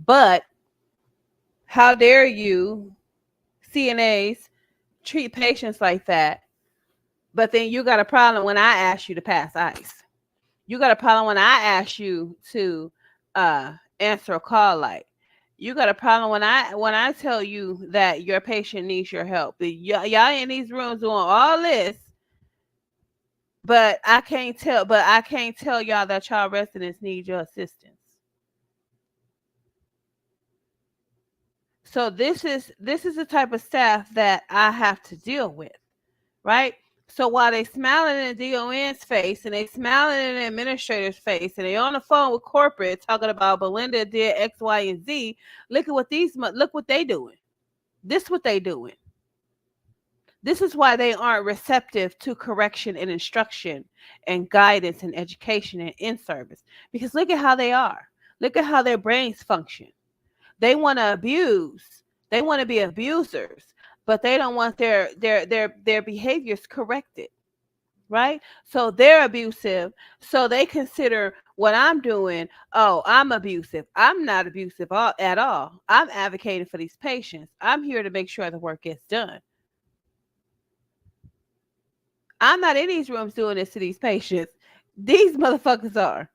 [SPEAKER 1] But how dare you, CNAs, treat patients like that? But then you got a problem when I ask you to pass ice. You got a problem when I ask you to answer a call light. You got a problem when I tell you that your patient needs your help. Y'all in these rooms doing all this, but I can't tell y'all that y'all residents need your assistance. So this is the type of staff that I have to deal with, right? So while they smiling in the DON's face and they smiling in the administrator's face and they on the phone with corporate talking about Belinda did X, Y, and Z, look what they doing. This what they doing. This is why they aren't receptive to correction and instruction and guidance and education and in-service. Because look at how they are. Look at how their brains function. They want to abuse. They want to be abusers, but they don't want their behaviors corrected, right? So they're abusive. So they consider what I'm doing, oh, I'm abusive. I'm not abusive at all. I'm advocating for these patients. I'm here to make sure the work gets done. I'm not in these rooms doing this to these patients. These motherfuckers are.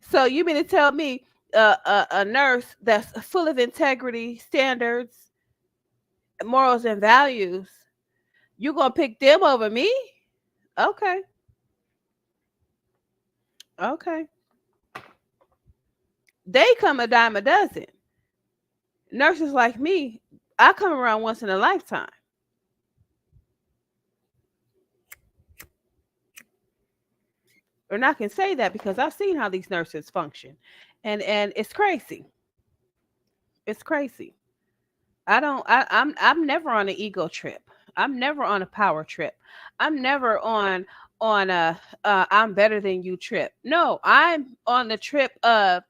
[SPEAKER 1] So you mean to tell me a nurse that's full of integrity, standards, morals, and values, you're going to pick them over me? Okay. Okay. They come a dime a dozen. Nurses like me, I come around once in a lifetime. And I can say that because I've seen how these nurses function. And it's crazy. It's crazy. I'm never on an ego trip. I'm never on a power trip. I'm never on a I'm better than you trip. No, I'm on the trip of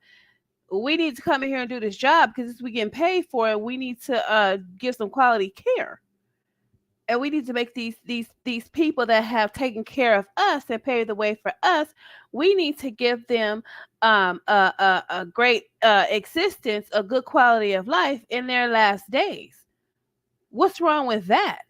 [SPEAKER 1] we need to come in here and do this job because we getting paid for it. We need to give some quality care. And we need to make these people that have taken care of us and paved the way for us, we need to give them a great existence, a good quality of life in their last days. What's wrong with that?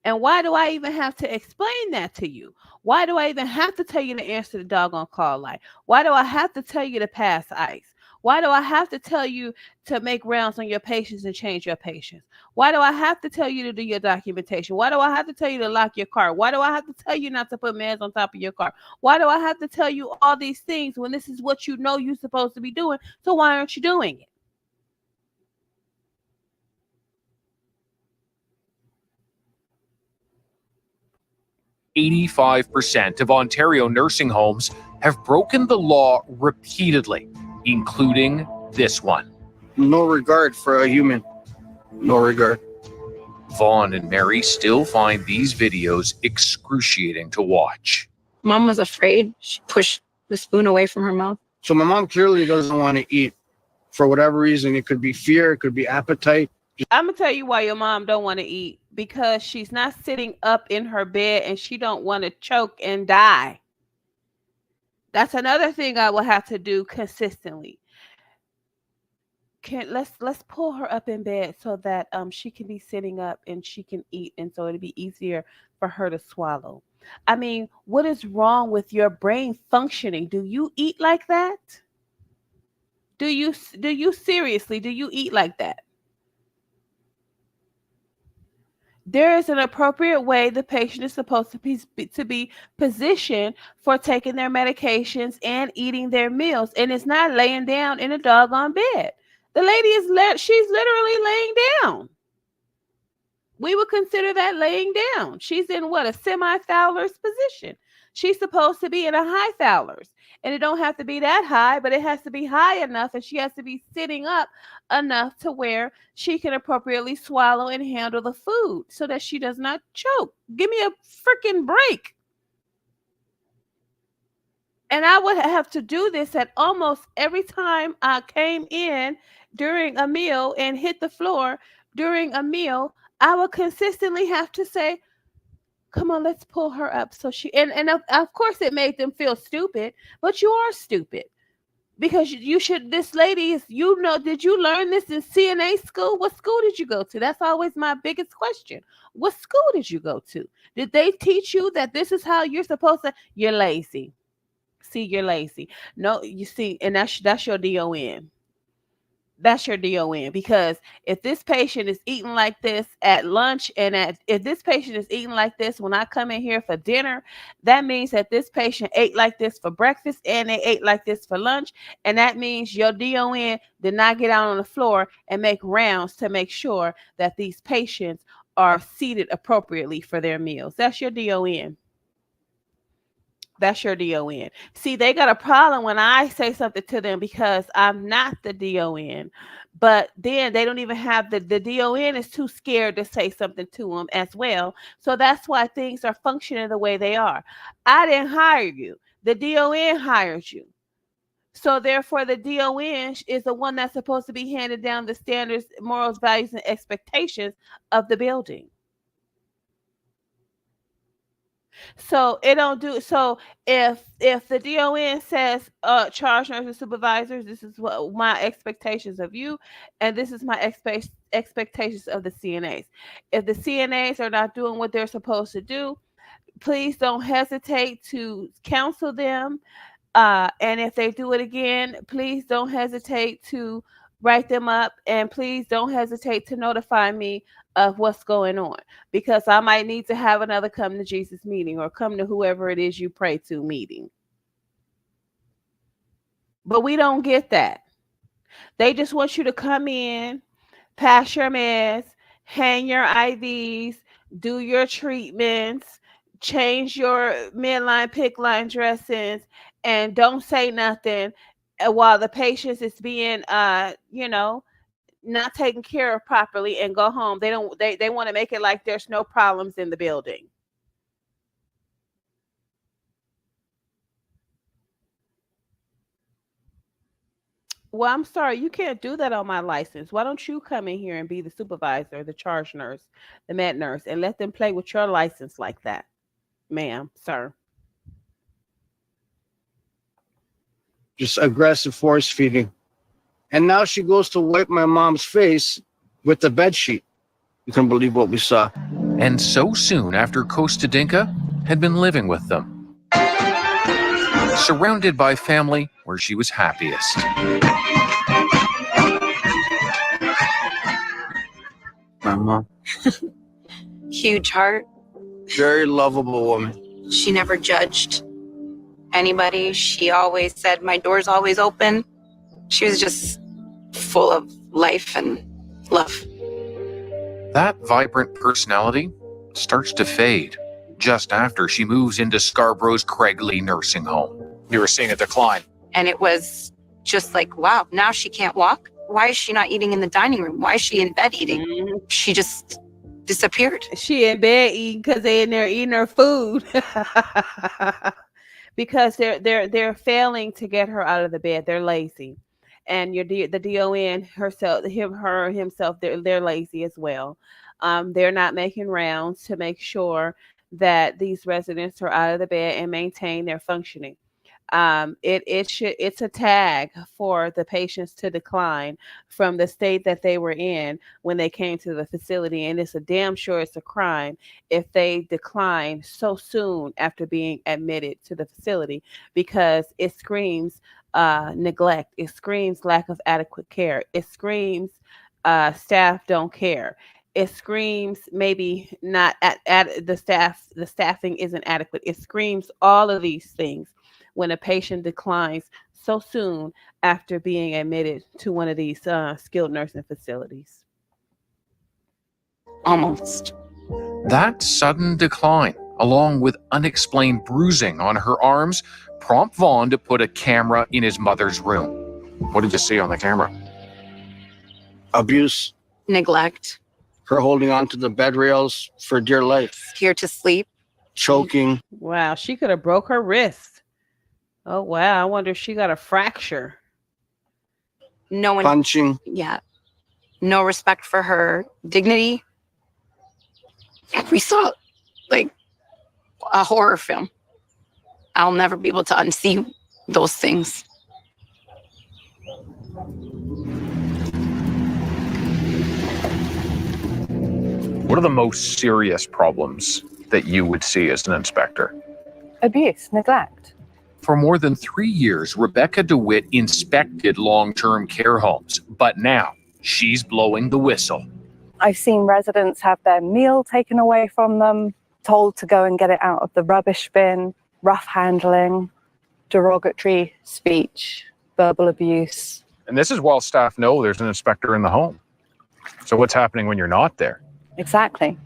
[SPEAKER 1] And why do I even have to explain that to you? Why do I even have to tell you to answer the doggone call light? Why do I have to tell you to pass ice? Why do I have to tell you to make rounds on your patients and change your patients? Why do I have to tell you to do your documentation? Why do I have to tell you to lock your car? Why do I have to tell you not to put meds on top of your car? Why do I have to tell you all these things when this is what you know you're supposed to be doing? So why aren't you doing it?
[SPEAKER 21] %85 of Ontario nursing homes have broken the law repeatedly, including this one.
[SPEAKER 7] No regard for a human. No regard.
[SPEAKER 21] Vaughn and Mary still find these videos excruciating to watch.
[SPEAKER 12] Mom was afraid. She pushed the spoon away from her mouth.
[SPEAKER 7] So my mom clearly doesn't want to eat. for whatever reason. It could be fear, it could be appetite.
[SPEAKER 1] I'm gonna tell you why your mom don't want to eat, because she's not sitting up in her bed and she don't want to choke and die. That's another thing I will have to do consistently. Let's pull her up in bed so that she can be sitting up and she can eat, and so it'll be easier for her to swallow. I mean, what is wrong with your brain functioning? Do you eat like that? Do you seriously, do you eat like that? There is an appropriate way the patient is supposed to be positioned for taking their medications and eating their meals, and it's not laying down in a doggone bed. The lady she's literally laying down. We would consider that laying down. She's in what, a semi-Fowler's position. She's supposed to be in a high Fowler's, and it don't have to be that high, but it has to be high enough, and she has to be sitting up enough to where she can appropriately swallow and handle the food so that she does not choke. Give me a freaking break. And I would have to do this at almost every time I came in during a meal and hit the floor during a meal. I would consistently have to say, come on, let's pull her up. So and of course it made them feel stupid, but you are stupid. Because you should, this lady is, did you learn this in CNA school? What school did you go to? That's always my biggest question. What school did you go to? Did they teach you that this is how you're supposed to? You're lazy. See, you're lazy. No, you see, and that's your DON. That's your DON. Because if this patient is eating like this at lunch, and if this patient is eating like this when I come in here for dinner, that means that this patient ate like this for breakfast and they ate like this for lunch. And that means your DON did not get out on the floor and make rounds to make sure that these patients are seated appropriately for their meals. That's your DON. That's your DON. See, they got a problem when I say something to them because I'm not the DON. But then they don't even have the DON is too scared to say something to them as well. So that's why things are functioning the way they are. I didn't hire you. The DON hired you. So therefore, the DON is the one that's supposed to be handed down the standards, morals, values, and expectations of the building. So it don't do so if the DON says charge nurses, supervisors, this is what my expectations of you, and this is my expectations of the CNAs. If the CNAs are not doing what they're supposed to do, please don't hesitate to counsel them. And if they do it again, please don't hesitate to write them up, and please don't hesitate to notify me of what's going on, because I might need to have another come to Jesus meeting or come to whoever it is you pray to meeting. But we don't get that. They just want you to come in, pass your meds, hang your IVs, do your treatments, change your midline, pick line dressings, and don't say nothing while the patients is being not taken care of properly, and go home. They want to make it like there's no problems in the building. Well, I'm sorry, you can't do that on my license. Why don't you come in here and be the supervisor, the charge nurse, the med nurse, and let them play with your license like that, ma'am, sir?
[SPEAKER 7] Just aggressive force feeding. And now she goes to wipe my mom's face with the bed sheet. You couldn't believe what we saw.
[SPEAKER 21] And so soon after Kostadinka had been living with them, surrounded by family where she was happiest.
[SPEAKER 7] My mom.
[SPEAKER 8] Huge heart.
[SPEAKER 7] Very lovable woman.
[SPEAKER 8] She never judged anybody. She always said, my door's always open. She was just full of life and love.
[SPEAKER 21] That vibrant personality starts to fade just after she moves into Scarborough's Craigley nursing home.
[SPEAKER 18] You were seeing a decline.
[SPEAKER 8] And it was just like, wow, now she can't walk. Why is she not eating in the dining room? Why is she in bed eating? Mm-hmm. She just disappeared.
[SPEAKER 1] She in bed eating because they in there eating her food. Because they're failing to get her out of the bed. They're lazy. and the DON herself, himself, they're lazy as well. They're not making rounds to make sure that these residents are out of the bed and maintain their functioning. It's a tag for the patients to decline from the state that they were in when they came to the facility, and it's a damn sure it's a crime if they decline so soon after being admitted to the facility, because it screams neglect, it screams lack of adequate care, it screams staff don't care, it screams maybe not at the staffing isn't adequate, it screams all of these things when a patient declines so soon after being admitted to one of these skilled nursing facilities.
[SPEAKER 8] Almost.
[SPEAKER 21] That sudden decline, along with unexplained bruising on her arms, prompt Vaughn to put a camera in his mother's room. What did you see on the camera?
[SPEAKER 7] Abuse.
[SPEAKER 8] Neglect.
[SPEAKER 7] Her holding on to the bed rails for dear life.
[SPEAKER 8] Scared to sleep.
[SPEAKER 7] Choking.
[SPEAKER 1] Wow, she could have broke her wrist. Oh wow, I wonder if she got a fracture.
[SPEAKER 8] No one.
[SPEAKER 7] Punching.
[SPEAKER 8] Yeah. No respect for her dignity. We saw like a horror film. I'll never be able to unsee those things.
[SPEAKER 21] What are the most serious problems that you would see as an inspector?
[SPEAKER 9] Abuse, neglect.
[SPEAKER 21] For more than 3 years, Rebecca DeWitt inspected long-term care homes, but now she's blowing the whistle.
[SPEAKER 9] I've seen residents have their meal taken away from them, told to go and get it out of the rubbish bin, rough handling, derogatory speech, verbal abuse.
[SPEAKER 21] And this is while staff know there's an inspector in the home. So what's happening when you're not there?
[SPEAKER 9] Exactly.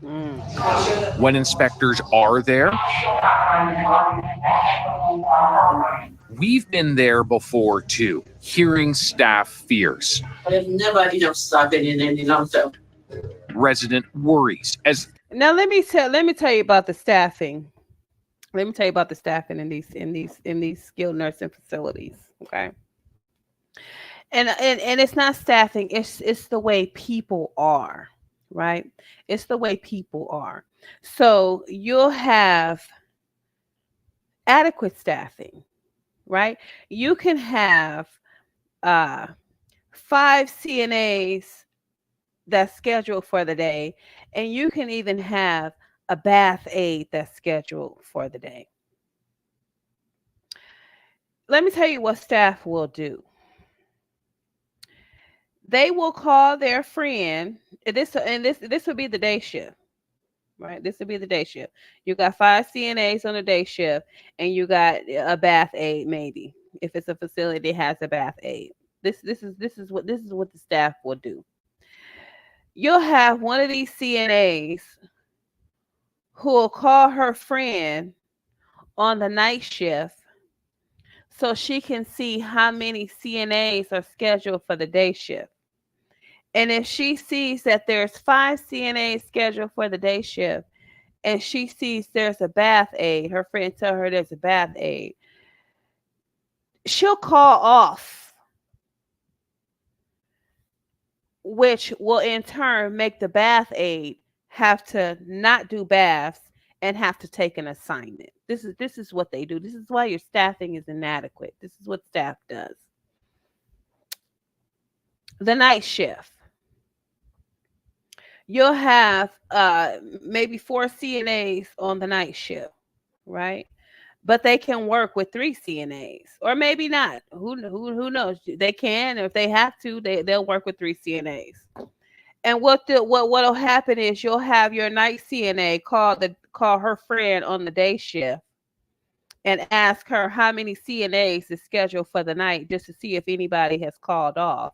[SPEAKER 21] When inspectors are there, we've been there before too, hearing staff fears.
[SPEAKER 2] There's never enough staff in any long-term.
[SPEAKER 21] Resident worries as
[SPEAKER 1] Now let me tell you about the staffing. Let me tell you about the staffing in these skilled nursing facilities. Okay. And it's not staffing, it's the way people are, right? It's the way people are. So you'll have adequate staffing, right? You can have 5 CNAs that's scheduled for the day, and you can even have a bath aide that's scheduled for the day. Let me tell you what staff will do. They will call their friend. This would be the day shift, right? This would be the day shift. You got 5 CNAs on the day shift, and you got a bath aide maybe. If it's a facility that has a bath aide, this is what the staff will do. You'll have one of these CNAs who will call her friend on the night shift so she can see how many CNAs are scheduled for the day shift. And if she sees that there's 5 CNAs scheduled for the day shift, and she sees there's a bath aide, her friend tell her there's a bath aide, she'll call off, which will in turn make the bath aide have to not do baths and have to take an assignment. This is what they do. This is why your staffing is inadequate. This is what staff does. The night shift. You'll have maybe 4 CNAs on the night shift, right? But they can work with 3 CNAs, or maybe not. Who knows? They can, or if they have to, they'll work with 3 CNAs. And what'll happen is you'll have your night CNA call her friend on the day shift and ask her how many CNAs is scheduled for the night, just to see if anybody has called off.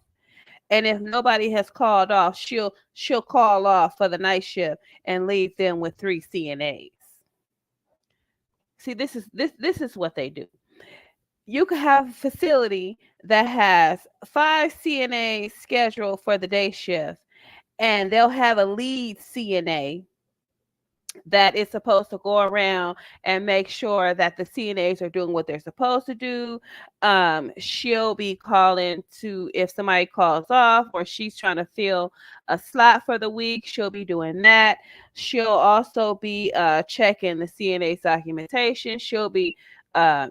[SPEAKER 1] And if nobody has called off, she'll call off for the night shift and leave them with 3 CNAs. See, this is what they do. You could have a facility that has 5 CNAs scheduled for the day shift, and they'll have a lead CNA that is supposed to go around and make sure that the CNAs are doing what they're supposed to do. She'll be calling to, if somebody calls off or she's trying to fill a slot for the week, she'll be doing that. She'll also be checking the CNA's documentation. She'll be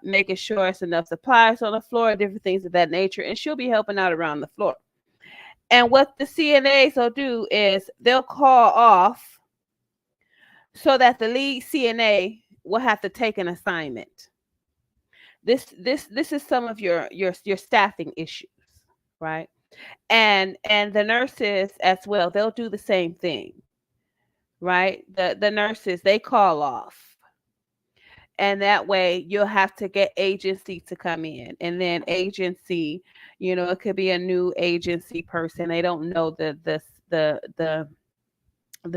[SPEAKER 1] making sure it's enough supplies on the floor, different things of that nature, and she'll be helping out around the floor. And what the CNAs will do is they'll call off so that the lead CNA will have to take an assignment. This is some of your staffing issues, right? And the nurses as well, they'll do the same thing, right? The nurses, they call off. And that way you'll have to get agency to come in. And then agency, it could be a new agency person. They don't know the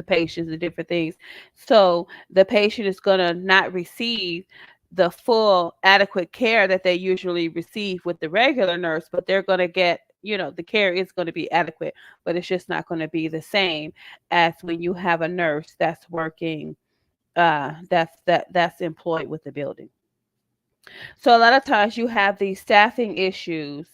[SPEAKER 1] patients and different things. So the patient is going to not receive the full adequate care that they usually receive with the regular nurse, but they're going to get, the care is going to be adequate, but it's just not going to be the same as when you have a nurse that's working, that's employed with the building. So a lot of times you have these staffing issues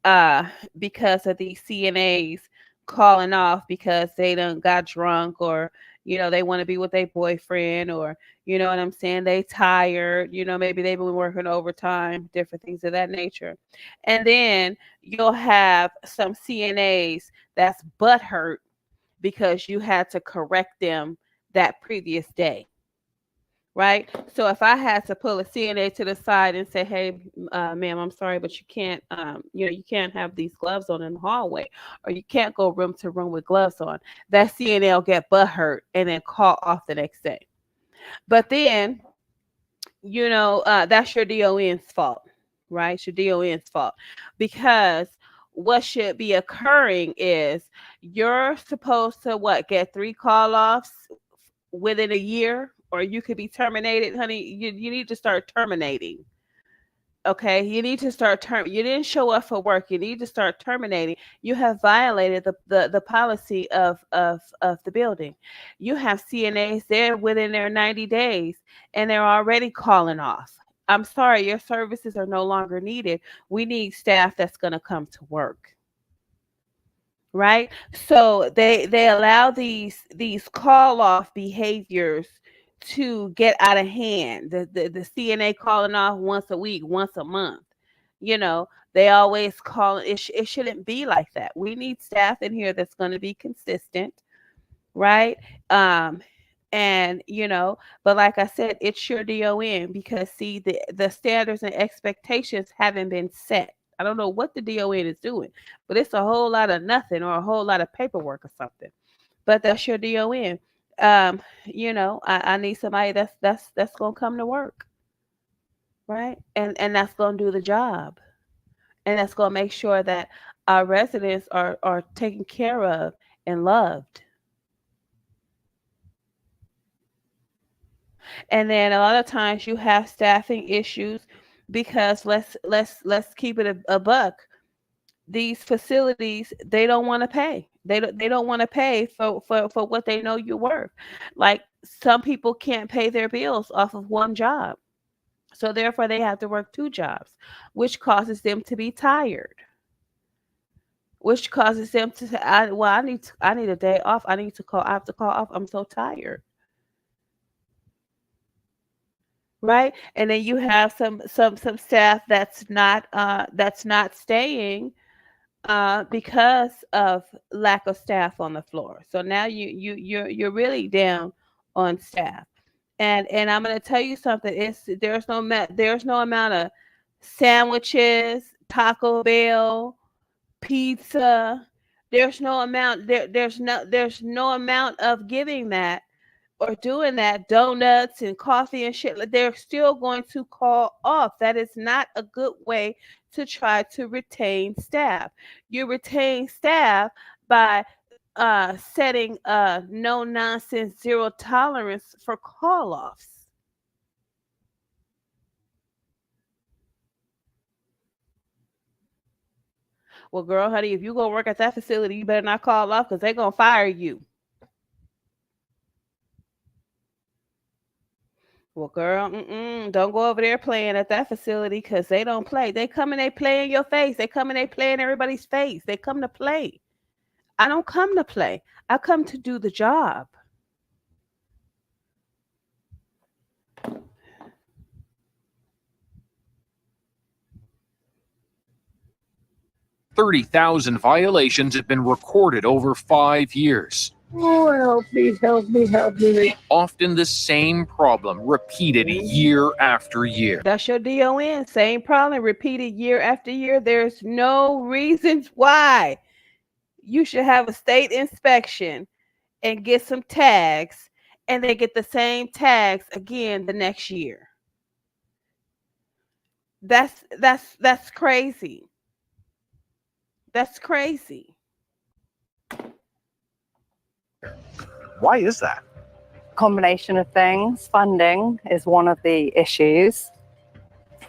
[SPEAKER 1] uh, because of these CNAs calling off because they done got drunk, or they want to be with their boyfriend, or you know what I'm saying, they tired, maybe they've been working overtime, different things of that nature. And then you'll have some CNAs that's butthurt because you had to correct them that previous day. Right. So if I had to pull a CNA to the side and say, "Hey, ma'am, I'm sorry, but you can't, you can't have these gloves on in the hallway, or you can't go room to room with gloves on," that CNA will get butt hurt and then call off the next day. But then, that's your DON's fault, right? It's your DON's fault, because what should be occurring is you're supposed to get 3 call offs within a year, or you could be terminated, honey. You need to start terminating. Okay, you need to start you didn't show up for work. You need to start terminating. You have violated the policy of the building. You have CNAs there within their 90 days and they're already calling off. I'm sorry, your services are no longer needed. We need staff that's going to come to work. Right? So they allow these call off behaviors to get out of hand. The CNA calling off once a week, once a month. They always call it. It shouldn't be like that. We need staff in here that's going to be consistent, right? And but like I said, it's your DON, because see, the standards and expectations haven't been set. I don't know what the DON is doing, but it's a whole lot of nothing, or a whole lot of paperwork or something. But that's your DON. I need somebody that's gonna come to work, right? And that's gonna do the job, and that's gonna make sure that our residents are taken care of and loved. And then a lot of times you have staffing issues because let's keep it a buck. These facilities, they don't want to pay. They don't want to pay for what they know you're worth. Like, some people can't pay their bills off of one job. So therefore they have to work 2 jobs, which causes them to be tired, which causes them to say, I need a day off. I have to call off. I'm so tired. Right? And then you have some staff that's not staying because of lack of staff on the floor. So now you're really down on staff. And I'm going to tell you something. There's no amount of sandwiches, Taco Bell, pizza. There's no amount of giving that, or doing that, donuts and coffee and shit. Like, they're still going to call off. That is not a good way to try to retain staff. You retain staff by setting a no nonsense, zero tolerance for call offs. Well, girl, honey, if you go work at that facility, you better not call off, because they're gonna fire you. Well, girl, don't go over there playing at that facility because they don't play. They come and they play in your face. They come and they play in everybody's face. They come to play. I don't come to play. I come to do the job.
[SPEAKER 21] $30,000 violations have been recorded over 5 years.
[SPEAKER 2] Oh, help me, help me, help me.
[SPEAKER 21] Often the same problem repeated year after year.
[SPEAKER 1] That's your DON. Same problem repeated year after year. There's no reasons why you should have a state inspection and get some tags and then get the same tags again the next year. That's crazy. That's crazy.
[SPEAKER 7] Why is that?
[SPEAKER 9] Combination of things. Funding is one of the issues.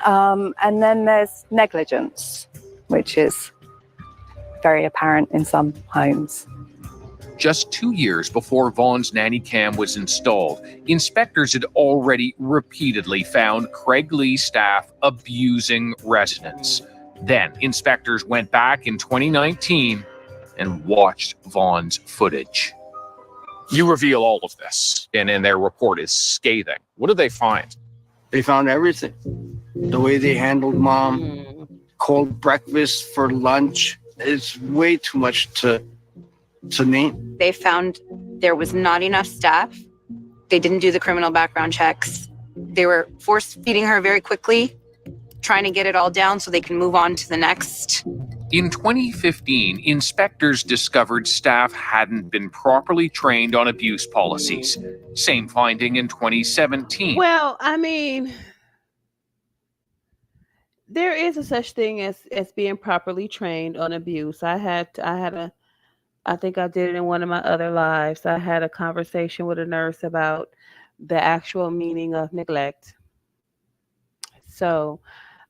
[SPEAKER 9] And then there's negligence, which is very apparent in some homes.
[SPEAKER 21] Just 2 years before Vaughn's nanny cam was installed, inspectors had already repeatedly found Craig Lee staff abusing residents. Then inspectors went back in 2019 and watched Vaughn's footage. You reveal all of this, and their report is scathing. What did they find?
[SPEAKER 7] They found everything. The way they handled mom, cold breakfast for lunch. It's way too much to name.
[SPEAKER 8] They found there was not enough staff. They didn't do the criminal background checks. They were force feeding her very quickly, trying to get it all down so they can move on to the next.
[SPEAKER 21] In 2015, inspectors discovered staff hadn't been properly trained on abuse policies. Same finding in 2017.
[SPEAKER 1] Well, I mean, there is a such thing as being properly trained on abuse. I think I did it in one of my other lives. I had a conversation with a nurse about the actual meaning of neglect. So,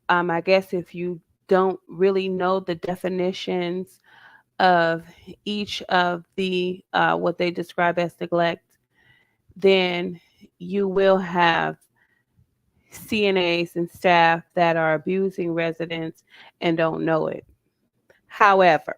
[SPEAKER 1] I guess if you don't really know the definitions of each of the what they describe as neglect, then you will have CNAs and staff that are abusing residents and don't know it. However,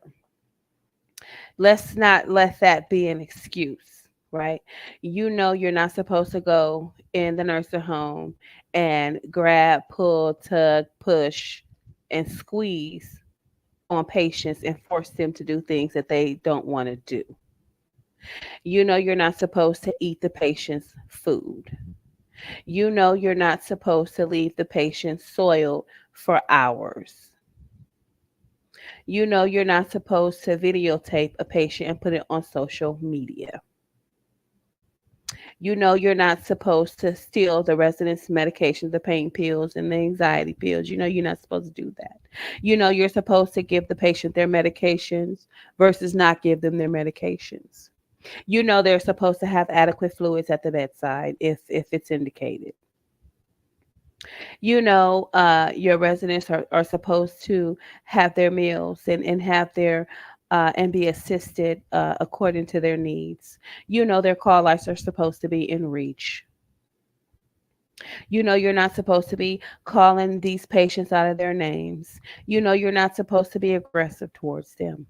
[SPEAKER 1] let's not let that be an excuse, right? You know you're not supposed to go in the nursing home and grab, pull, tug, push, and squeeze on patients and force them to do things that they don't want to do. You know you're not supposed to eat the patient's food. You know you're not supposed to leave the patient soiled for hours. You know you're not supposed to videotape a patient and put it on social media. You know you're not supposed to steal the resident's medication, the pain pills and the anxiety pills. You know you're not supposed to do that. You know you're supposed to give the patient their medications versus not give them their medications. You know they're supposed to have adequate fluids at the bedside if it's indicated. You know, your residents are supposed to have their meals and have their and be assisted according to their needs. You know, their call lights are supposed to be in reach. You know, you're not supposed to be calling these patients out of their names. You know, you're not supposed to be aggressive towards them.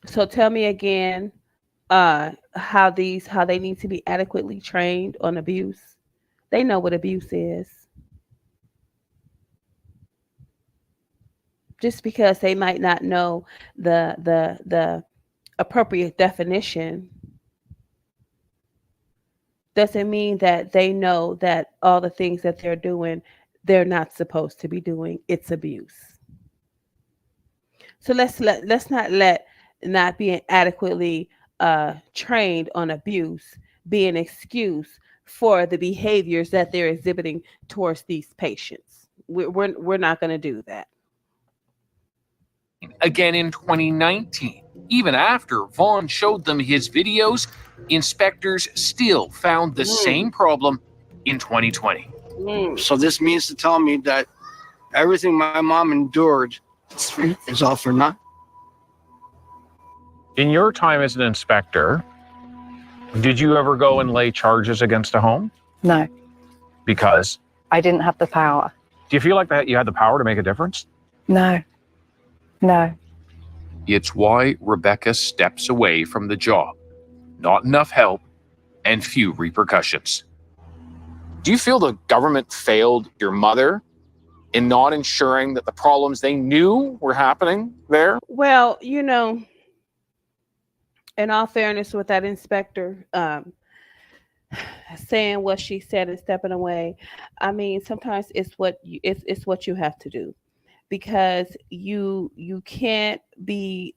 [SPEAKER 1] So tell me again, how they need to be adequately trained on abuse. They know what abuse is. Just because they might not know the appropriate definition doesn't mean that they know that all the things that they're doing they're not supposed to be doing. It's abuse. So let's not let not being adequately trained on abuse be an excuse for the behaviors that they're exhibiting towards these patients. We're not going to do that.
[SPEAKER 21] Again in 2019, even after Vaughn showed them his videos, inspectors still found the same problem in 2020.
[SPEAKER 7] So this means to tell me that everything my mom endured is all for naught.
[SPEAKER 3] In your time as an inspector, Did you ever go and lay charges against a home?
[SPEAKER 9] No,
[SPEAKER 3] Because?
[SPEAKER 9] I didn't have the power.
[SPEAKER 3] Do you feel like that you had the power to make a difference?
[SPEAKER 9] No, no.
[SPEAKER 21] It's why Rebecca steps away from the job. Not enough help and few repercussions.
[SPEAKER 3] Do you feel the government failed your mother in not ensuring that the problems they knew were happening there?
[SPEAKER 1] Well, in all fairness, with that inspector saying what she said and stepping away, I mean, sometimes it's what you have to do, because you can't be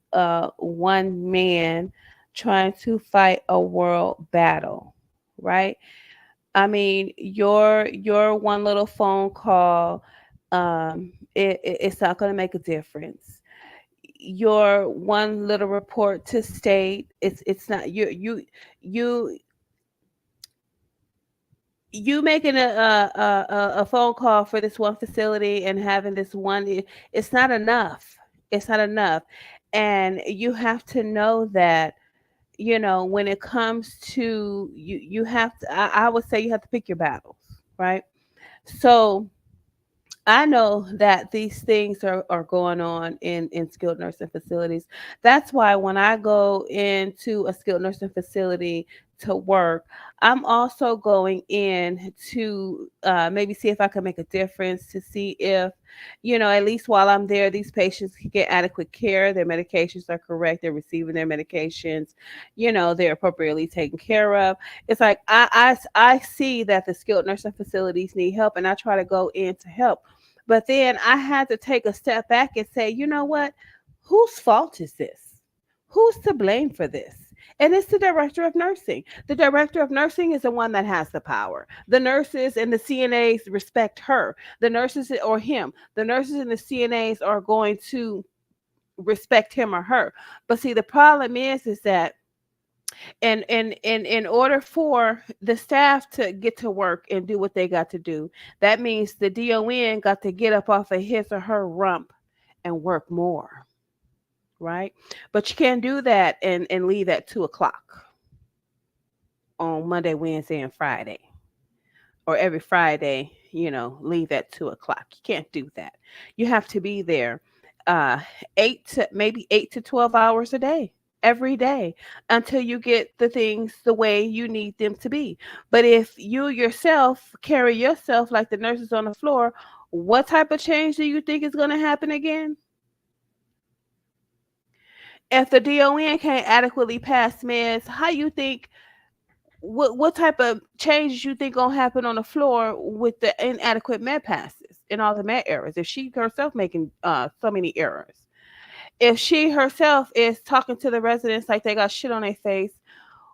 [SPEAKER 1] one man trying to fight a world battle, right? I mean, your one little phone call, it's not going to make a difference. Your one little report to state, it's not you you making a phone call for this one facility and having this one, it's not enough. It's not enough. And you have to know that, when it comes to you have to, I would say you have to pick your battles, right? So I know that these things are going on in skilled nursing facilities. That's why when I go into a skilled nursing facility to work, I'm also going in to maybe see if I can make a difference, to see if, at least while I'm there, these patients can get adequate care, their medications are correct, they're receiving their medications, they're appropriately taken care of. It's like I see that the skilled nursing facilities need help, and I try to go in to help. But then I had to take a step back and say, you know what? Whose fault is this? Who's to blame for this? And it's the director of nursing. The director of nursing is the one that has the power. The nurses and the CNAs respect her. The nurses or him. The nurses and the CNAs are going to respect him or her. But see, the problem is that in order for the staff to get to work and do what they got to do, that means the DON got to get up off of his or her rump and work more, right? But you can't do that and leave at 2 o'clock on Monday, Wednesday, and Friday, or every Friday, leave at 2 o'clock. You can't do that. You have to be there 8 to 12 hours a day, every day, until you get the things the way you need them to be. But if you yourself carry yourself like the nurses on the floor, what type of change do you think is going to happen again? If the DON can't adequately pass meds, how you think, what type of changes you think gonna happen on the floor with the inadequate med passes and all the med errors? If she herself making so many errors, if she herself is talking to the residents like they got shit on their face,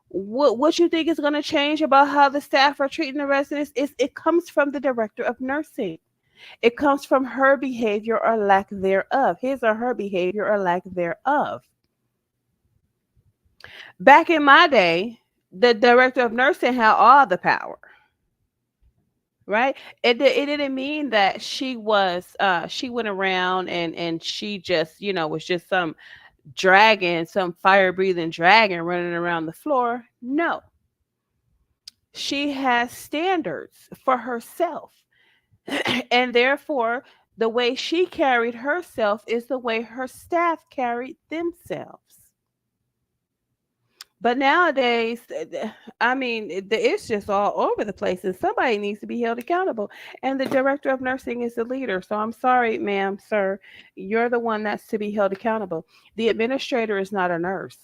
[SPEAKER 1] what you think is gonna change about how the staff are treating the residents? It comes from the director of nursing. It comes from her behavior or lack thereof, his or her behavior or lack thereof. Back in my day, the director of nursing had all the power, right? It didn't mean that she went around and she just, was just some dragon, some fire breathing dragon running around the floor. No. She has standards for herself. And therefore, the way she carried herself is the way her staff carried themselves. But nowadays, I mean, it's just all over the place, and somebody needs to be held accountable. And the director of nursing is the leader. So I'm sorry, ma'am, sir, you're the one that's to be held accountable. The administrator is not a nurse.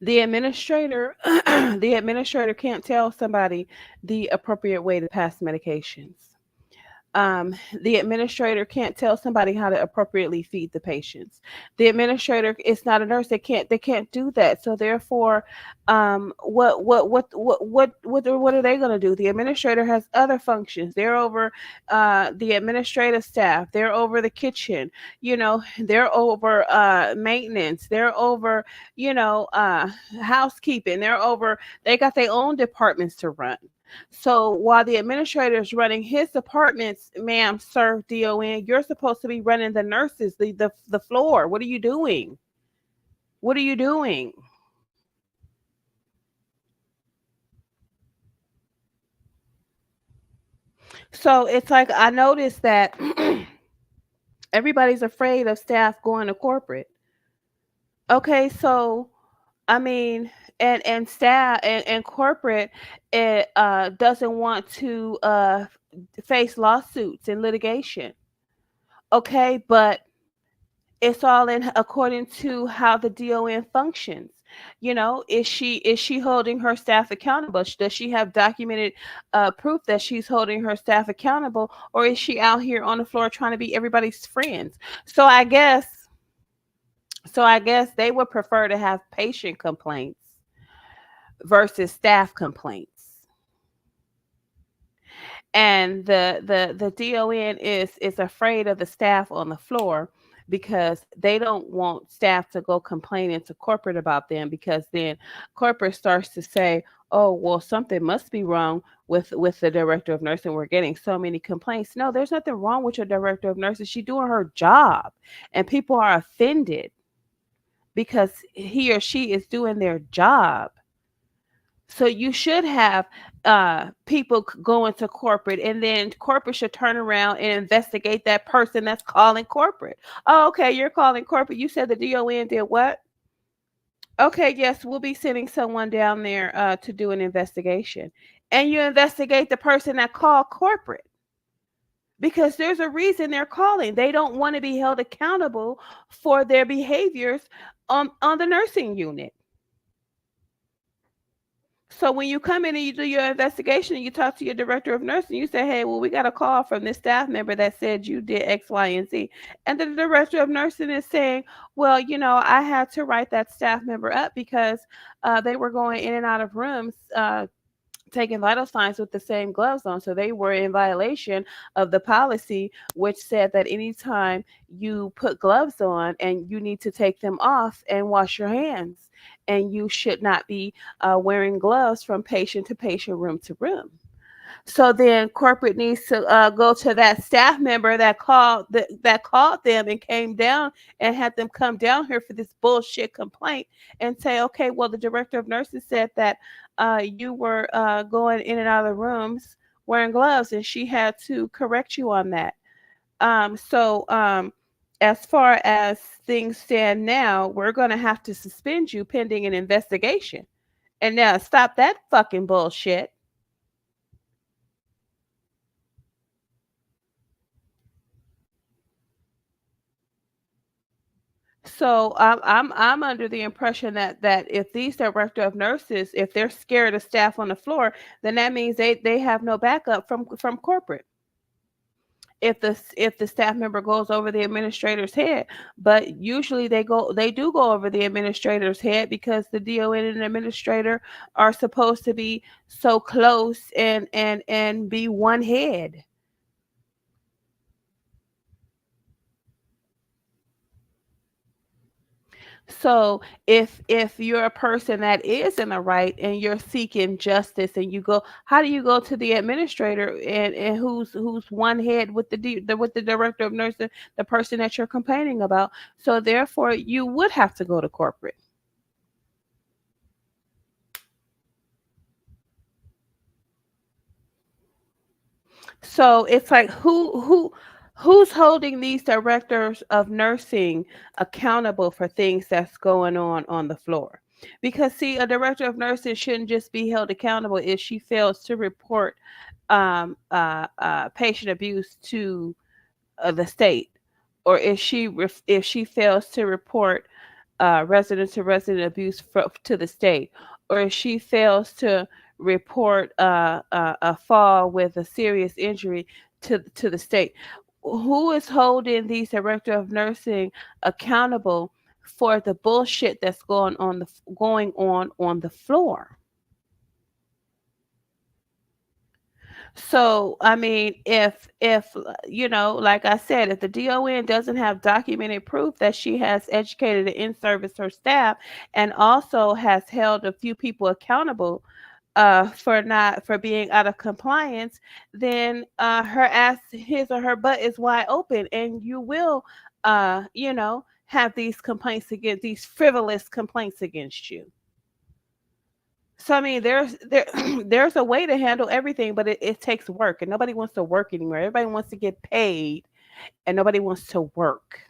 [SPEAKER 1] The administrator, the administrator can't tell somebody the appropriate way to pass medications. The administrator can't tell somebody how to appropriately feed the patients. The administrator is not a nurse. They can't do that. So therefore, what are they going to do? The administrator has other functions. They're over the administrative staff. They're over the kitchen. They're over maintenance. They're over housekeeping. They got their own departments to run. So while the administrator is running his departments, ma'am, sir, DON, you're supposed to be running the nurses, the floor. What are you doing? What are you doing? So it's like I noticed that everybody's afraid of staff going to corporate. Okay, so I mean, and staff and corporate, it doesn't want to face lawsuits and litigation. Okay, but it's all in according to how the DON functions. You know, is she holding her staff accountable? Does she have documented proof that she's holding her staff accountable, or is she out here on the floor trying to be everybody's friends? So I guess they would prefer to have patient complaints versus staff complaints. And the DON is afraid of the staff on the floor because they don't want staff to go complaining to corporate about them, because then corporate starts to say, oh well, something must be wrong with the director of nursing, we're getting so many complaints. No, there's nothing wrong with your director of nursing. She's doing her job, and people are offended because he or she is doing their job. So you should have people going to corporate, and then corporate should turn around and investigate that person that's calling corporate. Oh, okay, you're calling corporate. You said the DON did what? Okay, yes, we'll be sending someone down there to do an investigation. And you investigate the person that called corporate, because there's a reason they're calling. They don't want to be held accountable for their behaviors on the nursing unit. So when you come in and you do your investigation and you talk to your director of nursing, you say, hey, well, we got a call from this staff member that said you did X, Y, and Z. And the director of nursing is saying, well, I had to write that staff member up because they were going in and out of rooms taking vital signs with the same gloves on. So they were in violation of the policy, which said that anytime you put gloves on, and you need to take them off and wash your hands, and you should not be wearing gloves from patient to patient, room to room. So then corporate needs to go to that staff member that called them and came down and had them come down here for this bullshit complaint, and say, okay, well, the director of nursing said that you were going in and out of the rooms wearing gloves, and she had to correct you on that. As far as things stand now, we're going to have to suspend you pending an investigation. And now stop that fucking bullshit. So I'm under the impression that if these director of nurses, if they're scared of staff on the floor, then that means they have no backup from corporate. If the staff member goes over the administrator's head, but usually they do go over the administrator's head, because the DON and the administrator are supposed to be so close and be one head. So if you're a person that is in the right and you're seeking justice, and you go, how do you go to the administrator, and who's one head with with the director of nursing, the person that you're complaining about? So therefore, you would have to go to corporate. So it's like, who's holding these directors of nursing accountable for things that's going on the floor? Because see, a director of nursing shouldn't just be held accountable if she fails to report patient abuse to the state, or if she fails to report resident to resident abuse to the state, or if she fails to report a fall with a serious injury to the state. Who is holding these director of nursing accountable for the bullshit that's going on the floor? So, I mean, if like I said, if the DON doesn't have documented proof that she has educated and in-service her staff, and also has held a few people accountable for being out of compliance, then his or her butt is wide open, and you will have these frivolous complaints against you. So I mean, there's a way to handle everything, but it takes work, and nobody wants to work anymore. Everybody wants to get paid, and nobody wants to work.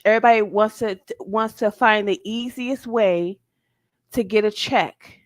[SPEAKER 1] Everybody wants to find the easiest way to get a check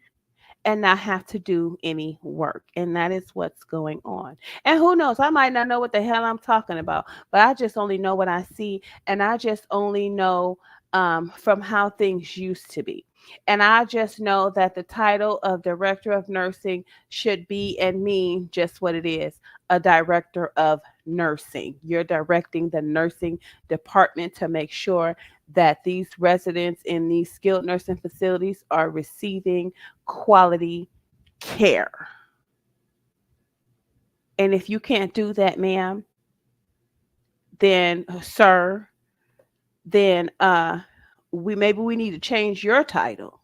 [SPEAKER 1] and not have to do any work. And that is what's going on. And who knows? I might not know what the hell I'm talking about, but I just only know what I see. And I just only know from how things used to be. And I just know that the title of director of nursing should be and mean just what it is, a director of nursing. You're directing the nursing department to make sure that these residents in these skilled nursing facilities are receiving quality care. And if you can't do that, ma'am, then sir, then we need to change your title.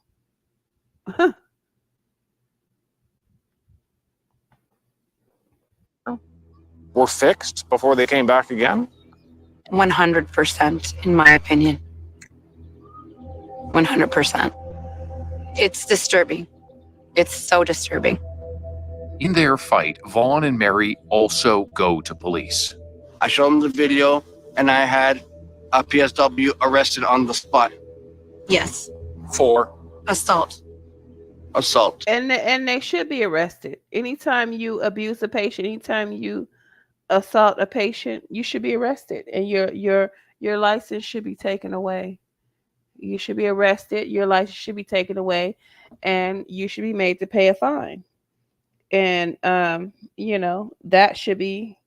[SPEAKER 3] Were fixed before they came back again?
[SPEAKER 8] 100%, in my opinion. 100%. It's disturbing. It's so disturbing.
[SPEAKER 21] In their fight, Vaughn and Mary also go to police.
[SPEAKER 7] I showed them the video, and I had a PSW arrested on the spot.
[SPEAKER 8] Yes.
[SPEAKER 3] For
[SPEAKER 8] assault.
[SPEAKER 7] Assault.
[SPEAKER 1] And they should be arrested. Anytime you abuse a patient, anytime you assault a patient, you should be arrested, and your license should be taken away. You should be arrested, your license should be taken away, and you should be made to pay a fine. And that should be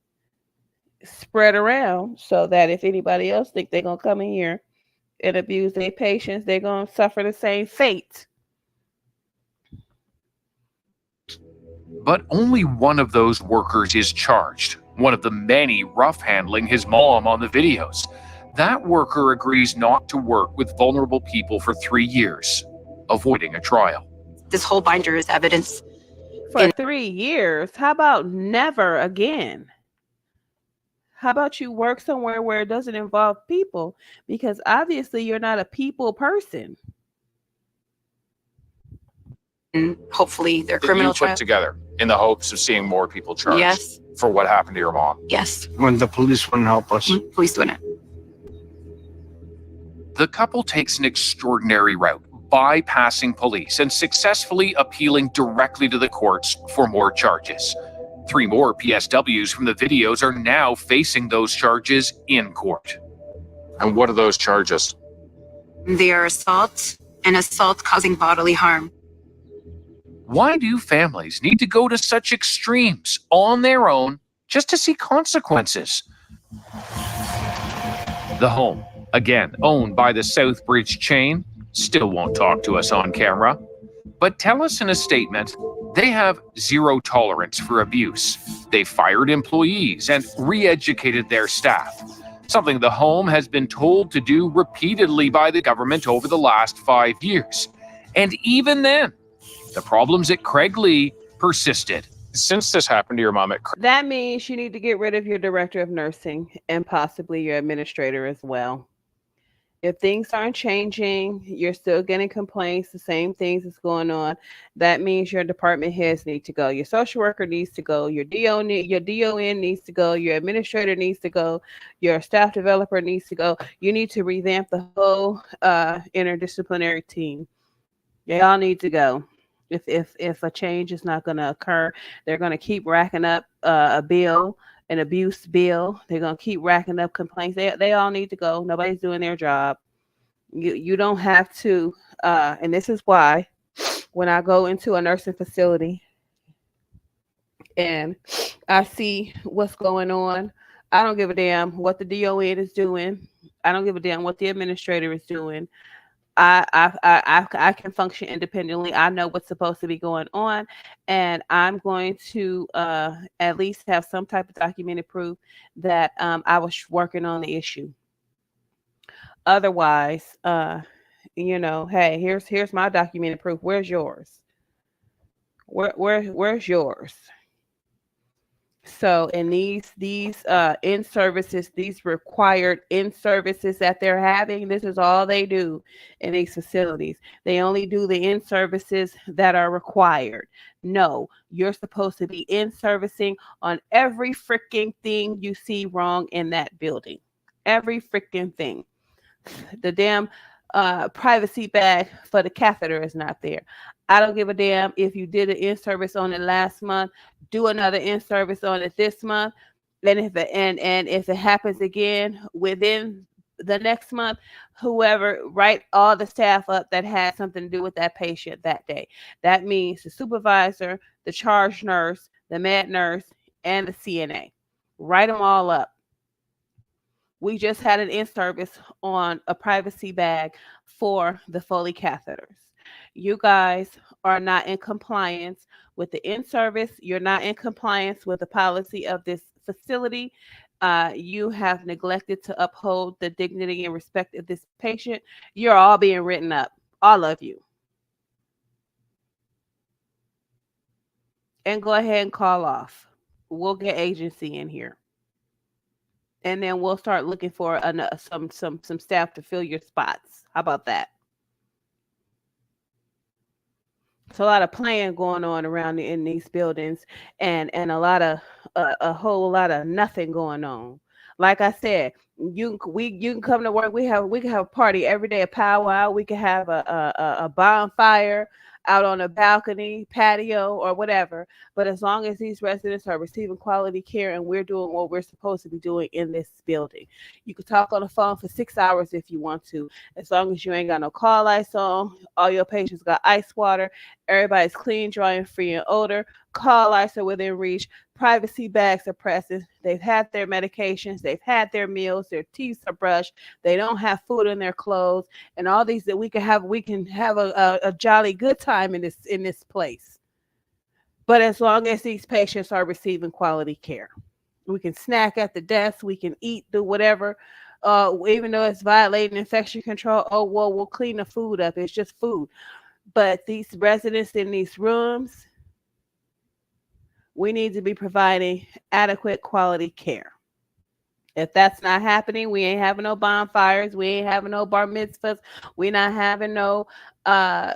[SPEAKER 1] spread around so that if anybody else think they're gonna come in here and abuse their patients, they're gonna suffer the same fate.
[SPEAKER 21] But only one of those workers is charged, one of the many rough handling his mom on the videos. That worker agrees not to work with vulnerable people for 3 years, avoiding a trial.
[SPEAKER 8] This whole binder is evidence.
[SPEAKER 1] For 3 years? How about never again? How about you work somewhere where it doesn't involve people? Because obviously you're not a people person.
[SPEAKER 8] And hopefully their
[SPEAKER 21] That
[SPEAKER 8] criminal
[SPEAKER 21] you put
[SPEAKER 8] trial.
[SPEAKER 21] together in the hopes of seeing more people charged.
[SPEAKER 8] Yes.
[SPEAKER 21] For what happened to your mom.
[SPEAKER 8] Yes.
[SPEAKER 7] When the police wouldn't help us.
[SPEAKER 8] Police wouldn't.
[SPEAKER 21] The couple takes an extraordinary route, bypassing police and successfully appealing directly to the courts for more charges. 3 more PSWs from the videos are now facing those charges in court. And what are those charges?
[SPEAKER 8] They are assault and assault causing bodily harm.
[SPEAKER 21] Why do families need to go to such extremes on their own just to see consequences? The home, again owned by the Southbridge chain, still won't talk to us on camera, but tell us in a statement they have zero tolerance for abuse. They fired employees and re-educated their staff, something the home has been told to do repeatedly by the government over the last 5 years. And even then, the problems at Craiglee persisted. Since this happened to your mom at
[SPEAKER 1] That means you need to get rid of your director of nursing and possibly your administrator as well. If things aren't changing, you're still getting complaints, the same things is going on, that means your department heads need to go. Your social worker needs to go. Your DON needs to go. Your administrator needs to go. Your staff developer needs to go. You need to revamp the whole interdisciplinary team. They all need to go. If a change is not going to occur, they're going to keep racking up a bill, an abuse bill. They're going to keep racking up complaints. They all need to go. Nobody's doing their job. You don't have to. And this is why when I go into a nursing facility and I see what's going on, I don't give a damn what the DON is doing. I don't give a damn what the administrator is doing. I can function independently. I know what's supposed to be going on, and I'm going to at least have some type of documented proof that I was working on the issue. Otherwise, hey, here's my documented proof. Where's yours? Where's yours? So, in these in services, these required in services that they're having, this is all they do in these facilities. They only do the in services that are required. No, you're supposed to be in servicing on every freaking thing you see wrong in that building. Every freaking thing. The damn privacy bag for the catheter is not there. I don't give a damn if you did an in service on it last month. Do another in service on it this month, and if it happens again within the next month, whoever write all the staff up that had something to do with that patient that day. That means the supervisor, the charge nurse, the med nurse, and the CNA. Write them all up. We just had an in service on a privacy bag for the Foley catheters. You guys are not in compliance with the in service. You're not in compliance with the policy of this facility. You have neglected to uphold the dignity and respect of this patient. You're all being written up, all of you. And go ahead and call off. We'll get agency in here. And then we'll start looking for some staff to fill your spots. How about that? It's a lot of playing going on around in these buildings, and a whole lot of nothing going on. Like I said, you can come to work. We can have a party every day, a powwow. We can have a bonfire out on a balcony, patio, or whatever. But as long as these residents are receiving quality care and we're doing what we're supposed to be doing in this building, you can talk on the phone for 6 hours if you want to. As long as you ain't got no call lights on, all your patients got ice water, everybody's clean, dry, and free and odor. Call lights are within reach. Privacy bags are present. They've had their medications. They've had their meals. Their teeth are brushed. They don't have food in their clothes, and all these that we can have. We can have a jolly good time in this place. But as long as these patients are receiving quality care, we can snack at the desk. We can eat, do whatever. Even though it's violating infection control, oh well, we'll clean the food up. It's just food. But these residents in these rooms, we need to be providing adequate quality care. If that's not happening, we ain't having no bonfires, we ain't having no bar mitzvahs, we not having no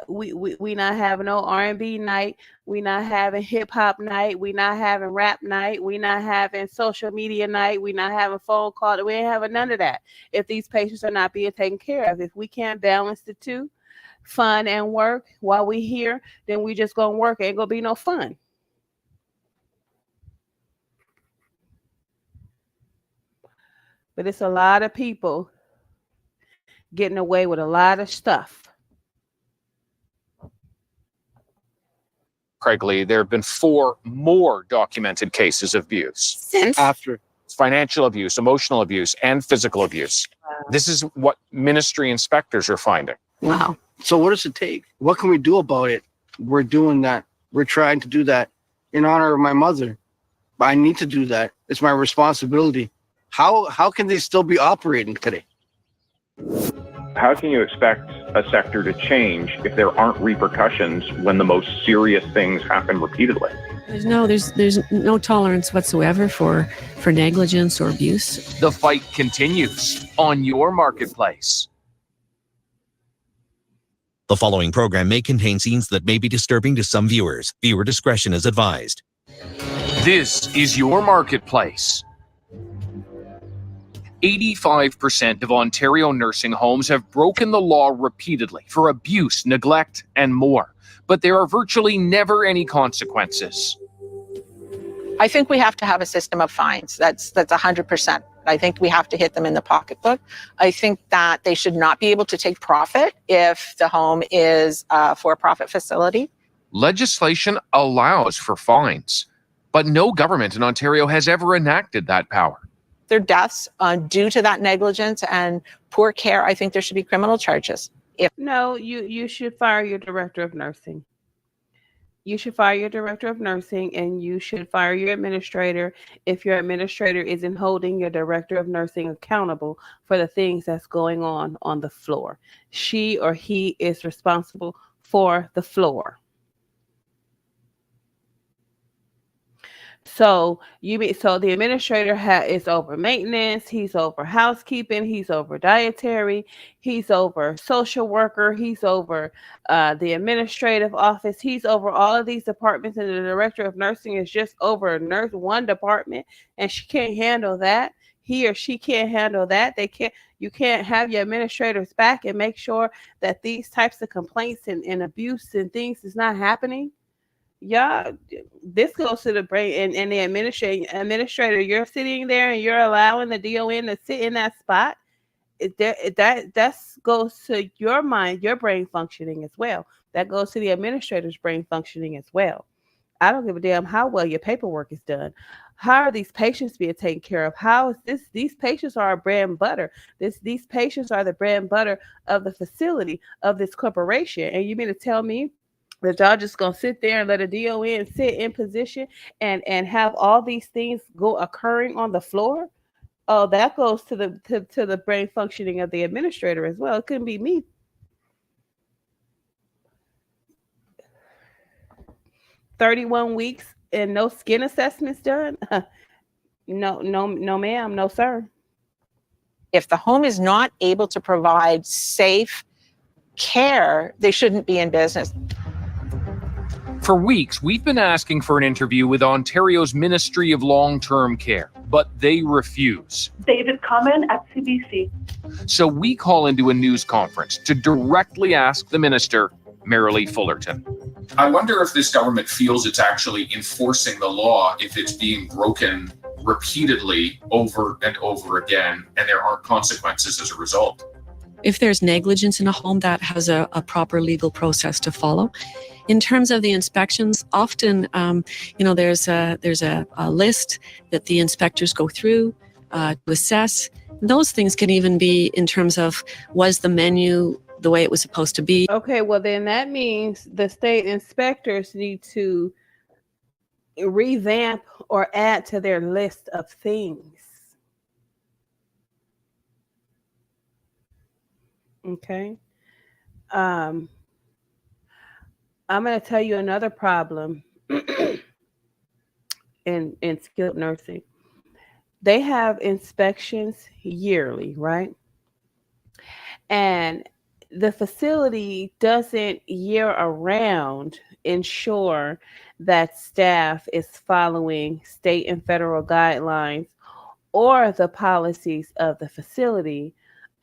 [SPEAKER 1] we not having no R&B night, we not having hip hop night, we not having rap night, we not having social media night, we not having phone call, we ain't having none of that. If these patients are not being taken care of, if we can't balance the two, fun and work while we here, then we just gonna work. Ain't gonna be no fun. But it's a lot of people getting away with a lot of stuff.
[SPEAKER 21] Craig Lee, there have been 4 more documented cases of abuse.
[SPEAKER 8] Since?
[SPEAKER 7] After
[SPEAKER 21] Financial abuse, emotional abuse, and physical abuse. This is what ministry inspectors are finding.
[SPEAKER 8] Wow.
[SPEAKER 7] So what does it take? What can we do about it? We're doing that. We're trying to do that in honor of my mother. But I need to do that. It's my responsibility. How can they still be operating today?
[SPEAKER 25] How can you expect a sector to change if there aren't repercussions when the most serious things happen repeatedly?
[SPEAKER 10] There's no tolerance whatsoever for negligence or abuse.
[SPEAKER 21] The fight continues on your marketplace.
[SPEAKER 6] The following program may contain scenes that may be disturbing to some viewers. Viewer discretion is advised.
[SPEAKER 21] This is your marketplace. 85% of Ontario nursing homes have broken the law repeatedly for abuse, neglect, and more. But there are virtually never any consequences.
[SPEAKER 24] I think we have to have a system of fines. That's 100%. I think we have to hit them in the pocketbook. I think that they should not be able to take profit if the home is a for-profit facility.
[SPEAKER 21] Legislation allows for fines, but no government in Ontario has ever enacted that power.
[SPEAKER 24] Their deaths due to that negligence and poor care, I think there should be criminal charges.
[SPEAKER 1] No, you should fire your director of nursing. You should fire your director of nursing, and you should fire your administrator if your administrator isn't holding your director of nursing accountable for the things that's going on the floor. She or he is responsible for the floor. So the administrator is over maintenance, he's over housekeeping, he's over dietary, he's over social worker, he's over the administrative office, he's over all of these departments, and the director of nursing is just over nurse one department, and she can't handle that. He or she can't handle that. They can't. You can't have your administrators back and make sure that these types of complaints and abuse and things is not happening. Yeah, this goes to the brain and the administrator. You're sitting there and you're allowing the DON to sit in that spot. That goes to your mind, your brain functioning as well. That goes to the administrator's brain functioning as well. I don't give a damn how well your paperwork is done. How are these patients being taken care of? How is this? These patients are our bread and butter. These patients are the bread and butter of the facility, of this corporation. And you mean to tell me that y'all just gonna sit there and let a DON sit in position and have all these things go occurring on the floor? Oh, that goes to the brain functioning of the administrator as well. It couldn't be me. 31 weeks and no skin assessments done? No, ma'am, no, sir.
[SPEAKER 24] If the home is not able to provide safe care, they shouldn't be in business.
[SPEAKER 21] For weeks, we've been asking for an interview with Ontario's Ministry of Long-Term Care, but they refuse.
[SPEAKER 11] David Common at CBC.
[SPEAKER 21] So we call into a news conference to directly ask the minister, Marilee Fullerton. I wonder if this government feels it's actually enforcing the law if it's being broken repeatedly over and over again, and there aren't consequences as a result.
[SPEAKER 10] If there's negligence in a home, that has a proper legal process to follow. In terms of the inspections, often, there's a list that the inspectors go through to assess. Those things can even be in terms of, was the menu the way it was supposed to be?
[SPEAKER 1] Okay, well then that means the state inspectors need to revamp or add to their list of things. Okay. I'm going to tell you another problem in skilled nursing. They have inspections yearly, right? And the facility doesn't year around ensure that staff is following state and federal guidelines or the policies of the facility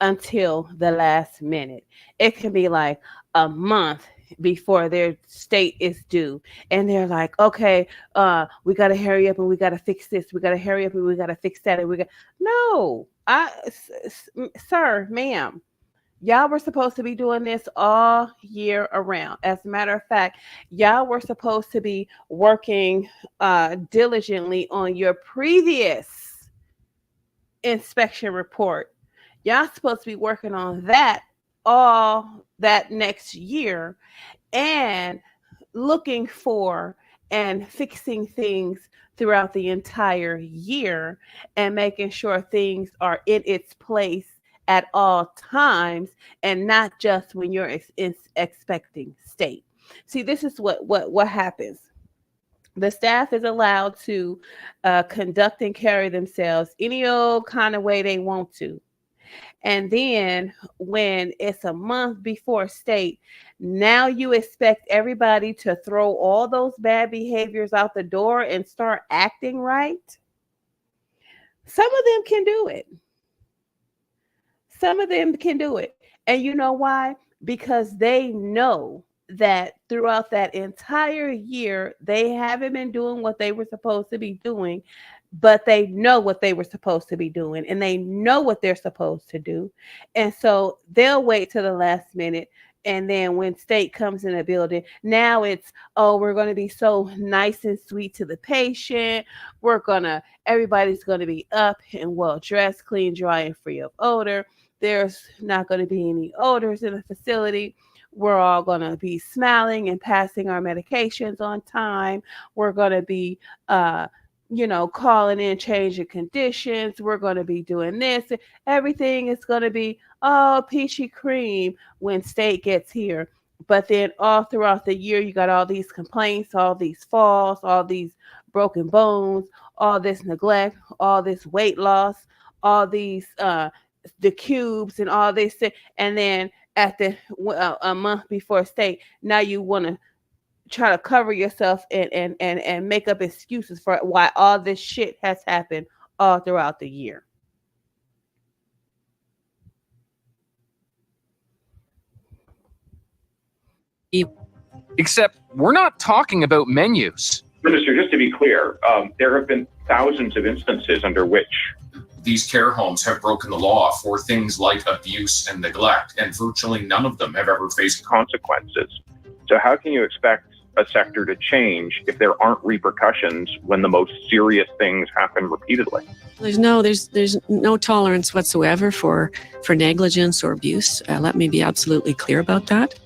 [SPEAKER 1] until the last minute. It can be like a month before their state is due, and they're like, okay, we got to hurry up and we got to fix this, we got to hurry up and we got to fix that, and we got no, sir, ma'am, y'all were supposed to be doing this all year around. As a matter of fact, y'all were supposed to be working diligently on your previous inspection report. Y'all supposed to be working on that all that next year and looking for and fixing things throughout the entire year and making sure things are in its place at all times and not just when you're expecting state. See, this is what happens. The staff is allowed to conduct and carry themselves any old kind of way they want to. And then when it's a month before state, now you expect everybody to throw all those bad behaviors out the door and start acting right. Some of them can do it. Some of them can do it. And you know why? Because they know that throughout that entire year, they haven't been doing what they were supposed to be doing, but they know what they were supposed to be doing and they know what they're supposed to do. And so they'll wait till the last minute. And then when state comes in the building, now it's, oh, we're going to be so nice and sweet to the patient. Everybody's going to be up and well dressed, clean, dry, and free of odor. There's not going to be any odors in the facility. We're all going to be smiling and passing our medications on time. We're going to be, calling in changing conditions. We're going to be doing this. Everything is going to be, oh, peachy cream when state gets here. But then all throughout the year, you got all these complaints, all these falls, all these broken bones, all this neglect, all this weight loss, all these the cubes and all this. And then at the a month before state, now you want to try to cover yourself and make up excuses for why all this shit has happened all throughout the year.
[SPEAKER 21] Except we're not talking about menus.
[SPEAKER 25] Minister, just to be clear, there have been thousands of instances under which
[SPEAKER 21] These care homes have broken the law for things like abuse and neglect, and virtually none of them have ever faced
[SPEAKER 25] consequences. So how can you expect a sector to change if there aren't repercussions when the most serious things happen repeatedly?
[SPEAKER 10] There's no tolerance whatsoever for negligence or abuse. Let me be absolutely clear about that.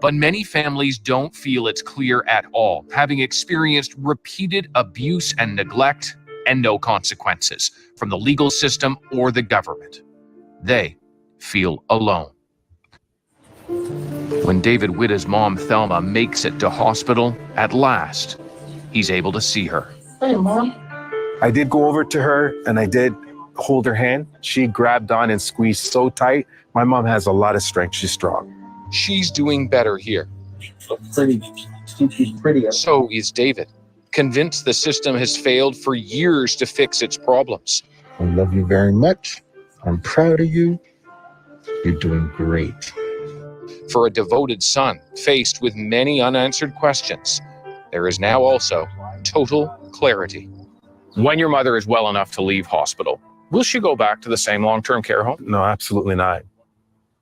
[SPEAKER 21] But many families don't feel it's clear at all, having experienced repeated abuse and neglect and no consequences from the legal system or the government. They feel alone. When David Witta's mom, Thelma, makes it to hospital, at last, he's able to see her.
[SPEAKER 27] Hey, Mom. I did go over to her and I did hold her hand. She grabbed on and squeezed so tight. My mom has a lot of strength. She's strong.
[SPEAKER 21] She's doing better here.
[SPEAKER 27] She's pretty.
[SPEAKER 21] So is David, convinced the system has failed for years to fix its problems.
[SPEAKER 26] I love you very much. I'm proud of you. You're doing great.
[SPEAKER 21] For a devoted son faced with many unanswered questions, there is now also total clarity. When your mother is well enough to leave hospital, will she go back to the same long-term care home?
[SPEAKER 27] No, absolutely not.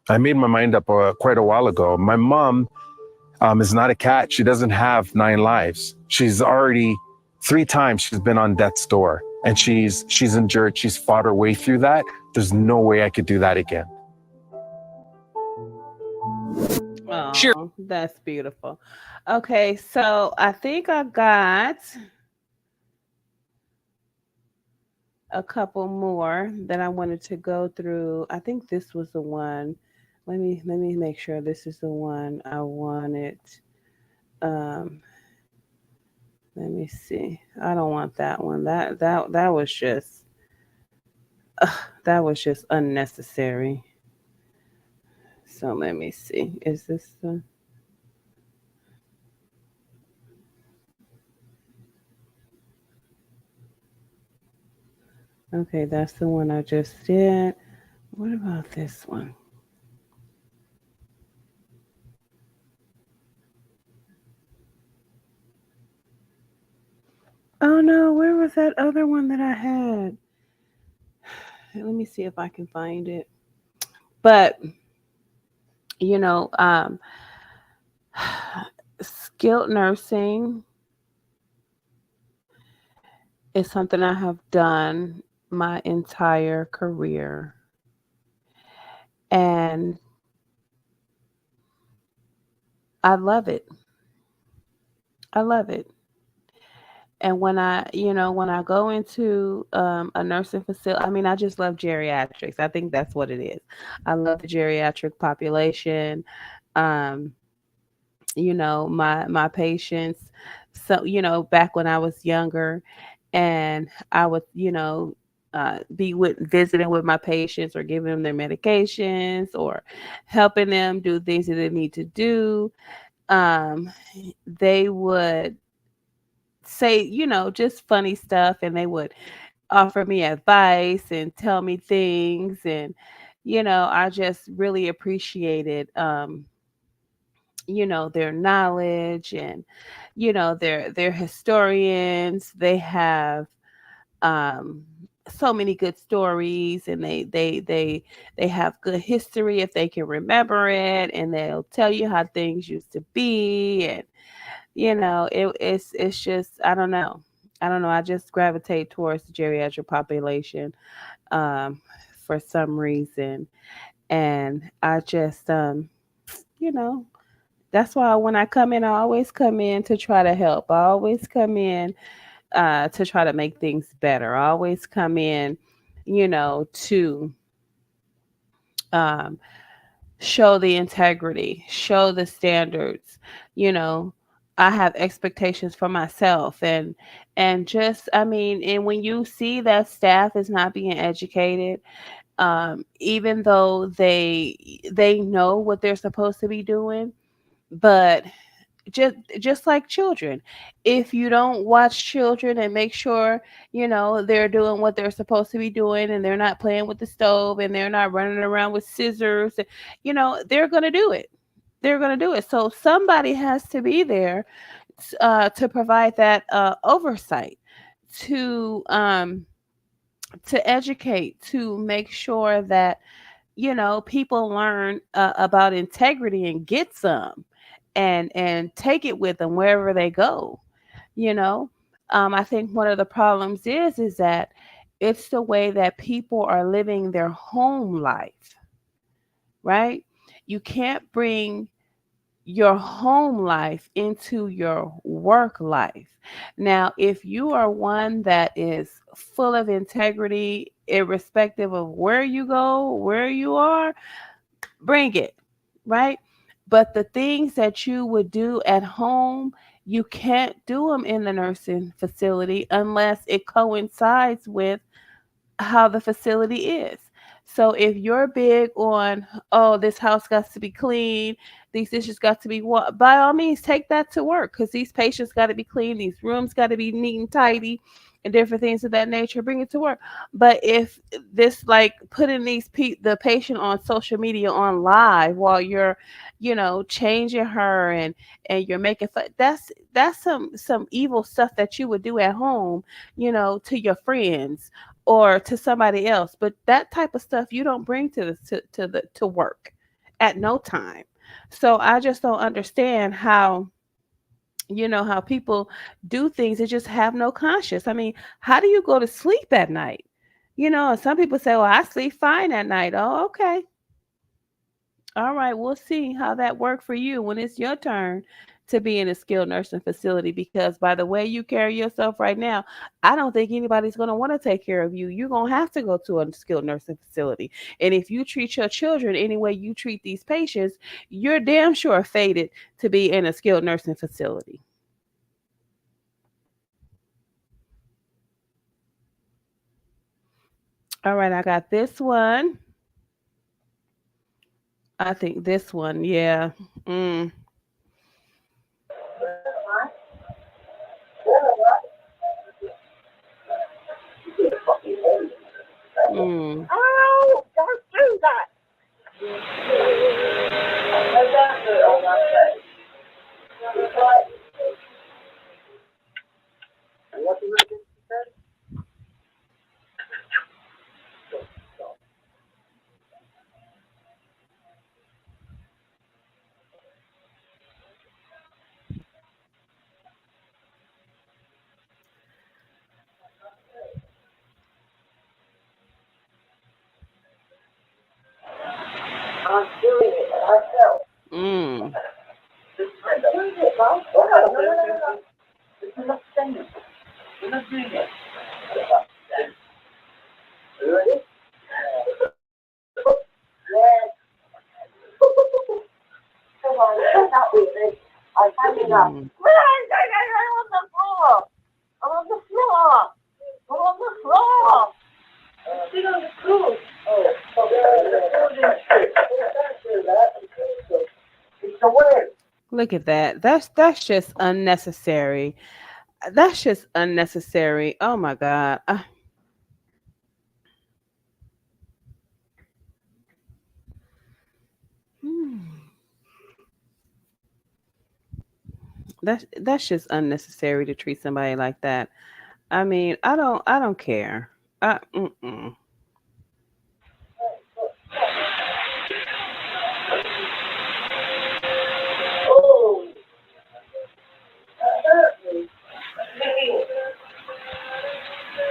[SPEAKER 27] I made my mind up quite a while ago. My mom is not a cat. She doesn't have 9 lives. She's already 3 times she's been on death's door, and she's endured. She's fought her way through that. There's no way I could do that again.
[SPEAKER 1] Oh, sure. That's beautiful. Okay, so I think I got a couple more that I wanted to go through. I think this was the one. Let me make sure this is the one I wanted. Let me see. I don't want that one. That was just unnecessary. So let me see. Is this the Okay, that's the one I just did. What about this one? Oh no, where was that other one that I had? Let me see if I can find it. But you know, skilled nursing is something I have done my entire career. And I love it. I love it. And when I go into a nursing facility, I mean, I just love geriatrics. I think that's what it is. I love the geriatric population. Um, my patients. So, back when I was younger, and I would, be visiting with my patients or giving them their medications or helping them do things that they need to do. Um, they would say, just funny stuff, and they would offer me advice and tell me things. And, I just really appreciated, their knowledge. And, they're historians. They have, um, so many good stories, and they have good history if they can remember it, and they'll tell you how things used to be. And it's just, I don't know, I just gravitate towards the geriatric population um for some reason. And I just you know that's why when I come in, I always come in to try to help. I always come in to try to make things better. I always come in, to um show the integrity, show the standards. You know, I have expectations for myself, and just, I mean, and when you see that staff is not being educated, even though they know what they're supposed to be doing, but just like children, if you don't watch children and make sure they're doing what they're supposed to be doing, and they're not playing with the stove, and they're not running around with scissors, they're going to do it. They're going to do it. So somebody has to be there to provide that oversight, to educate, to make sure that people learn about integrity and get some, and take it with them wherever they go. you know I think one of the problems is that it's the way that people are living their home life, right? You can't bring your home life into your work life. Now, if you are one that is full of integrity, irrespective of where you go, where you are, bring it, right? But the things that you would do at home, you can't do them in the nursing facility unless it coincides with how the facility is. So if you're big on, oh, this house got to be clean, these dishes got to be by all means take that to work, because these patients got to be clean, these rooms got to be neat and tidy, and different things of that nature. Bring it to work. But if this, like putting the patient on social media on live while you're, changing her, and you're making fun, that's some evil stuff that you would do at home, to your friends or to somebody else. But that type of stuff you don't bring to work at no time. So I just don't understand how people do things and just have no conscience. I mean, how do you go to sleep at night? And some people say, well, I sleep fine at night. Oh, okay. All right, we'll see how that worked for you when it's your turn to be in a skilled nursing facility. Because by the way you carry yourself right now, I don't think anybody's going to want to take care of you. You're going to have to go to a skilled nursing facility. And if you treat your children any way you treat these patients, you're damn sure fated to be in a skilled nursing facility. All right, I got this one. I think this one, yeah. Mm. Mm.
[SPEAKER 12] Oh, don't do that. I'm doing it myself.
[SPEAKER 1] Mm.
[SPEAKER 12] I'm doing it, Mom. No. We're not sending it. We're not doing it. You ready? Yes. Come on, not with me. I'm hanging up.
[SPEAKER 1] Mm.
[SPEAKER 12] I'm on the floor. I'm on the floor. I'm on the floor. Sit on the floor. It's a word.
[SPEAKER 1] Look at that. That's just unnecessary. That's just unnecessary. Oh my God. Hmm. That's just unnecessary to treat somebody like that. I mean, I don't care. Mm-mm.
[SPEAKER 12] Oh, that hurt me.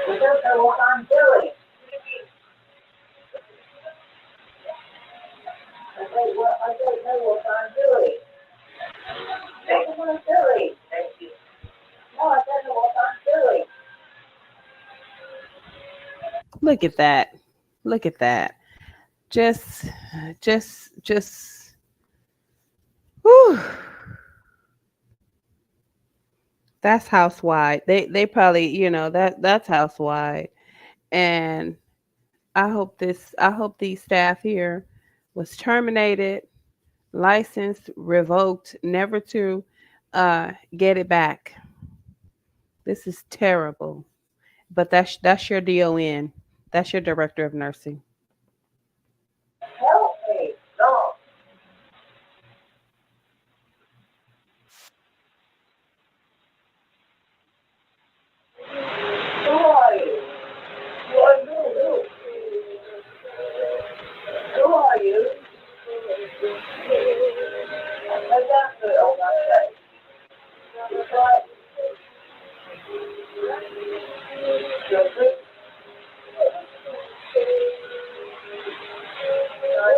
[SPEAKER 12] I don't know what I'm doing. I don't know what I'm doing. I don't know what I'm doing. Thank you. No, I don't know what I'm doing.
[SPEAKER 1] Look at that. Look at that. Just just whew, that's house wide. They probably, that's house wide. And I hope these staff here was terminated, licensed, revoked, never to get it back. This is terrible. But that's your DON. That's your director of nursing.
[SPEAKER 12] Help me. No. Who are you? Who are you? Who are you? A doctor on my side.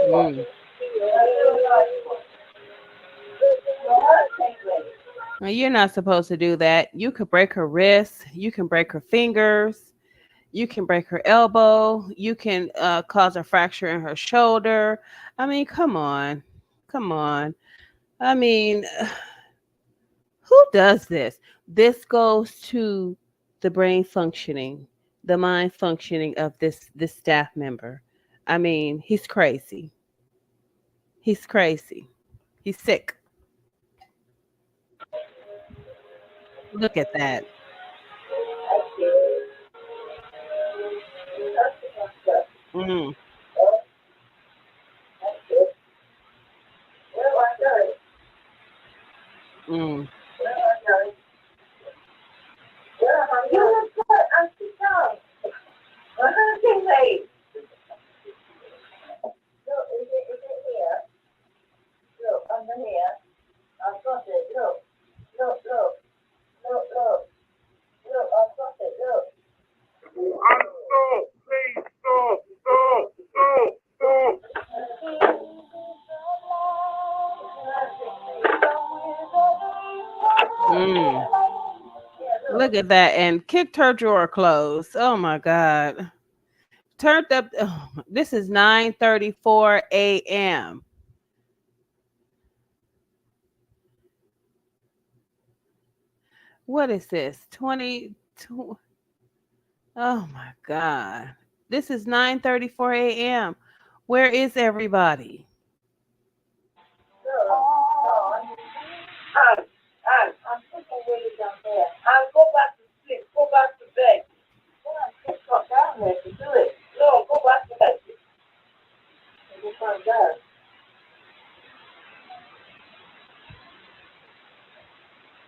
[SPEAKER 1] Mm. Now, you're not supposed to do that. You could break her wrists. You can break her fingers. You can break her elbow. You can cause a fracture in her shoulder. I mean, come on. Come on. I mean, who does this? This goes to the brain functioning, the mind functioning of this staff member. I mean, he's crazy. He's crazy. He's sick. Look at that. Mm. Mm. Mm. Look at that. And kicked her drawer closed. Oh my God. Turned up. Oh, this is 9:34 a.m. What is this? 22. Oh my God. This is 9:34 a.m. Where is everybody?
[SPEAKER 12] I'm putting way down there. I'll go back to sleep. Go back to bed. Go down there to do it. No, go back to bed. You find out.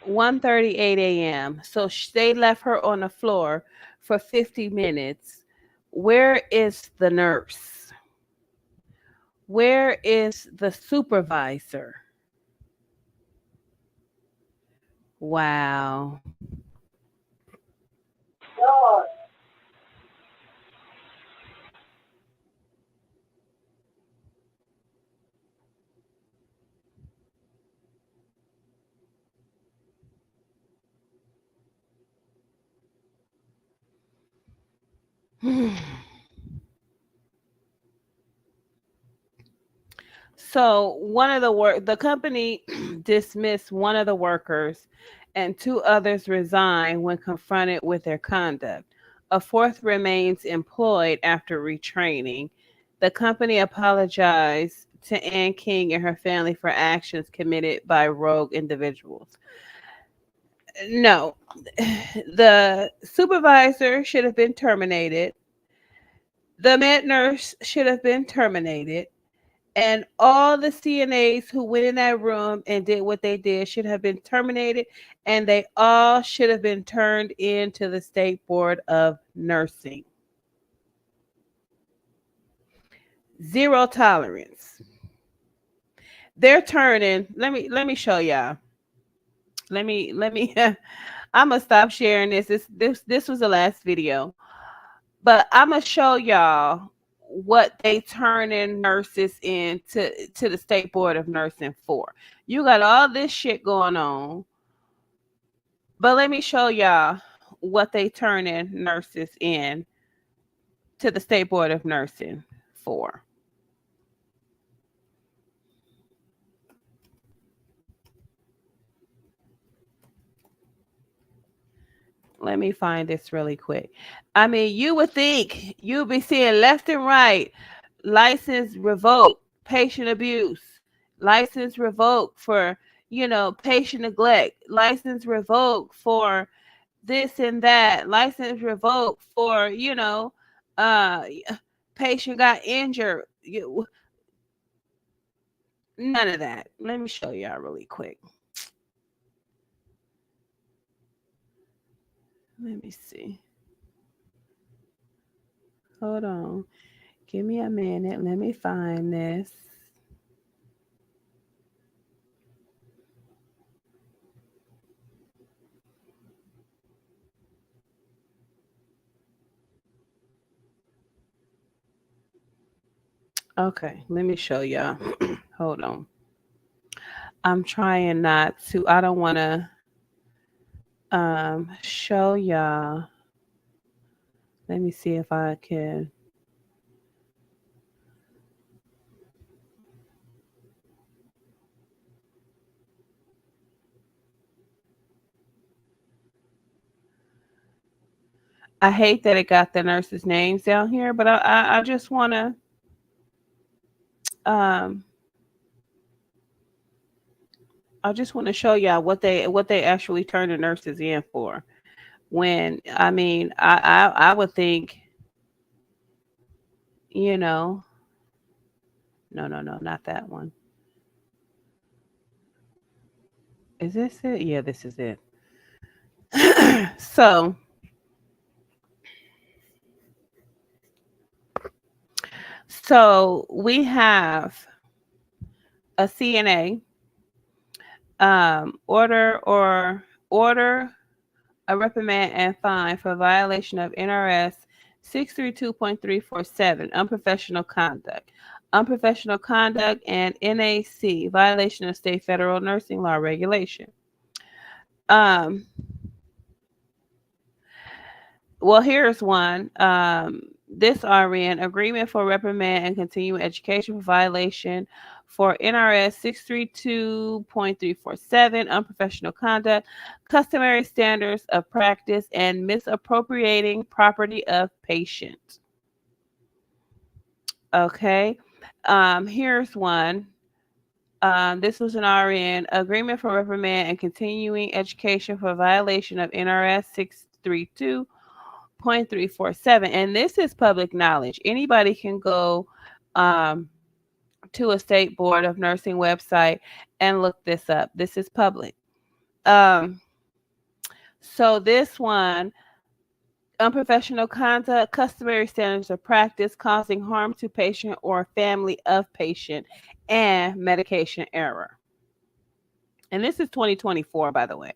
[SPEAKER 1] 1:38 a.m. So they left her on the floor for 50 minutes. Where is the nurse? Where is the supervisor? Wow.
[SPEAKER 12] God.
[SPEAKER 1] So the company dismissed one of the workers and two others resigned when confronted with their conduct. A fourth remains employed after retraining. The company apologized to Ann King and her family for actions committed by rogue individuals. No, the supervisor should have been terminated. The med nurse should have been terminated. And all the CNAs who went in that room and did what they did should have been terminated, and they all should have been turned into the State Board of Nursing. Zero tolerance. They're turning. Let me show y'all. Let me I'm gonna stop sharing this. This was the last video. But I'm gonna show y'all what they turning nurses to the State Board of Nursing for. You got all this shit going on, but let me show y'all what they turning nurses in to the State Board of Nursing for. Let me find this really quick. I mean, you would think you'd be seeing left and right license revoked, patient abuse, license revoked for, patient neglect, license revoked for this and that, license revoked for, uh, patient got injured. None of that. Let me show y'all really quick. Let me see. Hold on. Give me a minute. Let me find this. Okay, let me show y'all. Hold on. I'm trying not to. I don't want to show y'all. Let me see if I can. I hate that it got the nurses' names down here, but I just want to um show y'all what they actually turn the nurses in for. When I mean I would think, you know, no, not that one. Is this it? Yeah, this is it. So we have a CNA order a reprimand and fine for violation of NRS 632.347, unprofessional conduct. Unprofessional conduct and NAC, violation of state federal nursing law regulation. Um, well, here's one. This RN, agreement for reprimand and continuing education for violation for NRS 632.347, unprofessional conduct, customary standards of practice, and misappropriating property of patient. Okay. Here's one. This was an RN, agreement for reprimand and continuing education for violation of NRS 632.347. And this is public knowledge. Anybody can go to a state board of nursing website and look this up. This is public. So this one, unprofessional conduct, customary standards of practice causing harm to patient or family of patient, and medication error. And this is 2024, by the way.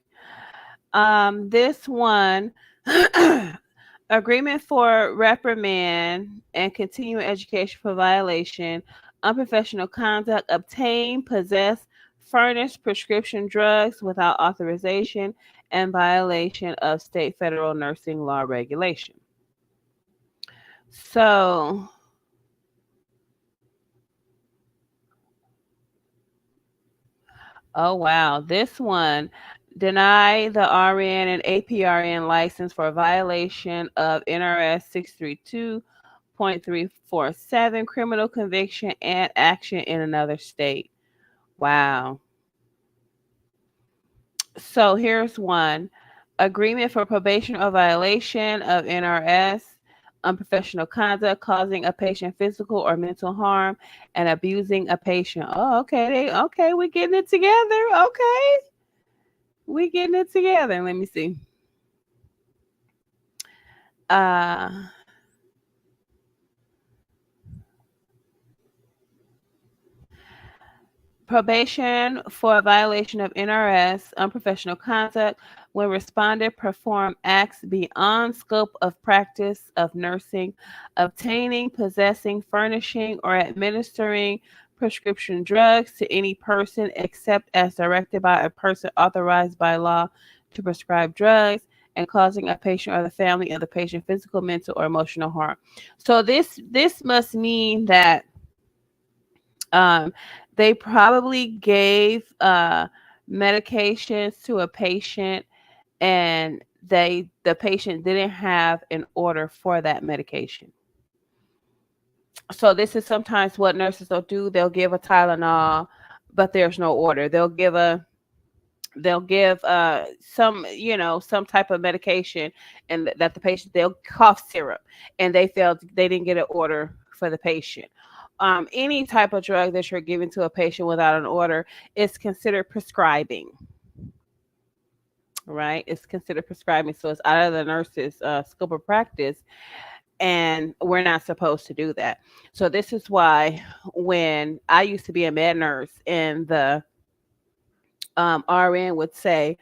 [SPEAKER 1] This one, agreement for reprimand and continuing education for violation, unprofessional conduct, obtain, possess, furnish prescription drugs without authorization, and violation of state federal nursing law regulation. So, oh wow, this one, deny the RN and APRN license for violation of NRS 632.347, criminal conviction and action in another state. Wow. So here's one, agreement for probation or violation of NRS, unprofessional conduct causing a patient physical or mental harm and abusing a patient. Oh, okay. Okay, we're getting it together. Okay. We getting it together. Let me see. Uh Probation for a violation of NRS, unprofessional conduct, when respondent perform acts beyond scope of practice of nursing, obtaining, possessing, furnishing, or administering prescription drugs to any person except as directed by a person authorized by law to prescribe drugs, and causing a patient or the family of the patient physical, mental, or emotional harm. So this must mean that um, they probably gave medications to a patient and the patient didn't have an order for that medication. So this is sometimes what nurses will do. They'll give a Tylenol, but there's no order. They'll give some, some type of medication, and that the patient, they'll cough syrup, and they didn't get an order for the patient. Any type of drug that you're giving to a patient without an order is considered prescribing, right? It's considered prescribing, so it's out of the nurse's scope of practice, and we're not supposed to do that. So this is why when I used to be a med nurse, and the RN would say,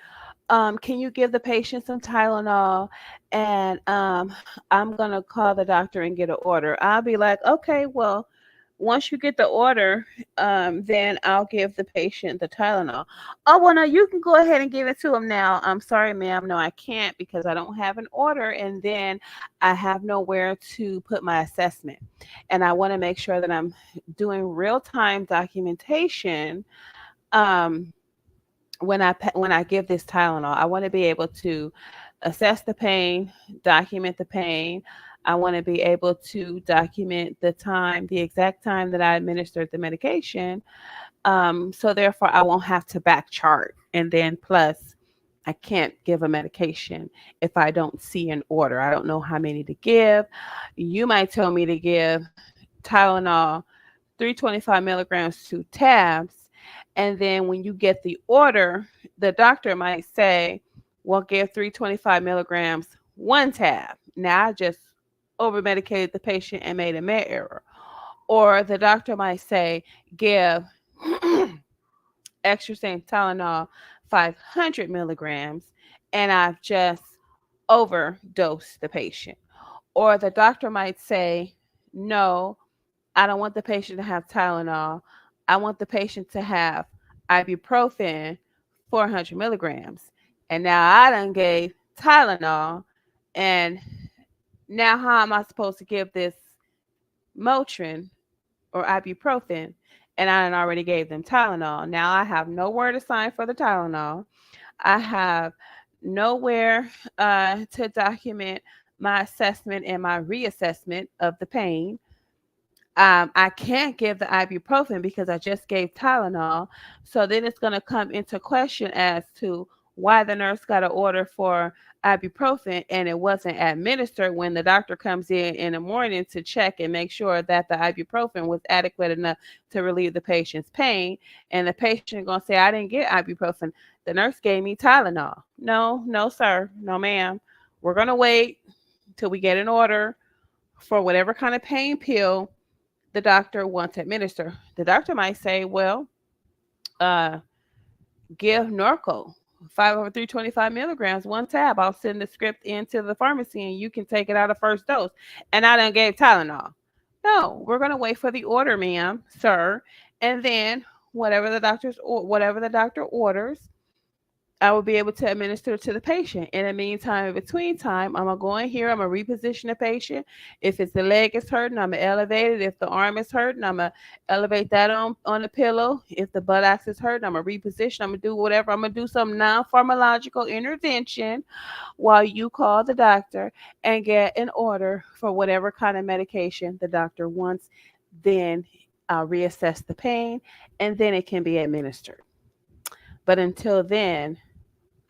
[SPEAKER 1] can you give the patient some Tylenol? And I'm going to call the doctor and get an order. I'll be like, okay, well, once you get the order, then I'll give the patient the Tylenol. Oh, well, no, you can go ahead and give it to him now. I'm sorry, ma'am. No, I can't because I don't have an order. And then I have nowhere to put my assessment. And I want to make sure that I'm doing real time documentation. Um, when I give this Tylenol, I want to be able to assess the pain, document the pain. I want to be able to document the time, the exact time that I administered the medication. So therefore, I won't have to back chart. And then plus, I can't give a medication if I don't see an order. I don't know how many to give. You might tell me to give Tylenol 325 milligrams, 2 tabs. And then when you get the order, the doctor might say, well, give 325 milligrams, 1 tab. Now I just over medicated the patient and made a med error. Or the doctor might say, give extra strength Tylenol 500 milligrams, and I've just overdosed the patient. Or the doctor might say, no, I don't want the patient to have Tylenol. I want the patient to have ibuprofen, 400 milligrams. And now I done gave Tylenol. And now how am I supposed to give this Motrin or ibuprofen? And I done already gave them Tylenol. Now I have nowhere to sign for the Tylenol. I have nowhere to document my assessment and my reassessment of the pain. I can't give the ibuprofen because I just gave Tylenol. So then it's going to come into question as to why the nurse got an order for ibuprofen and it wasn't administered when the doctor comes in the morning to check and make sure that the ibuprofen was adequate enough to relieve the patient's pain. And the patient going to say, I didn't get ibuprofen. The nurse gave me Tylenol. No, no, sir. No, ma'am. We're going to wait till we get an order for whatever kind of pain pill the doctor wants to administer. The doctor might say, well, uh, give Norco 5 over 325 milligrams, 1 tab. I'll send the script into the pharmacy and you can take it out of first dose. And I done gave Tylenol. No, we're going to wait for the order, ma'am, sir. And then whatever the doctor orders, I will be able to administer to the patient. In the meantime, in between time, I'm gonna go in here, I'm gonna reposition the patient. If it's the leg is hurting, I'm gonna elevate it. If the arm is hurting, I'm gonna elevate that on the pillow. If the buttocks is hurting, I'm gonna reposition. I'm gonna do whatever. I'm gonna do some non-pharmacological intervention while you call the doctor and get an order for whatever kind of medication the doctor wants. Then I'll reassess the pain and then it can be administered. But until then,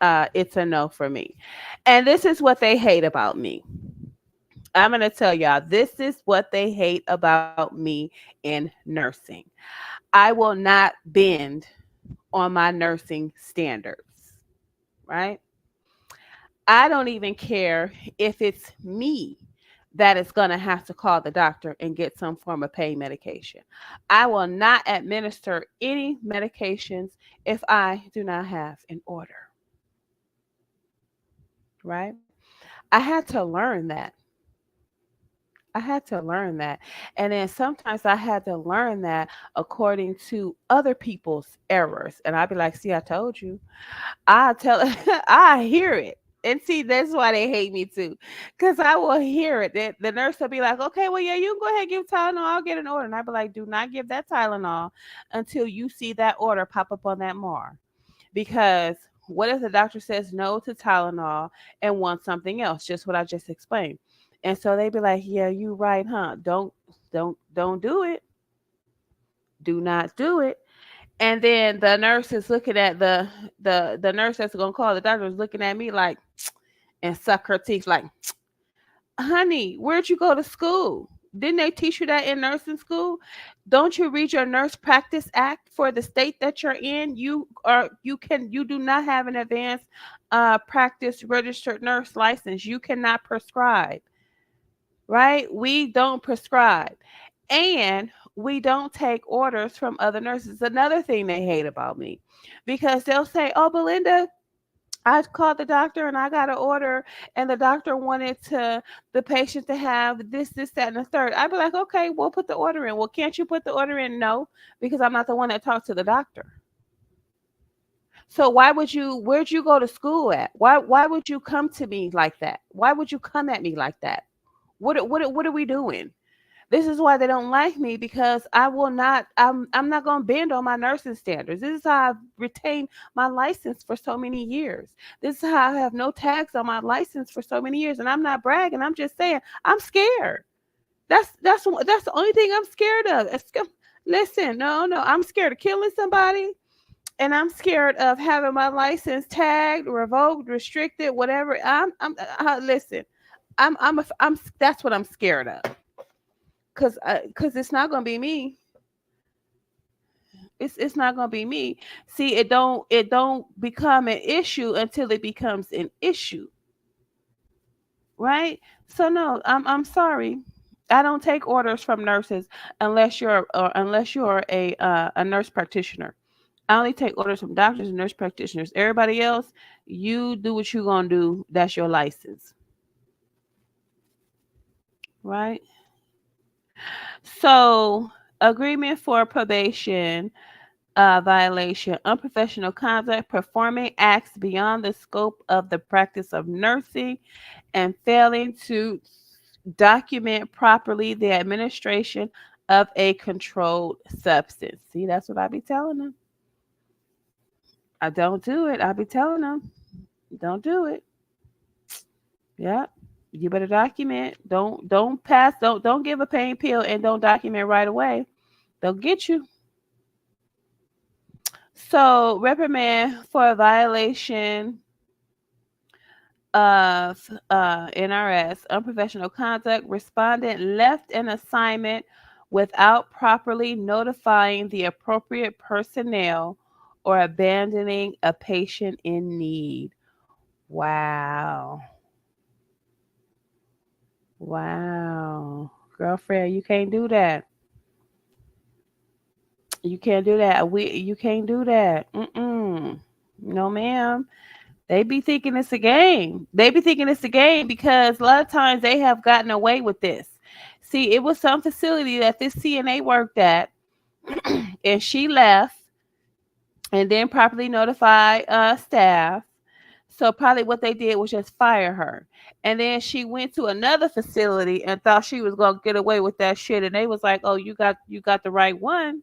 [SPEAKER 1] it's a no for me. And this is what they hate about me. I'm going to tell y'all, this is what they hate about me in nursing. I will not bend on my nursing standards, right? I don't even care if it's me that is going to have to call the doctor and get some form of pain medication. I will not administer any medications if I do not have an order, right? I had to learn that. I had to learn that. And then sometimes I had to learn that according to other people's errors. And I'd be like, see, I told you. I tell I hear it. And see, that's why they hate me too. Because I will hear it. The nurse will be like, okay, well, yeah, you can go ahead and give Tylenol. I'll get an order. And I'd be like, do not give that Tylenol until you see that order pop up on that MAR. Because What if the doctor says no to Tylenol and wants something else? Just what I just explained. And so they be like, "Yeah, you right, huh? Don't do it. Do not do it." And then the nurse is looking at the nurse that's gonna call the doctor is looking at me like and suck her teeth like, honey, where'd you go to school? Didn't they teach you that in nursing school? Don't you read your nurse practice act for the state that you're in? You do not have an advanced practice registered nurse license. You cannot prescribe, right? We don't prescribe. And we don't take orders from other nurses. Another thing they hate about me because they'll say, "Oh, Belinda, I called the doctor and I got an order, and the doctor wanted the patient to have this, that, and the third." I'd be like, "Okay, we'll put the order in." "Well, can't you put the order in?" "No, because I'm not the one that talked to the doctor." So why would you? Where'd you go to school at? Why would you come to me like that? Why would you come at me like that? What are we doing? This is why they don't like me because I will not. I'm not going to bend on my nursing standards. This is how I've retained my license for so many years. This is how I have no tags on my license for so many years. And I'm not bragging. I'm just saying I'm scared. That's the only thing I'm scared of. Listen, no, I'm scared of killing somebody, and I'm scared of having my license tagged, revoked, restricted, whatever. Listen. I'm. That's what I'm scared of. Cause it's not gonna be me. It's not gonna be me. See, it don't become an issue until it becomes an issue, right? So no, I'm sorry. I don't take orders from nurses unless you're a nurse practitioner. I only take orders from doctors and nurse practitioners. Everybody else, you do what you're gonna do. That's your license, right? So agreement for probation violation, unprofessional conduct, performing acts beyond the scope of the practice of nursing, and failing to document properly the administration of a controlled substance. See, that's what I be telling them. I don't do it. I be telling them, don't do it. Yeah. You better document. Don't give a pain pill and don't document right away. They'll get you. So reprimand for a violation of NRS, unprofessional conduct. Respondent left an assignment without properly notifying the appropriate personnel or abandoning a patient in need. Wow. Wow. Girlfriend, you can't do that. You can't do that. You can't do that. Mm-mm. No, ma'am. They be thinking it's a game. They be thinking it's a game because a lot of times they have gotten away with this. See, it was some facility that this CNA worked at, and she left and then properly notify staff. So probably what they did was just fire her. And then she went to another facility and thought she was gonna get away with that shit. And they was like, "Oh, you got the right one.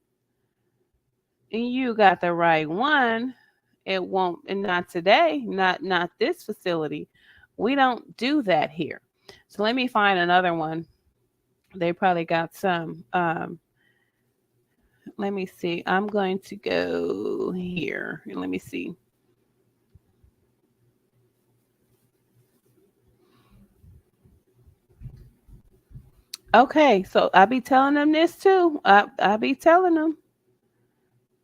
[SPEAKER 1] You got the right one. It won't, and not today, not this facility. We don't do that here." So let me find another one. They probably got some. Let me see. I'm going to go here and let me see. Okay, so I be telling them this too. I be telling them.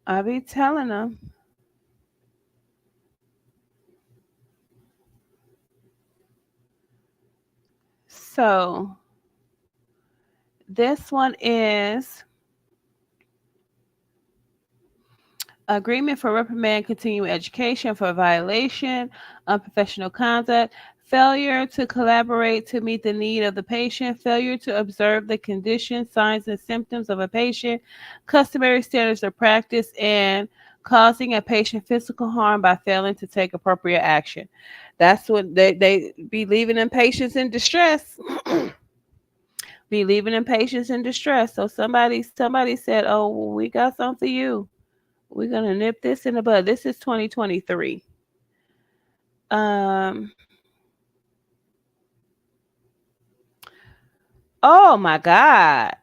[SPEAKER 1] I be telling them. So this one is agreement for reprimand, continuing education for violation, unprofessional conduct, failure to collaborate to meet the need of the patient, failure to observe the condition, signs, and symptoms of a patient, customary standards of practice, and causing a patient physical harm by failing to take appropriate action. That's what they be leaving them patients in distress. Be leaving them patients in distress. So somebody said, "Oh, well, we got something for you. We're gonna nip this in the bud." This is 2023. Um. Oh my God.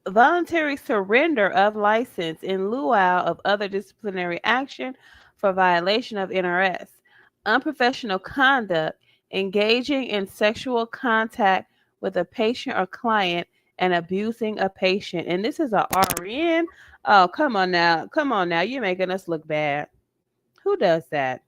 [SPEAKER 1] Voluntary surrender of license in lieu of other disciplinary action for violation of NRS. Unprofessional conduct, engaging in sexual contact with a patient or client and abusing a patient. And this is a RN. Oh, come on now. Come on now. You're making us look bad. Who does that?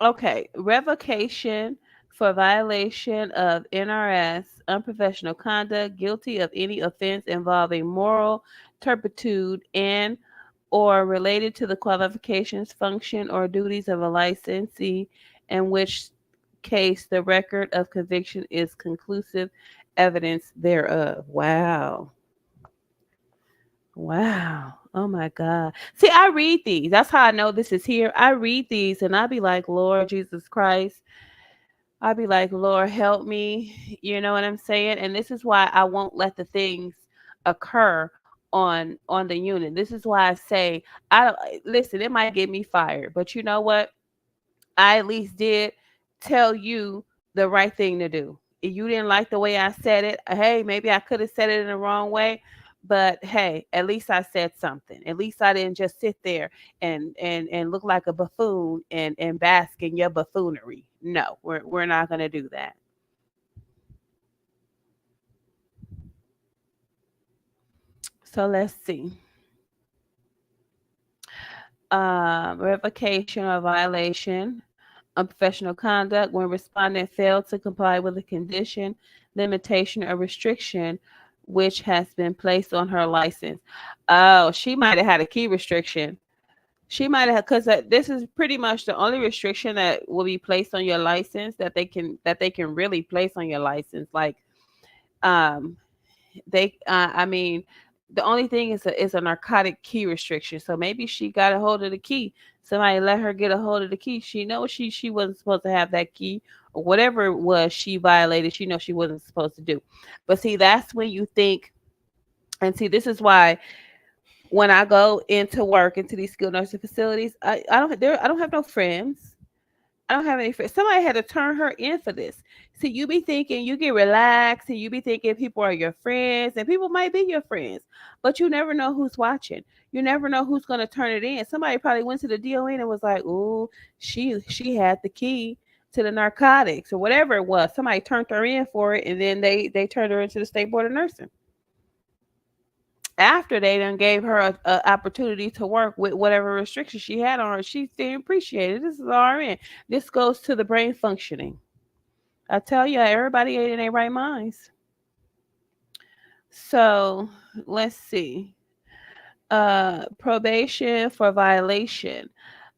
[SPEAKER 1] Okay, revocation for violation of NRS, unprofessional conduct, guilty of any offense involving moral turpitude and or related to the qualifications, function, or duties of a licensee, in which case the record of conviction is conclusive evidence thereof. Wow. Wow. Oh my God. See, I read these. That's how I know this is here. I read these and I be like, Lord Jesus Christ. I'd be like, Lord, help me. You know what I'm saying? And this is why I won't let the things occur on the unit. This is why I say, I don't listen, it might get me fired, but you know what? I at least did tell you the right thing to do. If you didn't like the way I said it, hey, maybe I could have said it in the wrong way, but hey, at least I said something. At least I didn't just sit there and look like a buffoon and bask in your buffoonery. No, we're not gonna do that. So let's see. Revocation or violation, unprofessional conduct when respondent failed to comply with a condition, limitation, or restriction which has been placed on her license. Oh, she might have had a key restriction. She might have, because this is pretty much the only restriction that will be placed on your license that they can really place on your license. Like, um, I mean, the only thing is a narcotic key restriction. So maybe she got a hold of the key. Somebody let her get a hold of the key. She knows she wasn't supposed to have that key, or whatever it was she violated. She knows she wasn't supposed to do. But see, that's when you think, and see, this is why when I go into work into these skilled nursing facilities, I don't have no friends. I don't have any friends. Somebody had to turn her in for this. See, you be thinking you get relaxed and you be thinking people are your friends and people might be your friends, but you never know who's watching. You never know who's going to turn it in. Somebody probably went to the DON and was like, "Ooh, she had the key to the narcotics or whatever it was." Somebody turned her in for it, and then they turned her into the state board of nursing after they done gave her a opportunity to work with whatever restrictions she had on her. She didn't appreciate it. This is RN. This goes to the brain functioning. I tell you, everybody ain't in their right minds. So let's see. Probation for violation.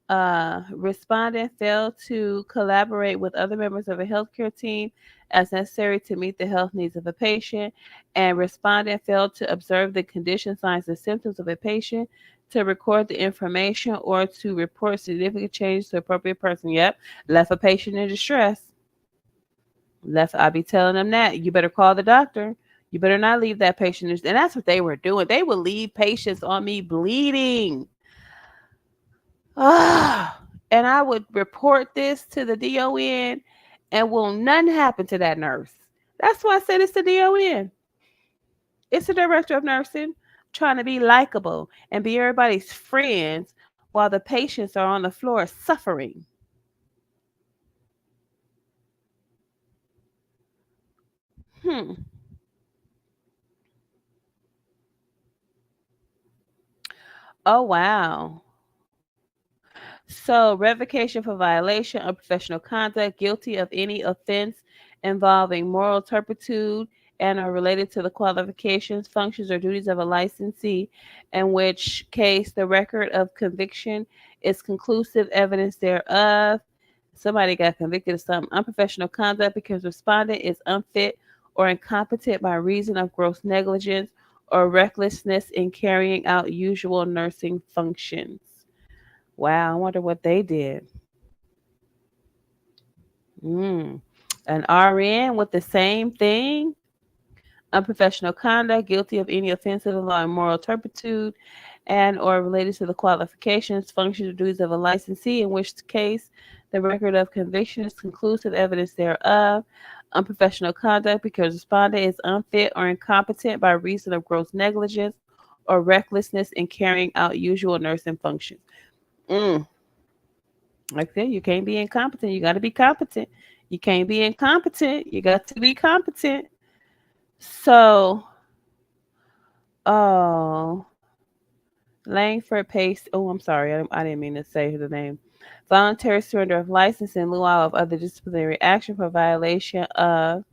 [SPEAKER 1] Respondent failed to collaborate with other members of a healthcare team as necessary to meet the health needs of a patient, and respondent failed to observe the condition, signs, and symptoms of a patient, to record the information, or to report significant changes to appropriate person. Yep, left a patient in distress. I be telling them that you better call the doctor. You better not leave that patient, and that's what they were doing. They would leave patients on me bleeding. Ah, and I would report this to the DON, and will nothing happen to that nurse. That's why I said it's the DON. It's the director of nursing trying to be likable and be everybody's friends while the patients are on the floor suffering. Hmm. Oh wow. So, revocation for violation of professional conduct, guilty of any offense involving moral turpitude and are related to the qualifications, functions, or duties of a licensee, in which case the record of conviction is conclusive evidence thereof. Somebody got convicted of some unprofessional conduct because respondent is unfit or incompetent by reason of gross negligence or recklessness in carrying out usual nursing functions. Wow, I wonder what they did. Mm. An RN with the same thing. Unprofessional conduct, guilty of any offense of the law and moral turpitude, and or related to the qualifications, functions, or duties of a licensee, in which case the record of conviction is conclusive evidence thereof. Unprofessional conduct because respondent is unfit or incompetent by reason of gross negligence or recklessness in carrying out usual nursing functions. Like I said, you can't be incompetent. You got to be competent. You can't be incompetent. You got to be competent. So, oh, Langford Pace. Oh, I'm sorry. I didn't mean to say the name. Voluntary surrender of license in lieu of other disciplinary action for violation of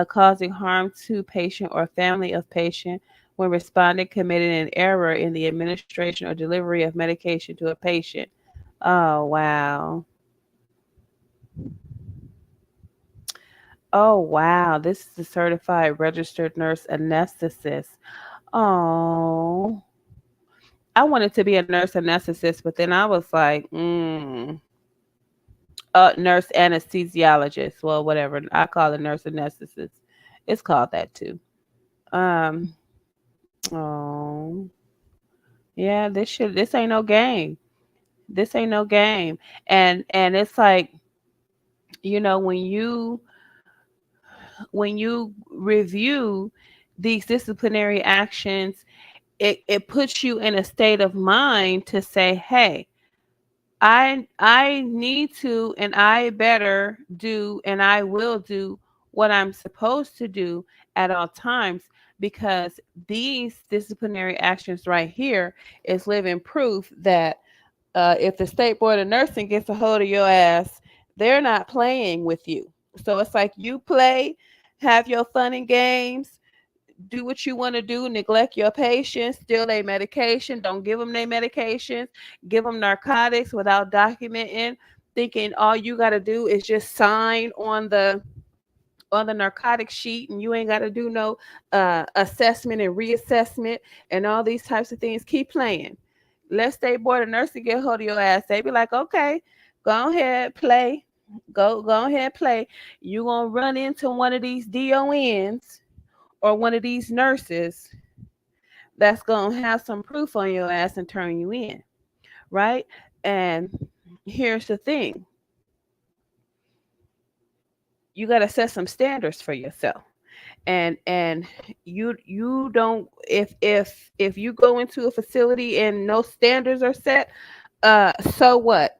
[SPEAKER 1] causing harm to patient or family of patient when respondent committed an error in the administration or delivery of medication to a patient. Oh, wow. Oh, wow. This is a certified registered nurse anesthetist. Oh, I wanted to be a nurse anesthetist, but then I was like, nurse anesthesiologist. Well, whatever. I call it nurse anesthetist. It's called that too. Um, oh, yeah. This ain't no game. This ain't no game. And it's like, when you review these disciplinary actions, it puts you in a state of mind to say, hey, I need to and I better do and I will do what I'm supposed to do at all times, because these disciplinary actions right here is living proof that if the state board of nursing gets a hold of your ass, they're not playing with you. So it's like you play, have your fun and games, do what you want to do, neglect your patients, steal their medication, don't give them their medications, give them narcotics without documenting, thinking all you got to do is just sign on the narcotic sheet and you ain't got to do no assessment and reassessment and all these types of things. Keep playing. Let state board of nursing get hold of your ass. They be like, okay, go ahead, play. Go ahead, play. You gonna run into one of these DONs or one of these nurses that's going to have some proof on your ass and turn you in, right? And here's the thing. You got to set some standards for yourself. And you don't, if you go into a facility and no standards are set, so what?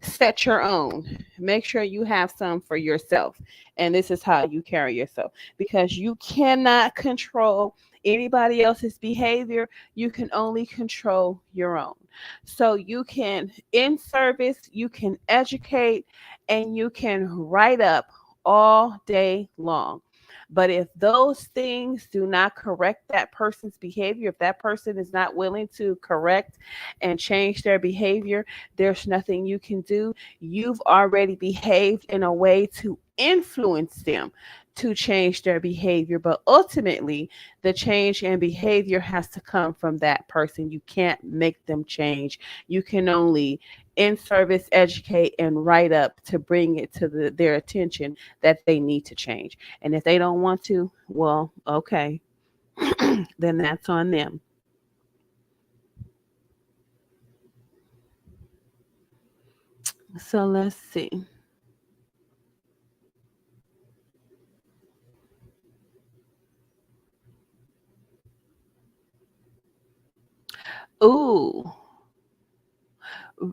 [SPEAKER 1] Set your own. Make sure you have some for yourself. And this is how you carry yourself, because you cannot control anybody else's behavior. You can only control your own. So you can, in service, you can educate and you can write up all day long. But if those things do not correct that person's behavior, if that person is not willing to correct and change their behavior, there's nothing you can do. You've already behaved in a way to influence them to change their behavior. But ultimately, the change in behavior has to come from that person. You can't make them change. You can only in service, educate, and write up to bring it to their attention that they need to change. And if they don't want to, well, okay, then that's on them. So let's see. Ooh,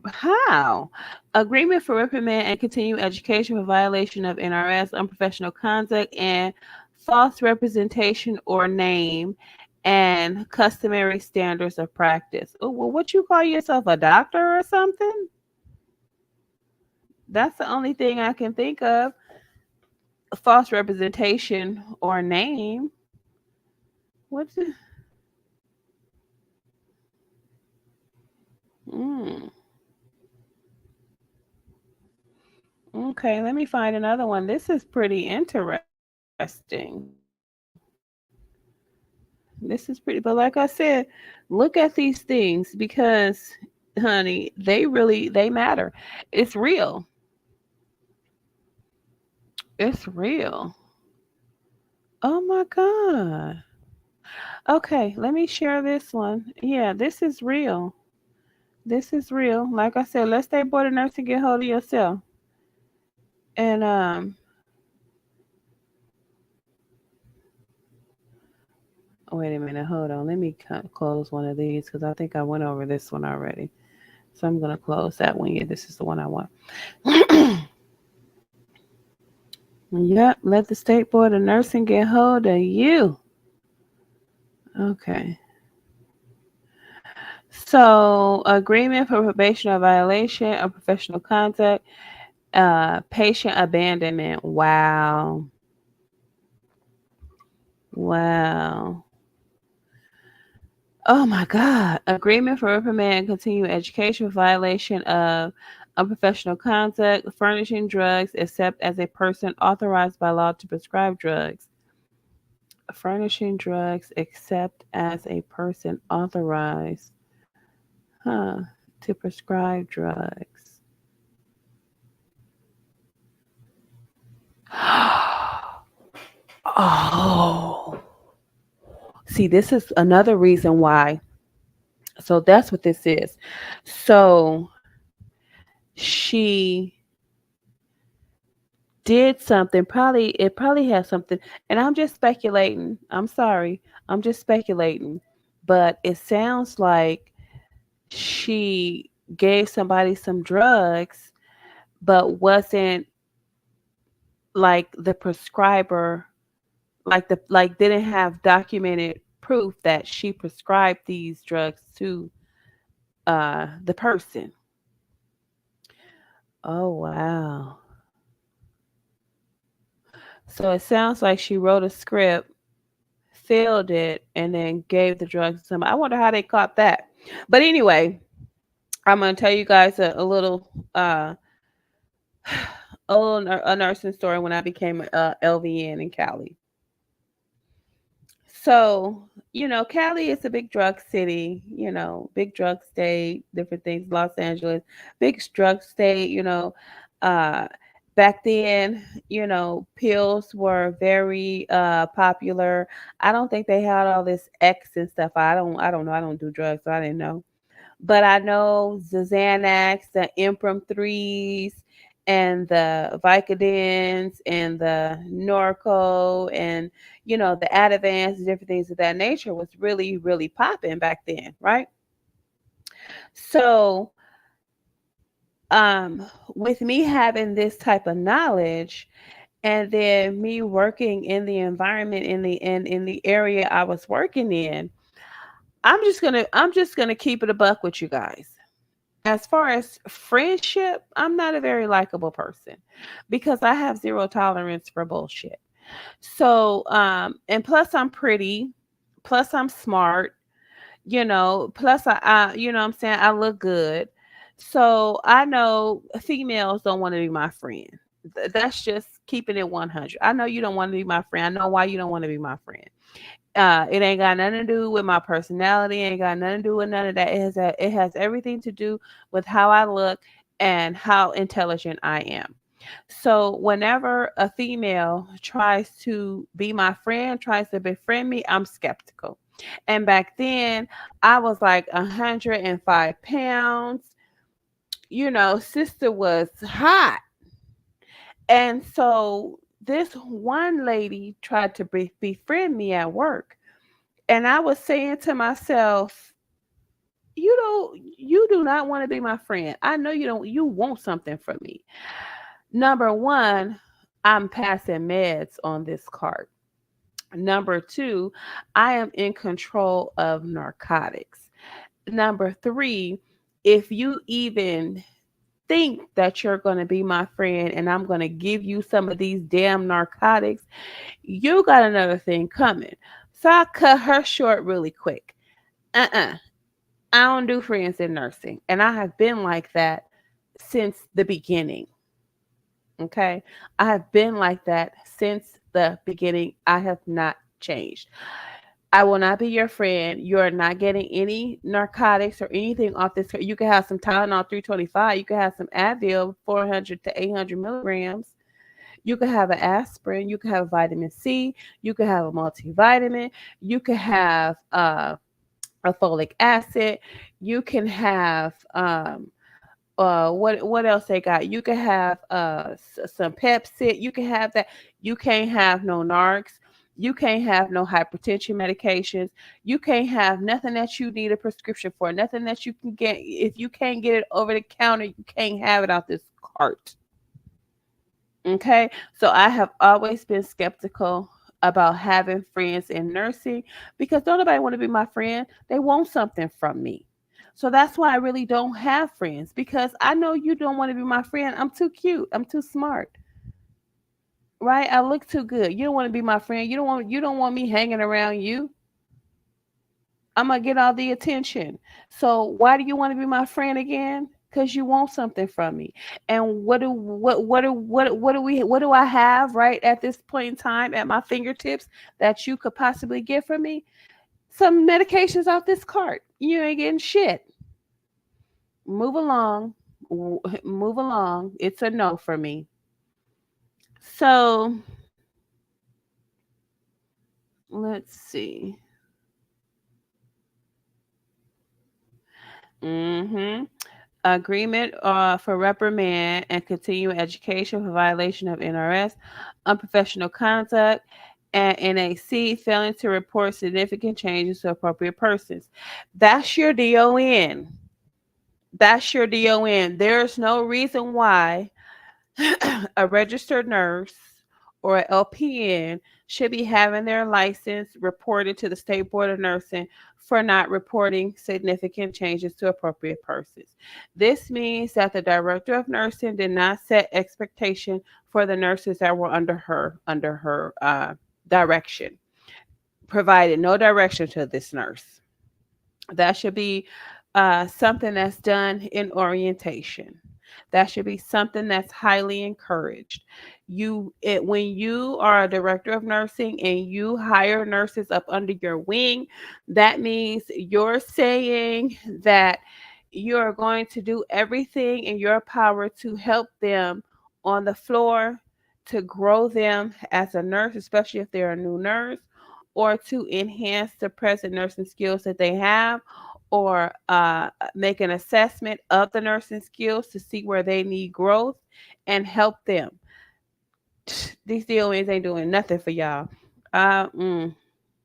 [SPEAKER 1] how? Agreement for reprimand and continued education for violation of NRS, unprofessional conduct, and false representation or name, and customary standards of practice. Oh, well, what you call yourself, a doctor or something? That's the only thing I can think of. False representation or name. What's it? Mm. Okay, let me find another one. This is pretty interesting. This is pretty, but like I said, look at these things because, honey, they matter. It's real. It's real. Oh my God. Okay, let me share this one. Yeah, this is real. This is real. Like I said, let's stay board and nurse and get hold of yourself. And wait a minute, hold on. Let me close one of these because I think I went over this one already. So I'm gonna close that one. Yeah, this is the one I want. Yep, let the state board of nursing get hold of you. Okay. So agreement for probation or violation of professional conduct, patient abandonment. Wow. Wow. Oh my God. Agreement for reprimand and continuing education for violation of unprofessional conduct, furnishing drugs except as a person authorized by law to prescribe drugs. Furnishing drugs except as a person authorized, huh, to prescribe drugs. Oh. See, this is another reason why. So that's what this is. So she did something, probably it probably has something, and I'm just speculating. I'm sorry. I'm just speculating. But it sounds like she gave somebody some drugs but wasn't like the prescriber, like didn't have documented proof that she prescribed these drugs to the person. Oh wow. So it sounds like she wrote a script, filled it, and then gave the drugs to somebody. I wonder how they caught that. But anyway, I'm gonna tell you guys a little a nursing story when I became a LVN in Cali. So, Cali is a big drug city, big drug state, different things, Los Angeles, big drug state, uh, back then, pills were very popular. I don't think they had all this X and stuff. I don't know. I don't do drugs, so I didn't know. But I know the Xanax, the Imprim threes, and the Vicodins, and the Norco, and the Advance, different things of that nature was really, really popping back then, right? So, um, with me having this type of knowledge, and then me working in the environment in the area I was working in, I'm just gonna keep it a buck with you guys. As far as friendship, I'm not a very likable person because I have zero tolerance for bullshit. So, and plus I'm pretty, plus I'm smart, plus I'm saying I look good. So I know females don't want to be my friend. That's just keeping it 100. I know you don't want to be my friend. I know why you don't want to be my friend. It ain't got nothing to do with my personality. Ain't got nothing to do with none of that. It has everything to do with how I look and how intelligent I am. So whenever a female tries to be my friend, tries to befriend me, I'm skeptical. And back then, I was like 105 pounds. Sister was hot. And so this one lady tried to befriend me at work. And I was saying to myself, you do not want to be my friend. I know you don't, you want something from me. Number one, I'm passing meds on this cart. Number two, I am in control of narcotics. Number three, if you even think that you're going to be my friend and I'm going to give you some of these damn narcotics, you got another thing coming. So I cut her short really quick. Uh-uh. I don't do friends in nursing. And I have been like that since the beginning. Okay. I have been like that since the beginning. I have not changed. I will not be your friend. You're not getting any narcotics or anything off this. You can have some Tylenol 325. You can have some Advil 400 to 800 milligrams. You could have an aspirin, you could have vitamin C, you could have a multivitamin, you could have a folic acid, you can have what else they got? You can have some Pepsi. You can have that. You can't have no narcs. You can't have no hypertension medications. You can't have nothing that you need a prescription for. Nothing that you can get. If you can't get it over the counter, you can't have it out this cart. Okay, so I have always been skeptical about having friends in nursing because don't nobody want to be my friend. They want something from me. So that's why I really don't have friends because I know you don't want to be my friend. I'm too cute. I'm too smart. Right? I look too good. You don't want to be my friend. You don't want me hanging around you. I'm gonna get all the attention. So why do you want to be my friend again? Because you want something from me. And what do I have right at this point in time at my fingertips that you could possibly get from me? Some medications off this cart. You ain't getting shit. Move along. Move along. It's a no for me. So let's see. Mm-hmm. Agreement for reprimand and continuing education for violation of NRS, unprofessional conduct, and NAC failing to report significant changes to appropriate persons. That's your DON. That's your DON. There's no reason why a registered nurse or an LPN should be having their license reported to the State Board of Nursing for not reporting significant changes to appropriate persons. This means that the Director of Nursing did not set expectation for the nurses that were under her direction, provided no direction to this nurse. That should be something that's done in orientation. That should be something that's highly encouraged. When you are a director of nursing and you hire nurses up under your wing, that means you're saying that you're going to do everything in your power to help them on the floor, to grow them as a nurse, especially if they're a new nurse, or to enhance the present nursing skills that they have, or make an assessment of the nursing skills to see where they need growth and help them. These DONs ain't doing nothing for y'all. Uh, mm,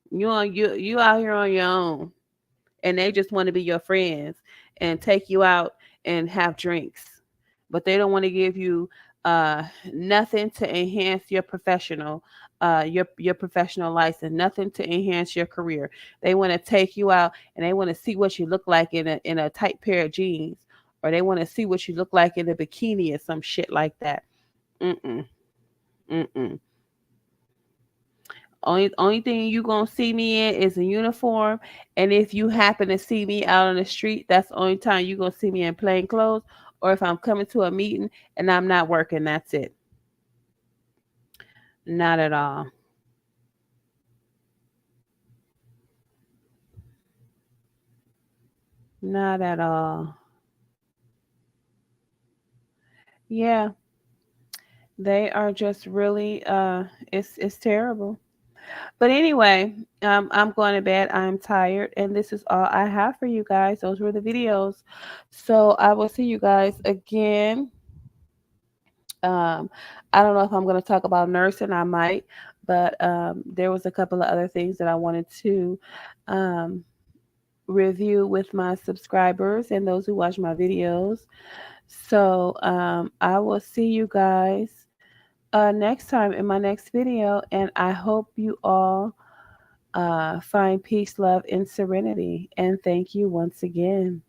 [SPEAKER 1] you out here on your own, and they just want to be your friends and take you out and have drinks, but they don't want to give you nothing to enhance your your professional license, nothing to enhance your career. They want to take you out and they want to see what you look like in a tight pair of jeans, or they want to see what you look like in a bikini or some shit like that. Mm-mm. Mm-mm. Only thing you gonna see me in is a uniform, and if you happen to see me out on the street, that's the only time you gonna see me in plain clothes. Or if I'm coming to a meeting and I'm not working, that's it. Not at all. Not at all. Yeah, they are just really it's terrible. But anyway, I'm going to bed. I'm tired, and this is all I have for you guys. Those were the videos. So I will see you guys again. Um, I don't know if I'm going to talk about nursing. I might, but there was a couple of other things that I wanted to um, review with my subscribers and those who watch my videos. So I will see you guys next time in my next video, and I hope you all find peace, love, and serenity. And thank you once again.